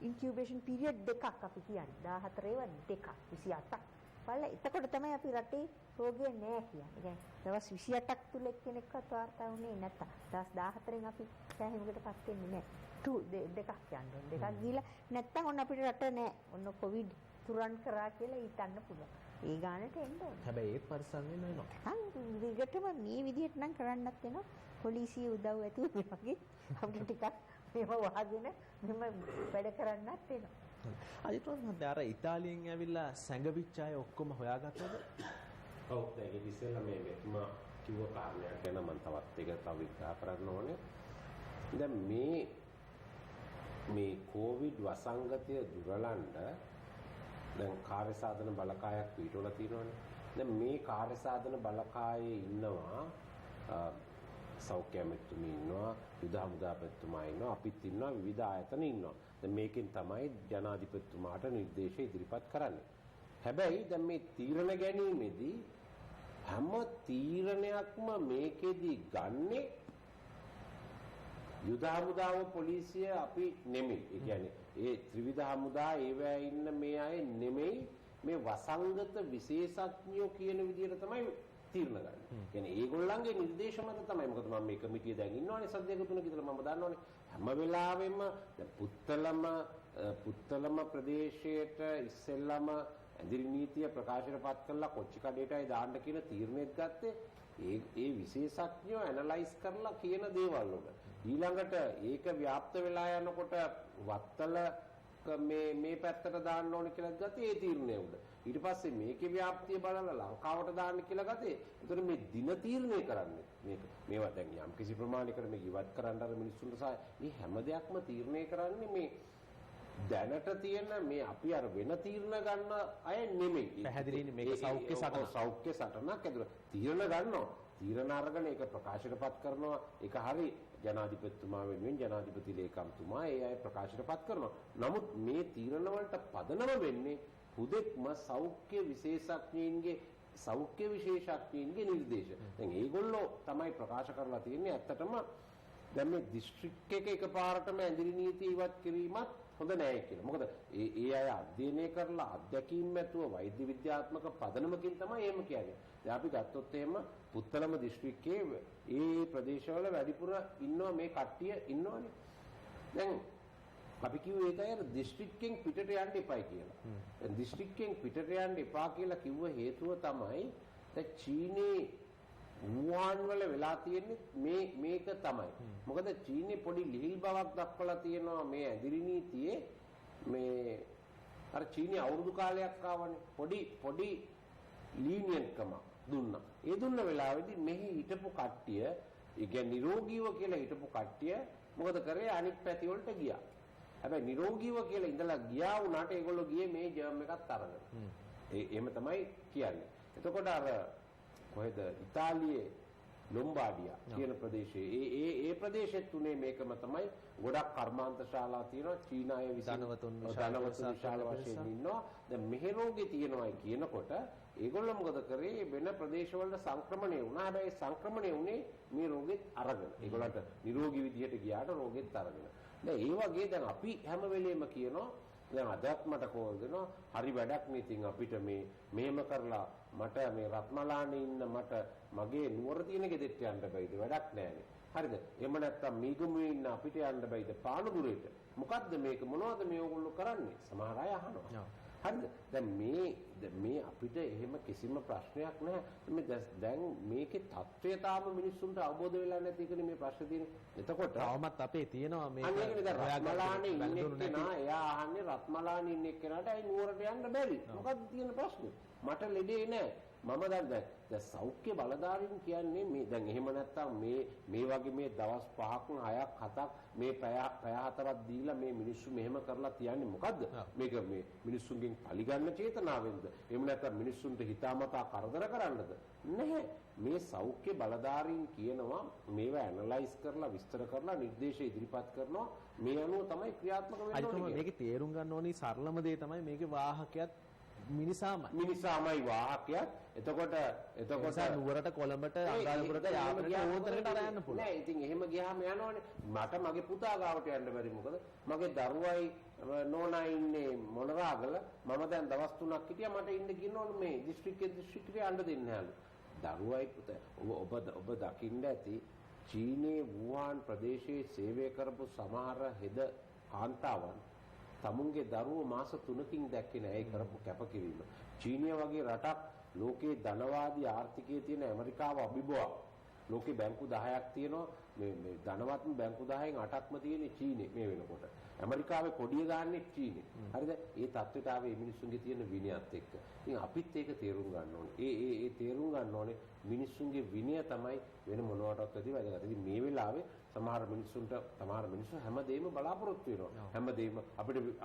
ඉන්කියුබේෂන් පීරියඩ් දෙකක් අපි කියන්නේ. 14 ඒවා දෙකක් 28ක්. බලලා එතකොට තමයි අපි රටේ රෝගය නෑ කියන්නේ. දවස් 28ක් තුල එක්කෙනෙක්වත් වාර්තා වුණේ නැත්තම්. දවස් 14න් අපි සෑහීමකටපත් වෙන්නේ නෑ. දෙකක් යන්න දෙකක් ගිහලා නැත්තම් ඔන්න අපිට රට නෑ. ඔන්න කොවිඩ් තුරන් කරා කියලා හිතන්න පුළුවන්. ඒ ගානට එන්න ඕනේ. හැබැයි ඒත් පරිස්සම් වෙන්න වෙනවා. දිගටම මේ විදිහට නම් කරන්නත් වෙනවා. පොලිසිය උදව් ඇතුව මේ වගේ අපිට ටිකක් මේව වහගෙන මෙහෙම වැඩ කරන්නත් වෙනවා. අජිත්වත් මහත්තයා අර ඉතාලියෙන් ඇවිල්ලා සැඟවිච්ච අය ඔක්කොම හොයාගත්තද? ඔව් ඒක ඉස්සෙල්ලා මේ මෙතුමා කිව්ව කාරණයක් ගැන මම තවත් එක තව විස්තර කරන්න ඕනේ. දැන් මේ කොවිඩ් වසංගතය දුරලන්න දැන් කාර්ය සාධන බලකායක් පිටවලා තියෙනවානේ. දැන් මේ කාර්ය සාධන බලකායේ ඉන්නවා සෞඛ්‍ය ඇමතුමිය ඉන්නවා, යුද හමුදාපතිතුමා ඉන්නවා, අපිත් ඉන්නවා, විවිධ ආයතන ඉන්නවා. දැන් මේකෙන් තමයි ජනාධිපතිතුමාට නිර්දේශ ඉදිරිපත් කරන්නේ. හැබැයි දැන් මේ තීරණ ගැනීමේදී හැම තීරණයක්ම මේකෙදී ගන්නේ යුද හමුදාව පොලිසිය අපි නෙමෙයි. ඒ කියන්නේ ඒ ත්‍රිවිධ හමුදා ඒවැය ඉන්න මේ අය නෙමෙයි, මේ වසංගත විශේෂඥයෝ කියන විදිහට තමයි තීරණ ගන්න. කියන්නේ ඒගොල්ලන්ගේ නිර්දේශ මත තමයි. මොකද මම මේ කමිටිය දැන් ඉන්නවනේ සද්දයක තුනක ඉඳලා මම දන්නවනේ. හැම වෙලාවෙම පුත්තලම ප්‍රදේශයට ඉස්සෙල්ලාම ඇඳිරි නීතිය ප්‍රකාශනපත් කළා කොච්චි කඩේටයි දාන්න කියන තීරණයක් ගත්තේ ඒ විශේෂඥයෝ ඇනලයිස් කරලා කියන දේවල් වල. ඊළඟට ඒක ව්‍යාප්ත වෙලා යනකොට වත්තල මේ පැත්තට දාන්න ඕනේ කියලා ගත්තේ ඒ තීරණය උඩ. ඊට පස්සේ මේකේ ව්‍යාප්තිය බලලා ලංකාවට දාන්න කියලා ගත්තේ. ඒතර මේ දින තීරණය කරන්නේ මේවා දැන් යම් කිසි ප්‍රමාණයකට මේ ඉවත් කරන්න අර මිනිස්සුන්ට මේ හැම දෙයක්ම තීරණය කරන්නේ මේ දැනට තියෙන මේ අපි අර වෙන තීරණ ගන්න අය නෙමෙයි. පැහැදිලිනේ මේක සෞඛ්‍ය සටනක් ඇතුළේ තීරණ ගන්නවා. තීරණ අරගෙන ඒක ප්‍රකාශනපත් කරනවා. ඒක හරි ජනාධිපතිතුමා වෙනුවෙන් ජනාධිපති ලේකම්තුමා ඒ අය ප්‍රකාශනපත් කරනවා. නමුත් මේ තීරණ වලට පදනම වෙන්නේ හුදෙක්ම සෞඛ්‍ය විශේෂඥයින්ගේ නිර්දේශ. දැන් ඒගොල්ලෝ තමයි ප්‍රකාශ කරලා තියෙන්නේ. ඇත්තටම දැන් මේ දිස්ත්‍රික් එක එකපාරටම ඇඳිරි නීතිය ඉවත් කිරීමත් හොඳ නෑ කියලා. මොකද ඒ අය අධ්‍යයනය කරලා අත්දැකීම් ඇතුව වෛද්‍ය විද්‍යාත්මක පදනමකින් තමයි එහෙම කියන්නේ. දැන් අපි ගත්තොත් එහෙම පුත්තලම දිස්ත්‍රික්කයේ ඒ ප්‍රදේශවල වැඩිපුර ඉන්නවා මේ කට්ටිය ඉන්නවනේ. දැන් අපි කිව්වේ ඒකයි අර දිස්ත්‍රික්කෙන් පිටට යන්න එපයි කියලා. දැන් දිස්ත්‍රික්කෙන් පිටට යන්න එපා කියලා කිව්ව හේතුව තමයි දැන් චීනේ වුහාන් වල වෙලා තියෙන්නේ මේක තමයි. මොකද චීනේ පොඩි ලිහිල් බවක් දක්වලා තියෙනවා මේ ඇදිරි නීතියේ. මේ අර චීනේ අවුරුදු කාලයක් ආවනේ පොඩි ලීනියන්කම දුන්නා. ඒ දුන්න වෙලාවේදී මෙහි හිටපු කට්ටිය, ඒ කියන්නේ නිරෝගීව කියලා හිටපු කට්ටිය මොකද කරේ අනිත් පැති වලට ගියා. හැබැයි නිරෝගීව කියලා ඉඳලා ගියා වුණාට ඒගොල්ලෝ ගියේ මේ ජර්ම් එකත් අරගෙන. එහෙම තමයි කියන්නේ. එතකොට අර කොහෙද ඉතාලියේ ලොම්බාඩියා කියන ප්‍රදේශයේ ඒ ප්‍රදේශෙත් තුනේ මේකම තමයි. ගොඩක් කර්මාන්ත ශාලා තියෙනවා. චීනාය විසින් ධනවතුන් විශාල වශයෙන් ඉන්නවා. දැන් මෙහෙ රෝගේ තියෙනවායි කියනකොට ඒගොල්ලෝ මොකද කරේ වෙන ප්‍රදේශවල සංක්‍රමණය වුණා. හැබැයි සංක්‍රමණය වුණේ මේ රෝගෙත් අරගෙන. ඒගොල්ලන්ට නිරෝගී විදිහට ගියාට රෝගෙත් අරගෙන. දැන් ඒ වගේ දැන් අපි හැම වෙලෙම කියනවා දැන් අදත් මට කෝල් දෙනවා හරි වැඩක් නේ ඉතින් අපිට මේ මෙහෙම කරලා මට මේ රත්මලානේ ඉන්න මට මගේ නුවර තියෙන ගෙදෙට්ට යන්න බැයිද වැඩක් නෑනේ. හරිද? එහෙම නැත්තම් මීගමුවේ ඉන්න අපිට යන්න බැයිද පානදුරේට? මොකද්ද මේක මොනවද මේ ඕගොල්ලෝ කරන්නේ? සමහර අය අහනවා. හරිද? දැන් මේ අපිට එහෙම කිසිම ප්‍රශ්නයක් නැහැ. මේ දැන් මේකේ தත්ත්වය තාම මිනිස්සුන්ට අවබෝධ වෙලා නැති එකනේ මේ ප්‍රශ්නේ තියෙන්නේ. එතකොට තවමත් අපේ තියෙනවා මේ රත්මලානේ ඉන්නේ කෙනා එයා අහන්නේ රත්මලානේ ඉන්නේ කෙනාට ඇයි නුවරට යන්න බැරි? මොකද්ද තියෙන ප්‍රශ්නේ? මට ලෙඩේ නැහැ. මම දැන් සෞඛ්‍ය බලධාරීන් කියන්නේ මේ දැන් එහෙම නැත්තම් මේ වගේ මේ දවස් 5ක් 6ක් 7ක් මේ පැය 4ක් දීලා මේ මිනිස්සු මෙහෙම කරලා තියන්නේ මොකද්ද? මේක මේ මිනිස්සුන්ගෙන් පරිගන්න චේතනාවෙන්ද? එහෙම නැත්නම් මිනිස්සුන්ට හිතාමතා කරදර කරන්නද? නැහැ. මේ සෞඛ්‍ය බලධාරීන් කියනවා මේවා ඇනලයිස් කරලා විස්තර කරලා නිර්දේශ ඉදිරිපත් කරනවා මේ අනුව තමයි ක්‍රියාත්මක වෙන්න ඕනේ. මේකේ තේරුම් ගන්න ඕනි සරලම දේ තමයි මේකේ වාහකයක් මිනිසාමයි වාහකයක්. එතකොට නුවරට කොළඹට අඟහරුපුරට යාපනට ඕතරකට අරයන්න පුළුවන්. නෑ ඉතින් එහෙම ගියාම යනවනේ. මට මගේ පුතා ගාවට යන්න බැරි මොකද? මගේ දරුවයි නෝනා ඉන්නේ මොනරාගල. මම දැන් දවස් 3ක් හිටියා මට ඉන්න කියනවලු මේ දිස්ත්‍රික්කෙට යන්න දෙන්නේ නැහැලු. දරුවයි පුතා ඔබ දකින්න ඇති චීනයේ වුහාන් ප්‍රදේශයේ සේවය කරපු සමහර හෙද කාන්තාවන් තමුන්ගේ දරුවෝ මාස 3කින් දැක්කේ නැහැ ඒ කරපු කැපකිරීම. චීනිය වගේ රටක් ලෝකේ ධනවාදී ආර්ථිකයේ තියෙන ඇමරිකාව අභිබවා. ලෝකේ බැංකු 10ක් තියෙනවා මේ ධනවත්ම බැංකු 10න් 8ක්ම තියෙන්නේ චීනේ මේ වෙනකොට. ඇමරිකාවේ කොඩිය ගන්නෙ චීනේ. හරිද? ඒ තත්ත්වයට ආවේ මිනිස්සුන්ගේ තියෙන විනයත් එක්ක. ඉතින් අපිත් ඒක තේරුම් ගන්න ඕනේ. ඒ තේරුම් ගන්න ඕනේ මිනිස්සුන්ගේ විනය තමයි වෙන මොනවටවත් වැඩි වැදගත්. ඉතින් මේ වෙලාවේ සමහර මිනිස්සු හැමදේම බලාපොරොත්තු වෙනවා. හැමදේම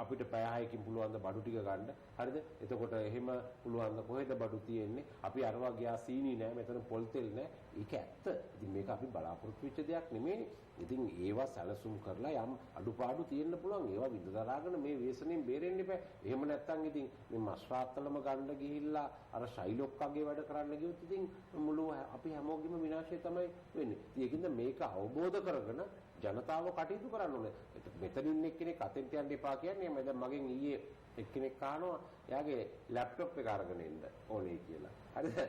අපිට පැය 6කින් පුළුවන් ද බඩු ටික ගන්න. හරිද? එතකොට එහෙම පුළුවන් ද කොහෙද බඩු තියෙන්නේ? අපි අරවා ගියා සීනි නෑ, මෙතන පොල් තෙල් නෑ. ඒක ඇත්ත. ඉතින් මේක අපි බලාපොරොත්තු වෙච්ච දෙයක් නෙමෙයි. ඉතින් ඒවා සැලසුම් කරලා යම් අඩුපාඩු තියෙන්න පුළුවන්. ඒවා විඳදරාගෙන මේ වේසනෙන් බේරෙන්න එපා. එහෙම නැත්නම් ඉතින් මේ මස්රාත්තලම ගන්න ගිහිල්ලා අර ශෛලොක්කගේ වැඩ කරන්න ගියොත් ඉතින් මුළු අපි හැමෝගෙම විනාශය තමයි වෙන්නේ. ඒකින්ද මේක අවබෝධ කරගෙන ජනතාව කටයුතු කරන්න ඕනේ. මෙතනින් එක්කෙනෙක් අතෙන්ට යන්න එපා කියන්නේ මම දැන් මගෙන් ඊයේ එක්කෙනෙක් අහනවා එයාගේ ලැප්ටොප් එක අරගෙන එන්න ඕනේ කියලා. හරිද?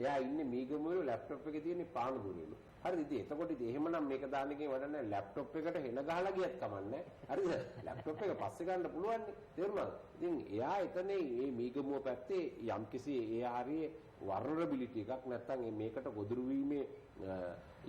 එයා ඉන්නේ මීගමුවේ ලැප්ටොප් එකේ තියෙන පානදුරේලු. හරිද? ඉතින් එතකොට ඉතින් එහෙමනම් මේක දාන්න එකේ වැඩ නැහැ. ලැප්ටොප් එකට හෙන ගහලා ගියත් කමන්නේ. හරිද? ලැප්ටොප් එක පස්සේ ගන්න පුළුවන් නේ. තේරුණාද? ඉතින් එයා එතනේ මේ මීගමුව පැත්තේ යම්කිසි ඒ ආරියේ වර්නරබිලිටි එකක් නැත්නම් මේකට ගොදුරු වීමේ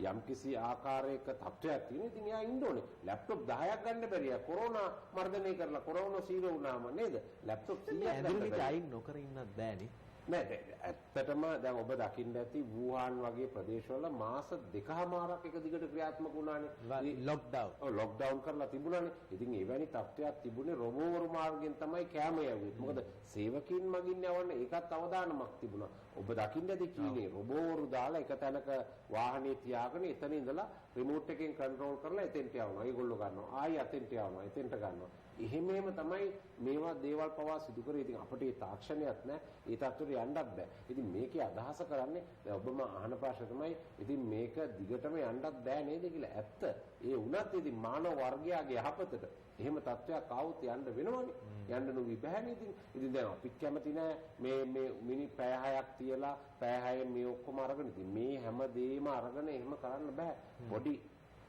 යම්කිසි ආකාරයක තත්ත්වයක් තියෙන. ඉතින් එයා ඉන්න ඕනේ. ලැප්ටොප් 10ක් ගන්න බැරිය. කොරෝනා මර්ධනය කරලා කොරෝනා සීරෝ වුණාම නේද? ලැප්ටොප් 100ක් ගන්න බැරි. නොකර ඉන්නත් බෑනේ. නෑ ඇත්තටම දැන් ඔබ දකින්න ඇති වූහාන් වගේ ප්‍රදේශවල මාස 2කමාරක් එක දිගට ක්‍රියාත්මක වුණානේ. ලොක්ඩවුන් කරලා තිබුණානේ. ඉතින් එවැනි තත්ත්වයක් තිබුණේ රොබෝවරු මාර්ගයෙන් තමයි කැම යවුවේ. මොකද සේවකීන් මගින් යවන්න ඒකත් අවදානමක් තිබුණා. ඔබ දකින්න ඇති චීනේ රොබෝවරු දාලා එක තැනක වාහනේ තියාගෙන එතන ඉඳලා රිමෝට් එකෙන් කන්ට්‍රෝල් කරලා එතෙන්ට යවනවා. ඒගොල්ලෝ ගන්නවා. ආයි අතෙන්ට යවනවා. එතෙන්ට ගන්නවා. එහෙම තමයි මේවා දේවල් පවා සිදු කරේ. ඉතින් අපිට ඒ තාක්ෂණයක් නැහැ. ඒ තත්ත්වෙට යන්නත් බෑ. ඉතින් මේකේ අදහස කරන්නේ දැන් ඔබම අහන ප්‍රශ්න තමයි ඉතින් මේක දිගටම යන්නත් බෑ නේද කියලා. ඇත්ත. ඒ වුණත් ඉතින් මානව වර්ගයාගේ යහපතට එහෙම තත්ත්වයක් ආවොත් යන්න වෙනවනේ. යන්න නොවි බෑනේ ඉතින්. ඉතින් දැන් අපිත් කැමති නෑ මේ මිනි පැය 6ක් තියලා පැය 6න් මේ ඔක්කොම අරගෙන ඉතින් මේ හැම දෙයක්ම අරගෙන එහෙම කරන්න බෑ.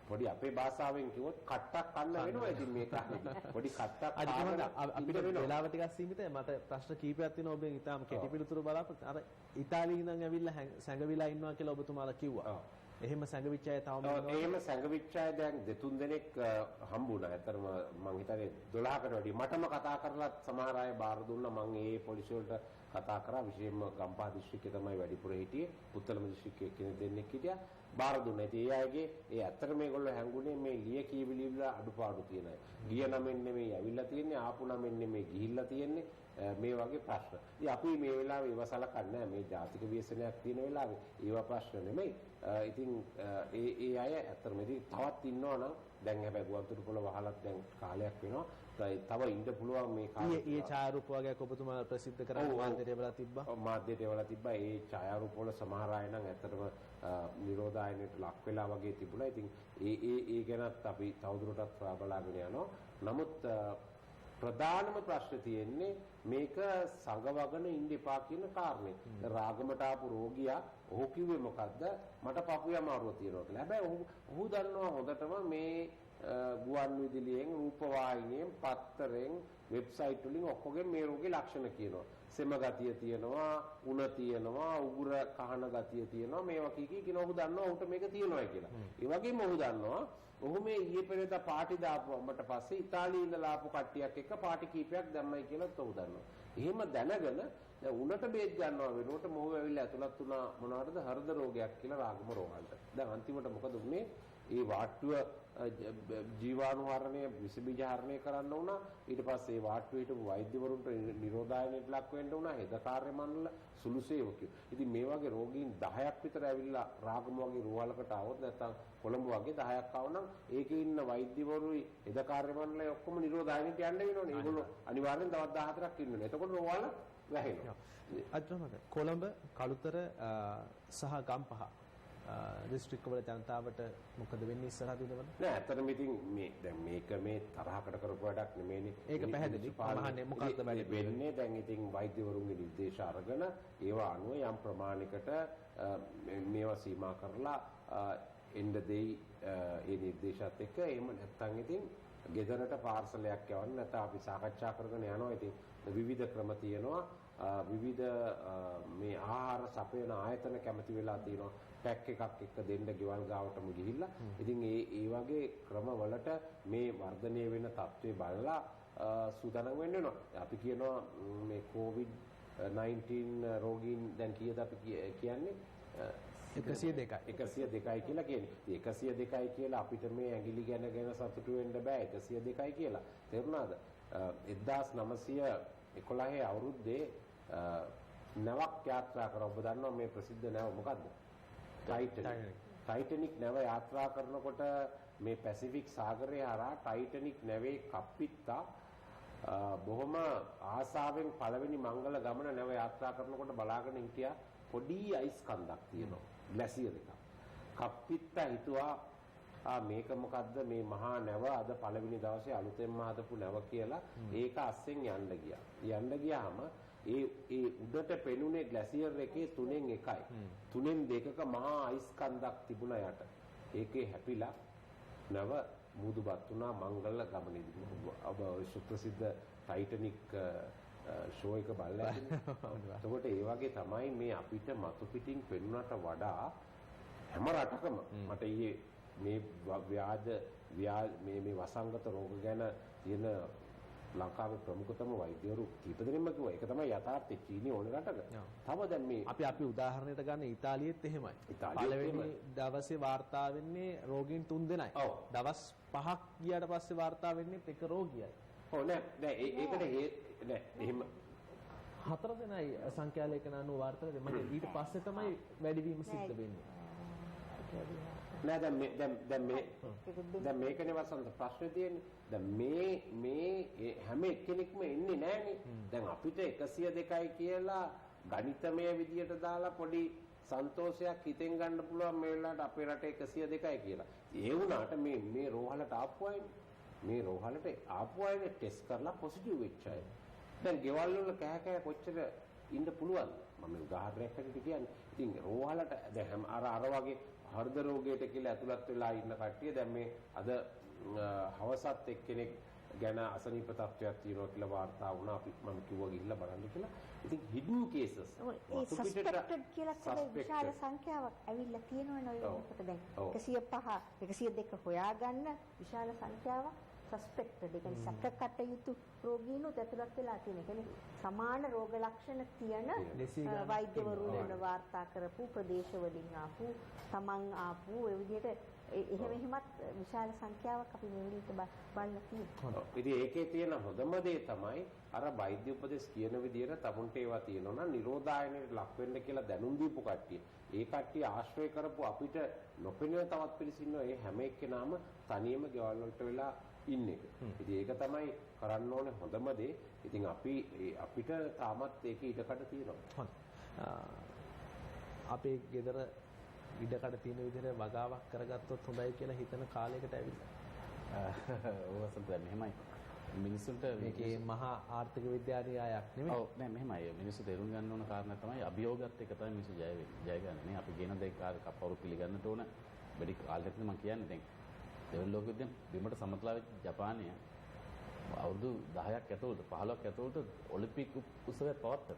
පොඩි අපේ භාෂාවෙන් කිව්වොත් කට්ටක් කන්න වෙනවා. ඉතින් මේක පොඩි කට්ටක් අපිට වෙලාව ටිකක් සීමිතයි. මට ප්‍රශ්න කීපයක් තියෙනවා ඔබෙන් ඉතාලම කෙටි පිළිතුරු බලාපොරොත්තු. අර ඉතාලියේ ඉඳන් ඇවිල්ලා සැඟවිලා ඉන්නවා කියලා ඔබතුමාලා කිව්වා. එහෙම සැඟවිච්ච අය තවම ඉන්නවා. එහෙම සැඟවිච්ච අය දැන් 2-3 දෙනෙක් හම්බුණා. ඇත්තටම මං හිතන්නේ 12කට වැඩි. මටම කතා කරලා සමහර අය බාර දුන්නා. මං ඒ පොලිසිය වලට කතා කරා. විශේෂයෙන්ම ගම්පහ දිස්ත්‍රික්කේ තමයි වැඩිපුර හිටියේ. පුත්තලම දිස්ත්‍රික්කයේ කෙනෙක් දෙන්නෙක් හිටියා. බාර දුන්නා. ඉතින් ඒ අයගේ ඇත්තට මේගොල්ලෝ හැංගුනේ මේ ලිය කීවිලි වල අඩුපාඩු තියෙන අය. ගිය නමෙන් නෙමෙයි ඇවිල්ලා තියෙන්නේ. ආපු නමෙන් නෙමෙයි ගිහිල්ලා තියෙන්නේ. මේ වගේ ප්‍රශ්න. ඉතින් අපි මේ වෙලාවේ ඒව සලකන්නේ නැහැ. මේ ජාතික ව්‍යසනයක් තියෙන වෙලාවේ ඒව ප්‍රශ්න නෙමෙයි. ඉතින් ඒ අය ඇත්තටම ඉතින් තවත් ඉන්නවා නම් දැන් හැබැයි ගුවන්තොටුපොළ වහලත් දැන් කාලයක් වෙනවා. තව ඉන්න පුළුවන් මේ කාලේ. ඊයේ ඡායාරූප වගේක් ඔබතුමා ප්‍රසිද්ධ කරන්න මාධ්‍යයට එවලා තිබ්බා. මාධ්‍යයට එවලා තිබ්බා. ඒ ඡායාරූප වල සමහර අය නම් ඇත්තටම නිරෝධායනයට ලක් වෙලා වගේ තිබුණා. ඉතින් ඒ ගැනත් අපි තවදුරටත් බලාගෙන යනවා. නමුත් ප්‍රධානම ප්‍රශ්නේ තියෙන්නේ මේක සංගවගෙන ඉන්න එපා කියන කාරණේ. රාගමට ආපු රෝගියා ඔහු කිව්වේ මොකද්ද? මට පපුවේ අමාරුව තියෙනවා කියලා. හැබැයි ඔහු දන්නවා හොඳටම මේ ගුවන් විදුලියෙන්, රූපවාහිනියෙන්, පත්තරෙන්, වෙබ්සයිට් වලින් ඔක්කොගෙන් මේ රෝගේ ලක්ෂණ කියනවා. සෙම ගතිය තියෙනවා, උණ තියෙනවා, උගුර කහන ගතිය තියෙනවා. මේවා කියන ඔහු දන්නවා ඔහුට මේක තියෙනවායි කියලා. ඒ වගේම ඔහු දන්නවා ඔහු මේ ඊයේ පෙරේදා පාටි දාපුවමට පස්සේ ඉතාලියේ ඉඳලා ආපු කට්ටියක් එක්ක පාටි කීපයක් දැම්මයි කියලා ඔහු දන්නවා. එහෙම දැනගෙන දැන් උණට බේත් ගන්නවා වෙනුවට මොහු ඇවිල්ලා ඇතුළත් වුණා මොනවටද හෘද රෝගයක් කියලා රාගම රෝගවලට. දැන් අන්තිමට මොකද උනේ? ඒ වාට්ටුව ජීවාණුහරණය විස බීජ හරණය කරන්න වුණා. ඊට පස්සේ ඒ වාට්ටුවේ හිටපු වෛද්‍යවරුන්ට නිරෝධායනයට ලක් වෙන්න වුණා. හෙද කාර්ය මණ්ඩල සුළු සේවකයෝ. ඉතින් මේ වගේ රෝගීන් 10ක් විතර ඇවිල්ලා රාගම වගේ රෝහලකට આવොත් නැත්නම් කොළඹ වගේ 10ක් ආවනම් ඒකේ ඉන්න වෛද්‍යවරුයි හෙද කාර්ය මණ්ඩලය ඔක්කොම නිරෝධායනයට යන්න වෙනවනේ. ඒගොල්ලෝ අනිවාර්යෙන් දවස් 14ක් ඉන්න ඕනේ. එතකොට රෝහල වැහෙනවා. අත්‍තරමද කොළඹ කළුතර සහ ගම්පහ දිස්ත්‍රික්ක වල ජනතාවට මොකද වෙන්නේ ඉස්සරහදී නේද? නෑ ඇත්තටම ඉතින් මේ දැන් මේක මේ තරහකට කරපු වැඩක් නෙමෙයිනේ. ඒක පැහැදිලි. මහන්නේ මොකක්ද වෙන්නේ? දැන් ඉතින් වෛද්‍යවරුන්ගේ නිර්දේශ අරගෙන ඒවා අනුව යම් ප්‍රමාණයකට මේවා සීමා කරලා එන්න දෙයි ඒ නිර්දේශات එක්ක. එහෙම නැත්නම් ඉතින් ගෙදරට පාර්සලයක් යවන්න නැත්නම් අපි සාකච්ඡා කරගෙන යනවා. ඉතින් විවිධ ක්‍රම තියෙනවා. විවිධ මේ ආහාර සපයන ආයතන කැමති වෙලා තියෙනවා. පැක් එකක් එක්ක දෙන්න ගෙවල් ගාවටම ගිහිල්ලා. ඉතින් ඒ වගේ ක්‍රමවලට මේ වර්ධනය වෙන තත්ත්වේ බලලා සූදානම් වෙන්න වෙනවා. අපි කියනවා මේ COVID-19 රෝගීන් දැන් කීයද අපි කියන්නේ 102යි කියලා කියන්නේ. 102යි කියලා අපිට මේ ඇඟිලි ගැන සතුටු වෙන්න බෑ. 102යි කියලා. තේරුණාද? 1911 අවුරුද්දේ නැවක් යාත්‍රා කරා. ඔබ දන්නවා මේ ප්‍රසිද්ධ නැව මොකද්ද? ටයිටැනික් නැව යාත්‍රා කරනකොට මේ පැසිෆික් සාගරය හරහා ටයිටැනික් නැවේ කප්පිත්තා බොහොම ආසාවෙන් පළවෙනි මංගල ගමන නැව යාත්‍රා කරනකොට බලාගෙන හිටියා. පොඩි අයිස් කන්දක් තියෙනවා. ග්ලැසියර් එකක්. කප්පිත්තා හිතුවා මේක මොකද්ද මේ මහා නැව අද පළවෙනි දවසේ අලුතෙන්ම හදපු නැව කියලා. ඒක අස්සෙන් යන්න ගියා. යන්න ගියාම ඒ උඩට පෙනුනේ ග්ලැසියර් එකේ 3න් 1යි. 3න් 2ක මහා අයිස් කන්දක් තිබුණා යට. ඒකේ හැපිලා නැව මුදුපත් වුණා මංගල ගමනේදී. ඔබ සුප්‍රසිද්ධ ටයිටැනික් ෂෝ එක බලලා එතකොට ඒ වගේ තමයි මේ අපිට මතු පිටින් පෙනුනට වඩා හැම රටකම මට ඊයේ මේ මේ වසංගත රෝග ගැන තියෙන ලංකාවේ ප්‍රමුඛතම වෛද්‍යවරු කීප දෙනෙක්ම කිව්වා ඒක තමයි යථාර්ථය. චීනය ඕන රටක. තව දැන් මේ අපි උදාහරණයට ගන්න ඉතාලියෙත් එහෙමයි. පළවෙනි දවසේ වාර්තා වෙන්නේ රෝගීන් 3 දෙනයි. දවස් 5ක් ගියාට පස්සේ වාර්තා වෙන්නේ එක රෝගියයි. ඔව් නෑ ඒකට නෑ එහෙම 4 දෙනයි සංඛ්‍යාලේඛන අනුව වාර්තා වෙන්නේ. ඊට පස්සේ තමයි වැඩිවීම සිද්ධ වෙන්නේ. නෑ දැන් මේකනේ වසන්ත ප්‍රශ්නේ තියෙන්නේ. දැන් මේ හැම එක්කෙනෙක්ම එන්නේ නෑනේ. දැන් අපිට 102යි කියලා ගණිතමය විදියට දාලා පොඩි සන්තෝෂයක් හිතෙන් ගන්න පුළුවන් මේ වෙලාවට අපේ රටේ 102යි කියලා. ඒ වුණාට මේ රෝහලට ආපු අයනේ ටෙස්ට් කරලා පොසිටිව් වෙච්ච අය. දැන් ගෙවල් වල කෑ කොච්චර ඉන්න පුළුවන්ද? මම උදාහරණයක් හැටියට කියන්නේ. ඉතින් රෝහලට දැන් අර වගේ හෘද රෝගයට කියලා ඇතුළත් වෙලා ඉන්න කට්ටිය දැන් මේ අද හවසත් එක්කෙනෙක් ගැන අසනීප තත්ත්වයක් තියෙනවා කියලා වාර්තා වුණා. අපි මම කිව්වා ගිහිල්ලා බලන්න කියලා. ඉතින් හිඩන් කේසස් ඒ සස්පෙක්ටඩ් කියලා තමයි විශාල සංඛ්‍යාවක් ඇවිල්ලා තියෙනවනේ ඔය මොකට දැන් 105 102 හොයාගන්න විශාල සංඛ්‍යාවක් සස්පෙක්ටඩ් ඒ කියන්නේ සැකකට යුතු රෝගීනුත් ඇතුළත් වෙලා තියෙන. ඒ කියන්නේ සමාන රෝග ලක්ෂණ තියෙන වෛද්‍යවරුන් වාර්තා කරපු ප්‍රදේශවලින් ආපු තමන් ආපු ඒ විදිහට එහෙමත් විශාල සංඛ්‍යාවක් අපි මේ විදිහට බලලා තියෙනවා. ඉතින් ඒකේ තියෙන හොඳම දේ තමයි අර වෛද්‍ය උපදෙස් කියන විදිහට තමුන්ට ඒවා තියෙනවා නම් නිරෝධායනයට ලක් වෙන්න කියලා දැනුම් දීපු කට්ටිය. ඒ කට්ටිය ආශ්‍රය කරපු අපිට නොපෙනෙන තවත් පිරිස ඉන්නවා. ඒ හැම එක්කෙනාම තනියම ගෙවල් වලට වෙලා ඉන්න එක. ඉතින් ඒක තමයි කරන්න ඕනේ හොඳම දේ. ඉතින් අපිට තාමත් ඒක ඉඩකඩ තියෙනවා. අපේ ගෙදර ඉඩකඩ තියෙන විදිහට වගාවක් කරගත්තොත් හොඳයි කියලා හිතන කාලයකට ඇවිල්ලා. ඕවසන්ත දැන් මෙහෙමයි. මිනිස්සුන්ට මේකේ මහා ආර්ථික විද්‍යාඥයායක් නෙමෙයි. ඔව් නෑ මෙහෙමයි. මිනිස්සු තේරුම් ගන්න ඕන කාරණා තමයි අභියෝගات එක තමයි මිනිස්සු ජය ගන්න. නේ අපි කියන දේ කවුරු පිළිගන්නට ඕන. වැඩි කාලෙකට මම කියන්නේ දැන් දෙවන ලෝක යුද්ධයෙන් බිමට සමතලා වෙච්ච ජපානය අවුරුදු 10ක් ඇතුළත 15ක් ඇතුළත ඔලිම්පික් උත්සවය පවත්වනවා.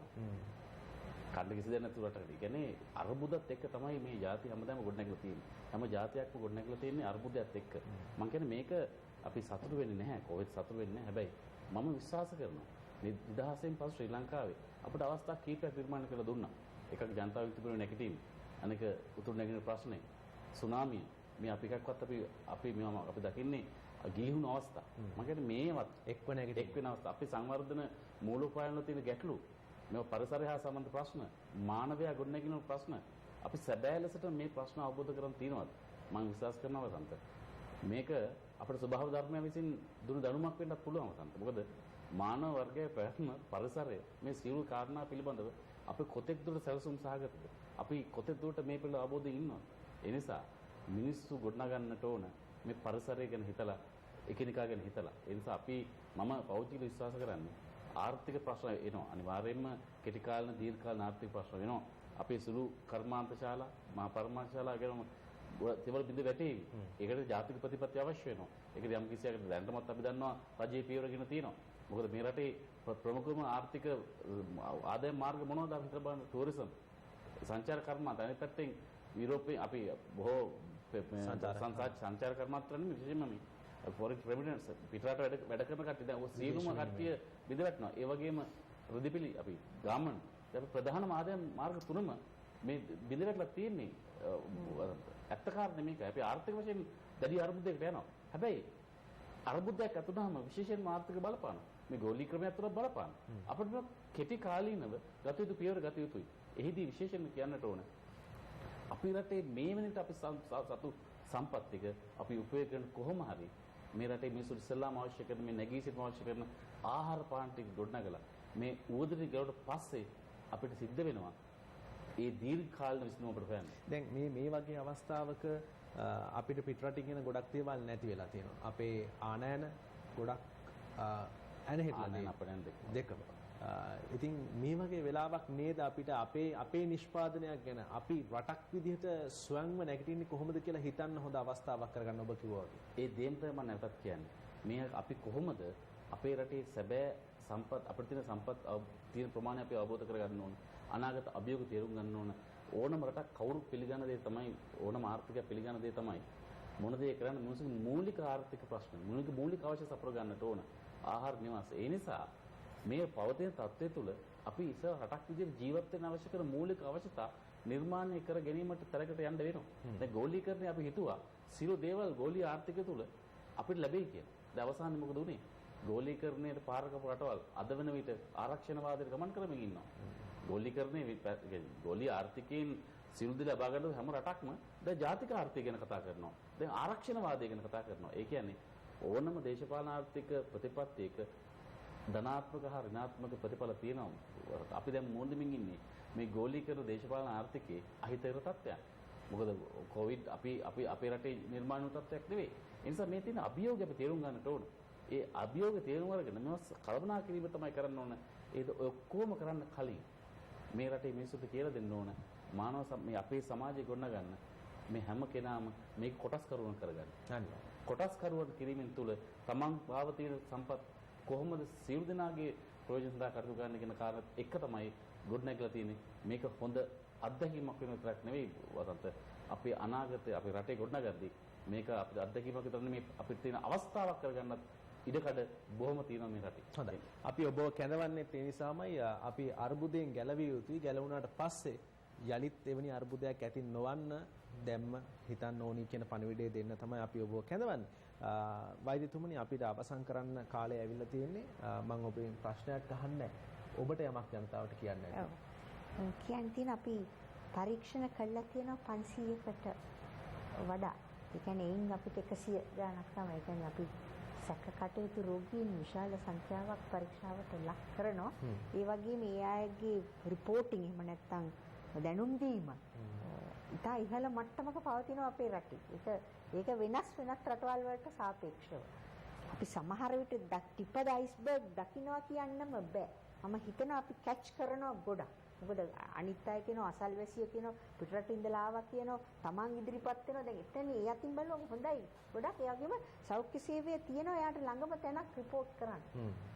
කණ්ඩ කිසි දෙයක් නැතුව රටකට. ඒ කියන්නේ අර්බුදත් එක්ක තමයි මේ ජාති හැමදාම ගොඩනැගලා තියෙන්නේ. හැම ජාතියක්ම ගොඩනැගලා තියෙන්නේ අර්බුදයත් එක්ක. මම කියන්නේ මේක අපි සතුටු වෙන්නේ නැහැ. කොහෙත් සතුටු වෙන්නේ නැහැ. හැබැයි මම විශ්වාස කරනවා නිදහසෙන් පසු ශ්‍රී ලංකාවේ අපිට අවස්ථා කීපයක් නිර්මාණය කරලා දුන්නා. එකක් ජනතා විමුක්ති පෙරමුණ නැගිටීම. අනෙක උතුරු නැගෙනහිර ප්‍රශ්නේ. සුනාමිය. මේ අපි එකක්වත් අපි දකින්නේ ගිලිහුණු අවස්ථා. මම කියන්නේ මේවත් එක් වෙන අවස්ථා. අපි සංවර්ධන මූලෝපායන වල තියෙන ගැටලු මේ පරිසරය හා සම්බන්ධ ප්‍රශ්න, මානවයා ගොඩනැගින ප්‍රශ්න අපි සැබෑ ලෙසට මේ ප්‍රශ්න අවබෝධ කරගන්න තියෙනවද? මම විශ්වාස කරනවා වසන්ත. මේක අපේ ස්වභාව ධර්මය විසින් දුරු දැනුමක් වෙන්නත් පුළුවන් වසන්ත. මොකද මානව වර්ගයේ ප්‍රයත්න පරිසරය මේ සියලු කාරණා පිළිබඳව අපි කොතෙක් දුරට සැලසුම් සහගතද? අපි කොතෙක් දුරට මේ පිළිබඳව අවබෝධයෙන් ඉන්නවද? ඒ නිසා මිනිස්සු ගොඩනගන්නට ඕන මේ පරිසරය ගැන හිතලා, එකිනෙකා ගැන හිතලා. ඒ නිසා මම පෞද්ගලිකව විශ්වාස කරන්නේ ආර්ථික ප්‍රශ්න එනවා. අනිවාර්යයෙන්ම කෙටි කාලන දීර්ඝ කාලන ආර්ථික ප්‍රශ්න වෙනවා. අපේ සුළු කර්මාන්ත ශාලා, මහා පරමාර්ථ ශාලා ගැන තේවල බිඳ වැටේ. ඒකට ජාතික ප්‍රතිපත්ති අවශ්‍ය වෙනවා. ඒකද යම් කිසියකට දැනටමත් අපි දන්නවා රජයේ පියවරගෙන තියෙනවා. මොකද මේ රටේ ප්‍රමුඛම ආර්ථික ආදායම් මාර්ග මොනවද අපි හිතලා බලන්න ටූරිසම්, සංචාර කර්මාන්ත. අනිත් පැත්තෙන් යුරෝපයේ අපි බොහෝ සංචාර කර්මාන්තවලින් විශේෂයෙන්ම මේ ෆොරින් රෙමිටන්ස් පිටරට වැඩ කරන කට්ටිය දැන් ඔය සීලුම කට්ටිය බිඳ වැටෙනවා. ඒ වගේම රුධිපිලි අපි ගාමන් අපි ප්‍රධාන ආදායම් මාර්ග තුනම මේ බිඳ වැටලා තියෙන්නේ. ඇත්ත කාරණේ මේක. අපි ආර්ථික වශයෙන් දැඩි අර්බුදයකට යනවා. හැබැයි අර්බුදයක් ඇතුළතම විශේෂයෙන්ම ආර්ථික බලපාන මේ ගෝලීකරණය ඇතුළත බලපාන අපිට කෙටි කාලීනව ගත යුතු පියවර ගත යුතුයි. එහිදී විශේෂයෙන්ම කියන්නට ඕන අපි රටේ මේ වෙනට අපි සතු සම්පත් ටික අපි උපයෝග කරන කොහොම හරි මේ රටේ මිනිස්සු ඉස්සෙල්ලාම අවශ්‍ය කරන මේ නැගී සිටීම අවශ්‍ය කරන ආහාර පාන ටික ගොඩනගලා මේ උවදුරි ගලවට පස්සේ අපිට සිද්ධ වෙනවා ඒ දීර්ඝ කාලීන විසඳුමකට හොයන්න. දැන් මේ වගේ අවස්ථාවක අපිට පිටරටින් එන ගොඩක් දේවල් නැති වෙලා තියෙනවා. අපේ ආනයන ගොඩක් ඇනහෙట్లా දෙකම. ඉතින් මේ වගේ වෙලාවක් නේද අපිට අපේ නිෂ්පාදනයක් ගැන අපි රටක් විදිහට ස්වයංව නැගිටින්නේ කොහොමද කියලා හිතන්න හොඳ අවස්ථාවක් කරගන්න ඔබ කිව්වා වගේ. ඒ දේම තමයි මම නැවතත් කියන්නේ. මේ අපි කොහොමද අපේ රටේ සැබෑ සම්පත් අපිට තියෙන සම්පත් තියෙන ප්‍රමාණය අපි අවබෝධ කරගන්න ඕන. අනාගත අභියෝග තේරුම් ගන්න ඕන. ඕනම රටක් කවුරු පිළිගන්න දේ තමයි ඕනම ආර්ථිකය පිළිගන්න දේ තමයි මොන දේ කරන්න මිනිස්සුගේ මූලික ආර්ථික ප්‍රශ්න මූලික අවශ්‍යතා සපුර ගන්නට ඕන. ආහාර නිවාස. ඒ නිසා මේ පවතින තත්ත්වය තුළ අපි ඉස්සර රටක් විදිහට ජීවත් වෙන්න අවශ්‍ය කරන මූලික අවශ්‍යතා නිර්මාණය කර ගැනීමට තරකට යන්න වෙනවා. දැන් ගෝලීකරණය අපි හිතුවා සියලු දේවල් ගෝලීය ආර්ථිකය තුළ අපිට ලැබෙයි කියලා. දැන් අවසානයේ මොකද වුනේ? ගෝලීකරණයට පාර කපු රටවල් අද වෙන විට ආරක්ෂණවාදයට ගමන් කරමින් ඉන්නවා. ගෝලීය ආර්ථිකයෙන් සියලු දේ ලබා ගන්න හැම රටක්ම දැන් ජාතික ආර්ථිකය ගැන කතා කරනවා. දැන් ආරක්ෂණවාදය ගැන කතා කරනවා. ඒ කියන්නේ ඕනම දේශපාලන ආර්ථික ප්‍රතිපත්තියක ධනාත්මක හා ඍණාත්මක ප්‍රතිඵල තියෙනවා. අපි දැන් මොන්දමින් ඉන්නේ මේ ගෝලීකරණ දේශපාලන ආර්ථිකයේ අහිතකර තත්ත්වයක්. මොකද කොවිඩ් අපේ රටේ නිර්මාණ වූ තත්ත්වයක් නෙවෙයි. ඒ නිසා මේ තියෙන අභියෝගය අපි තේරුම් ගන්නට ඕන. ඒ අභියෝග තේරුම් අරගෙන මේවා කල්පනා කිරීම තමයි කරන්න ඕන. ඒක ඔක්කොම කරන්න කලින් මේ රටේ මිනිස්සුන්ට කියලා දෙන්න ඕන මේ අපේ සමාජය ගොඩනගන්න මේ හැම කෙනාම මේක කොටස්කරුවන් කරගන්න. කොටස්කරුවන් කිරීමෙන් තුල තමන් භාව තියෙන සම්පත් කොහොමද සියලු දෙනාගේ ප්‍රයෝජන සඳහා කටයුතු කරන්න කියන කාරණාත් එක තමයි ගොඩනැගලා තියෙන්නේ. මේක හොඳ අත්දැකීමක් වෙන විතරක් නෙවෙයි වසන්ත අපේ අනාගතේ අපේ රටේ ගොඩනගද්දී මේක අපේ අත්දැකීමක් විතර නෙමෙයි අපිට තියෙන අවස්ථාවක් කරගන්නත් ඉඩකඩ බොහොම තියෙනවා මේ රටේ. හොඳයි. අපි ඔබව කැඳවන්නේ ඒ නිසාමයි අපි අර්බුදයෙන් ගැලවිය යුතුයි. ගැලවුණාට පස්සේ යලිත් එවැනි අර්බුදයක් ඇති නොවන්න දැම්ම හිතන්න ඕනි කියන පණිවිඩය දෙන්න තමයි අපි ඔබව කැඳවන්නේ. වෛද්‍යතුමනි අපිට අවසන් කරන්න කාලය ඇවිල්ලා තියෙන්නේ. මම ඔබෙන් ප්‍රශ්නයක් අහන්නේ ඔබට යමක් ජනතාවට කියන්න ඇති. කියන්න තියෙන අපි පරීක්ෂණ කළා තියෙනවා 500කට වඩා. ඒ කියන්නේ එයින් අපිට 100 ගණක් තමයි. ඒ කියන්නේ අපි සැක කටයුතු රෝගීන් විශාල සංඛ්‍යාවක් පරීක්ෂාවට ලක් කරනවා. ඒ වගේම ඒ අයගේ රිපෝටිං එහෙම නැත්නම් දැනුම් දීම ඉතා ඉහළ මට්ටමක පවතිනවා අපේ රටේ. ඒක වෙනස් රටවල් වලට සාපේක්ෂව. අපි සමහර විට ටිප් ද අයිස්බර්ග් දකින්නවා කියන්නම බෑ. මම හිතනවා අපි කැච් කරනවා ගොඩක්. මොකද අනිත් අය කියනවා අසල්වැසියෝ කියනවා පිටරට ඉඳලා ආවා කියනවා තමන් ඉදිරිපත් වෙනවා. දැන් එතන ඒ අතින් බලුවම හොඳයි. ගොඩක් ඒ වගේම සෞඛ්‍ය සේවය තියෙනවා එයාට ළඟම තැනක් රිපෝට් කරන්න.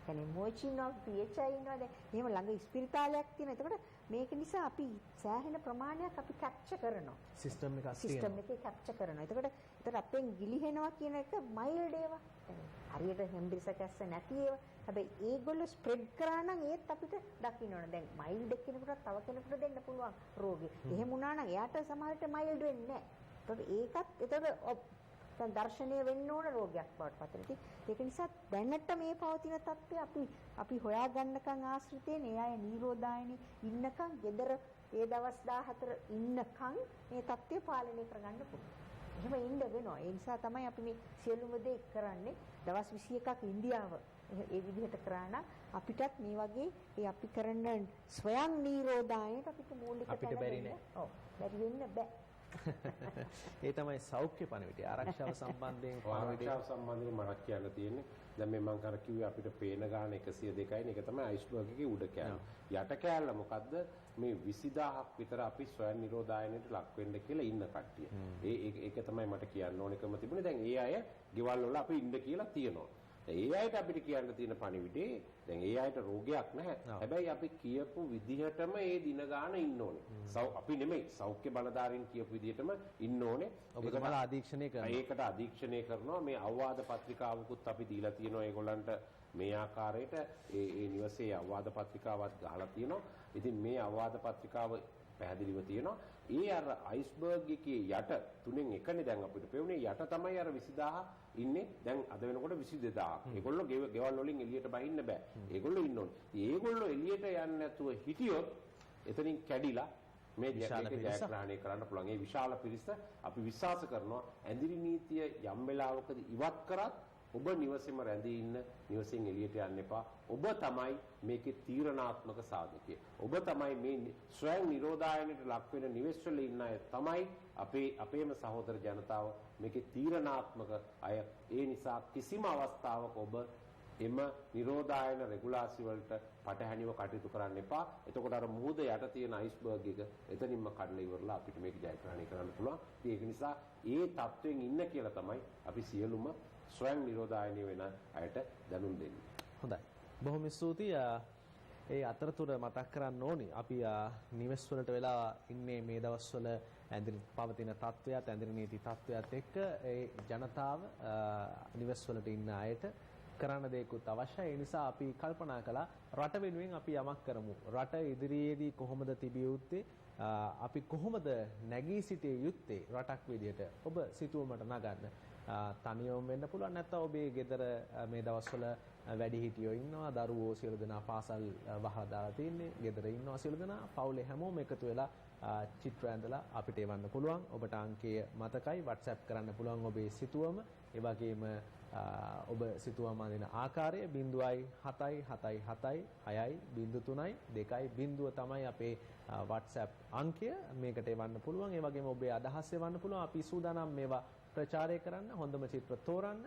කියන්නේ මොචිනෝ PHI ඉන්නවා. දැන් එහෙම ළඟ ස්පිරිතාලයක් තියෙනවා. එතකොට මේක නිසා අපි සෑහෙන ප්‍රමාණයක් අපි කැප්චර් කරනවා. සිස්ටම් එකේ කැප්චර් කරනවා. එතකොට අපෙන් ගිලිහෙනවා කියන එක මයිල්ඩ් ඒවා. හරියට හෙම්බිරිස කැස්ස නැති ඒවා. හැබැයි ඒගොල්ලෝ ස්ප්‍රෙඩ් කරා නම් ඒත් අපිට දකින්න ඕන. දැන් මයිල්ඩ් කෙනෙකුට තව කෙනෙකුට දෙන්න පුළුවන් රෝගය. එහෙම වුණා නම් එයාට සමහරට මයිල්ඩ් වෙන්නේ නැහැ. ඒකත් දර්ශනීය වෙන්න ඕන රෝගයක් බවට පත් වෙනවා. ඒක නිසා දැනට මේ පවතින තත්ත්වය අපි හොයාගන්නකම් ආශ්‍රිතයෙන් ඒ අය නිරෝධායනේ ඉන්නකම් gedara ඒ දවස් 14 ඉන්නකම් මේ තත්ත්වය පාලනය කරගන්න පුළුවන්. එහෙම ඉන්න වෙනවා. ඒ නිසා තමයි අපි මේ සියලුම දේ කරන්නේ. දවස් 21ක් ඉන්දියාව ඒ විදිහට කරා නම් අපිටත් මේ වගේ ඒ අපි කරන ස්වයං නිරෝධායනට අපිට මූලික අපිට බැරි නෑ. ඔව් බැරි වෙන්න බෑ. ඒ තමයි සෞඛ්‍ය පණිවිඩය. ආරක්ෂාව සම්බන්ධයෙන් ආරක්ෂාව සම්බන්ධයෙන් මට කියන්න තියෙන්නේ දැන් මේ මම කර කිව්වේ අපිට පේන ගාන 102යි නේ. ඒක තමයි අයිස්බර්ග් එකේ උඩ කෑල්ල. යට කෑල්ල මොකද්ද? මේ 20000ක් විතර අපි ස්වයං නිරෝධායනයට ලක් වෙන්න කියලා ඉන්න කට්ටිය. ඒක තමයි මට කියන්න ඕනෙකම තිබුණේ. දැන් ඒ අය ගෙවල් වල අපි ඉන්න කියලා තියනවා. ඒ අයට අපිට කියන්න තියෙන පණිවිඩේ දැන් ඒ අයට රෝගයක් නැහැ. හැබැයි අපි කියපු විදිහටම ඒ දින ගාන ඉන්න ඕනේ. අපි නෙමෙයි සෞඛ්‍ය බලධාරීන් කියපු විදිහටම ඉන්න ඕනේ. ඔබතුමාලා අධීක්ෂණය කරනවා. ඒකට අධීක්ෂණය කරනවා. මේ අවවාද පත්‍රිකාවකුත් අපි දීලා තියෙනවා ඒගොල්ලන්ට මේ ආකාරයට ඒ නිවසේ අවවාද පත්‍රිකාවක් ගහලා තියෙනවා. ඉතින් මේ අවවාද පත්‍රිකාව පැහැදිලිව තියෙනවා. ඒ අර අයිස්බර්ග් එකේ යට තුනෙන් එකනේ දැන් අපිට පෙවුනේ යට තමයි අර 20000 ඉන්නේ. දැන් අද වෙනකොට 22000. ඒගොල්ලෝ ගෙවල් වලින් එළියට බහින්න බෑ. ඒගොල්ලෝ ඉන්න ඕනේ. ඒගොල්ලෝ එළියට යන්නේ නැතුව හිටියොත් එතනින් කැඩිලා මේ ජයග්‍රහණය කරන්න පුළුවන්. ඒ විශාල පිරිස අපි විශ්වාස කරනවා ඇඳිරි නීතිය යම් වෙලාවකදී ඉවත් කරත් ඔබ නිවසේම රැඳී ඉන්න, නිවසෙන් එළියට යන්න එපා. ඔබ තමයි මේකේ තීරණාත්මක සාධකය. ඔබ තමයි මේ ස්වයං නිරෝධායනයට ලක් වෙන නිවෙස් වල ඉන්න අය තමයි අපේම සහෝදර ජනතාව මේකේ තීරණාත්මක අය. ඒ නිසා කිසිම අවස්ථාවක ඔබ එම නිරෝධායන රෙගුලාසි වලට පටහැනිව කටයුතු කරන්න එපා. එතකොට අර මුහුද යට තියෙන අයිස්බර්ග් එක එතනින්ම කඩලා ඉවරලා අපිට මේක ජයග්‍රහණය කරන්න පුළුවන්. ඒක නිසා ඒ තත්වයෙන් ඉන්න කියලා තමයි අපි සියලුම ස්වයං නිරෝධායනය වෙන අයට දැනුම් දෙන්නේ. හොඳයි. බොහොම ස්තුතියි. ඒ අතරතුර මතක් කරන්න ඕනි අපි නිවෙස් වලට වෙලා ඉන්නේ මේ දවස්වල ඇඳිරි පවතින තත්ත්වයක් ඇඳිරි නීති තත්ත්වයක් එක්ක ඒ ජනතාව නිවෙස් වලට ඉන්න අයට කරන්න දෙයක්වත් අවශ්‍යයි. ඒ නිසා අපි කල්පනා කළා රට වෙනුවෙන් අපි යමක් කරමු. රට ඉදිරියේදී කොහොමද තිබිය යුත්තේ? අපි කොහොමද නැගී සිටිය යුත්තේ රටක් විදියට? ඔබ සිතුවමට නගන්න. තනියම වෙන්න පුළුවන් නැත්නම් ඔබේ ගෙදර මේ දවස්වල වැඩිහිටියෝ ඉන්නවා, දරුවෝ සියලු දෙනා පාසල් වහලා දාලා තින්නේ, ගෙදර ඉන්නවා සියලු දෙනා, පවුලේ හැමෝම එකතු වෙලා චිත්‍ර ඇඳලා අපිට එවන්න පුළුවන්. ඔබට අංකය මතකයි, WhatsApp කරන්න පුළුවන් ඔබේ සිතුවම. ඒ වගේම ඔබ සිතුවම අඳින ආකාරය 0.7776.0.3.2 තමයි අපේ WhatsApp අංකය. මේකට එවන්න පුළුවන්. ඒ වගේම ඔබේ අදහස් එවන්න පුළුවන්. අපි සූදානම් මේවා ප්‍රචාරය කරන්න, හොඳම චිත්‍ර තෝරන්න,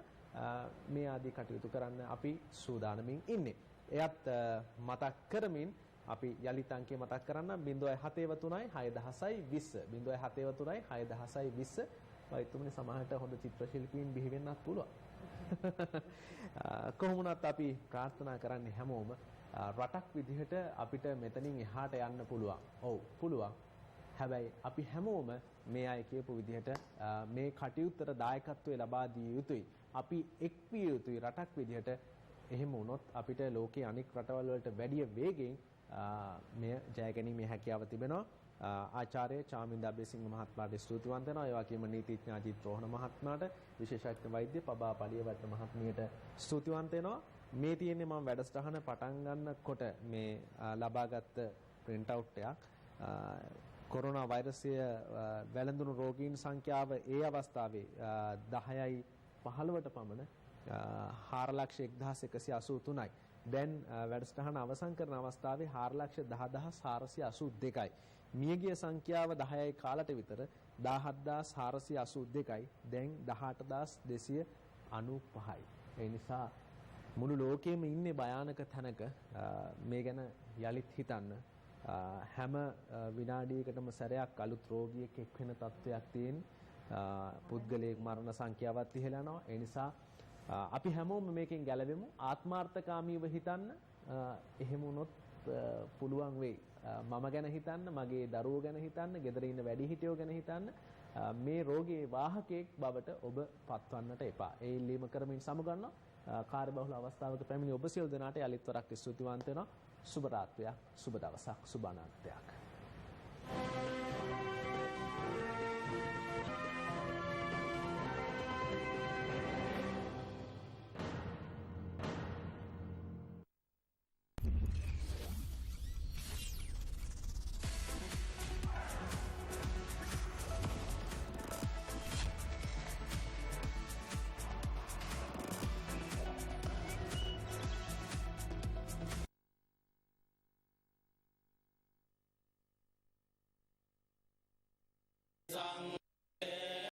මේ ආදී කටයුතු කරන්න අපි සූදානමින් ඉන්නේ. එයත් මතක් කරමින් අපි යලිත් අංකය මතක් කරන්න 0.73 6020 0.73 වයිතුමනි සමහරට හොඳ චිත්‍ර ශිල්පීන් බිහි වෙන්නත් පුළුවන්. කොහොම වුණත් අපි ප්‍රාර්ථනා කරන්නේ හැමෝම රටක් විදිහට අපිට මෙතනින් එහාට යන්න පුළුවන්. ඔව් පුළුවන්. හැබැයි අපි හැමෝම මේ අය කියපු විදිහට මේ කටයුත්තට දායකත්වය ලබා දිය යුතුයි. අපි එක් විය යුතුයි රටක් විදිහට. එහෙම වුණොත් අපිට ලෝකයේ අනෙක් රටවල් වලට වැඩිය වේගෙන් මෙය ජය ගැනීමේ හැකියාව තිබෙනවා. ආචාර්ය චාමින්ද අබේසිංහ මහත්මයාට ස්තුතිවන්ත වෙනවා. ඒ වගේම නීතිඥ අජිත් රෝහණ මහත්මයාට, විශේෂඥ වෛද්‍ය පබා පඩියවත්ත මහත්මියට ස්තුතිවන්ත වෙනවා. මේ තියෙන්නේ මම වැඩසටහන පටන් ගන්නකොට මේ ලබාගත් print out එකක්. කොරෝනා වෛරසය වැළඳුණු රෝගීන් සංඛ්‍යාව ඒ අවස්ථාවේ 10යි 15ට පමණ 4,01,183යි. දැන් වැඩසටහන අවසන් කරන අවස්ථාවේ 4,10,482යි. මියගිය සංඛ්‍යාව 10යි කාලට විතර 17,482යි. දැන් 18,295යි. ඒ නිසා මුළු ලෝකෙම ඉන්නේ භයානක තැනක. මේ ගැන යලිත් හිතන්න. හැම විනාඩියකටම සැරයක් අලුත් රෝගියෙක් එක් වෙන තත්ත්වයක් තියෙන. පුද්ගලයෙක් මරණ සංඛ්‍යාවත් ඉහළ යනවා. ඒ නිසා අපි හැමෝම මේකෙන් ගැලවෙමු. ආත්මාර්ථකාමීව හිතන්න. එහෙම වුණොත් පුළුවන් වෙයි. මම ගැන හිතන්න, මගේ දරුවෝ ගැන හිතන්න, ගෙදර ඉන්න වැඩිහිටියෝ ගැන හිතන්න. මේ රෝගයේ වාහකයෙක් බවට ඔබ පත්වන්නට එපා. ඒ ඉල්ලීම කරමින් සමුගන්නවා. කාර්යබහුල අවස්ථාවක පැමිණි ඔබ සියලු දෙනාට යලිත් වරක් ස්තුතිවන්ත වෙනවා. සුබ රාත්‍රියක්, සුබ දවසක්, සුබ අනාගතයක්.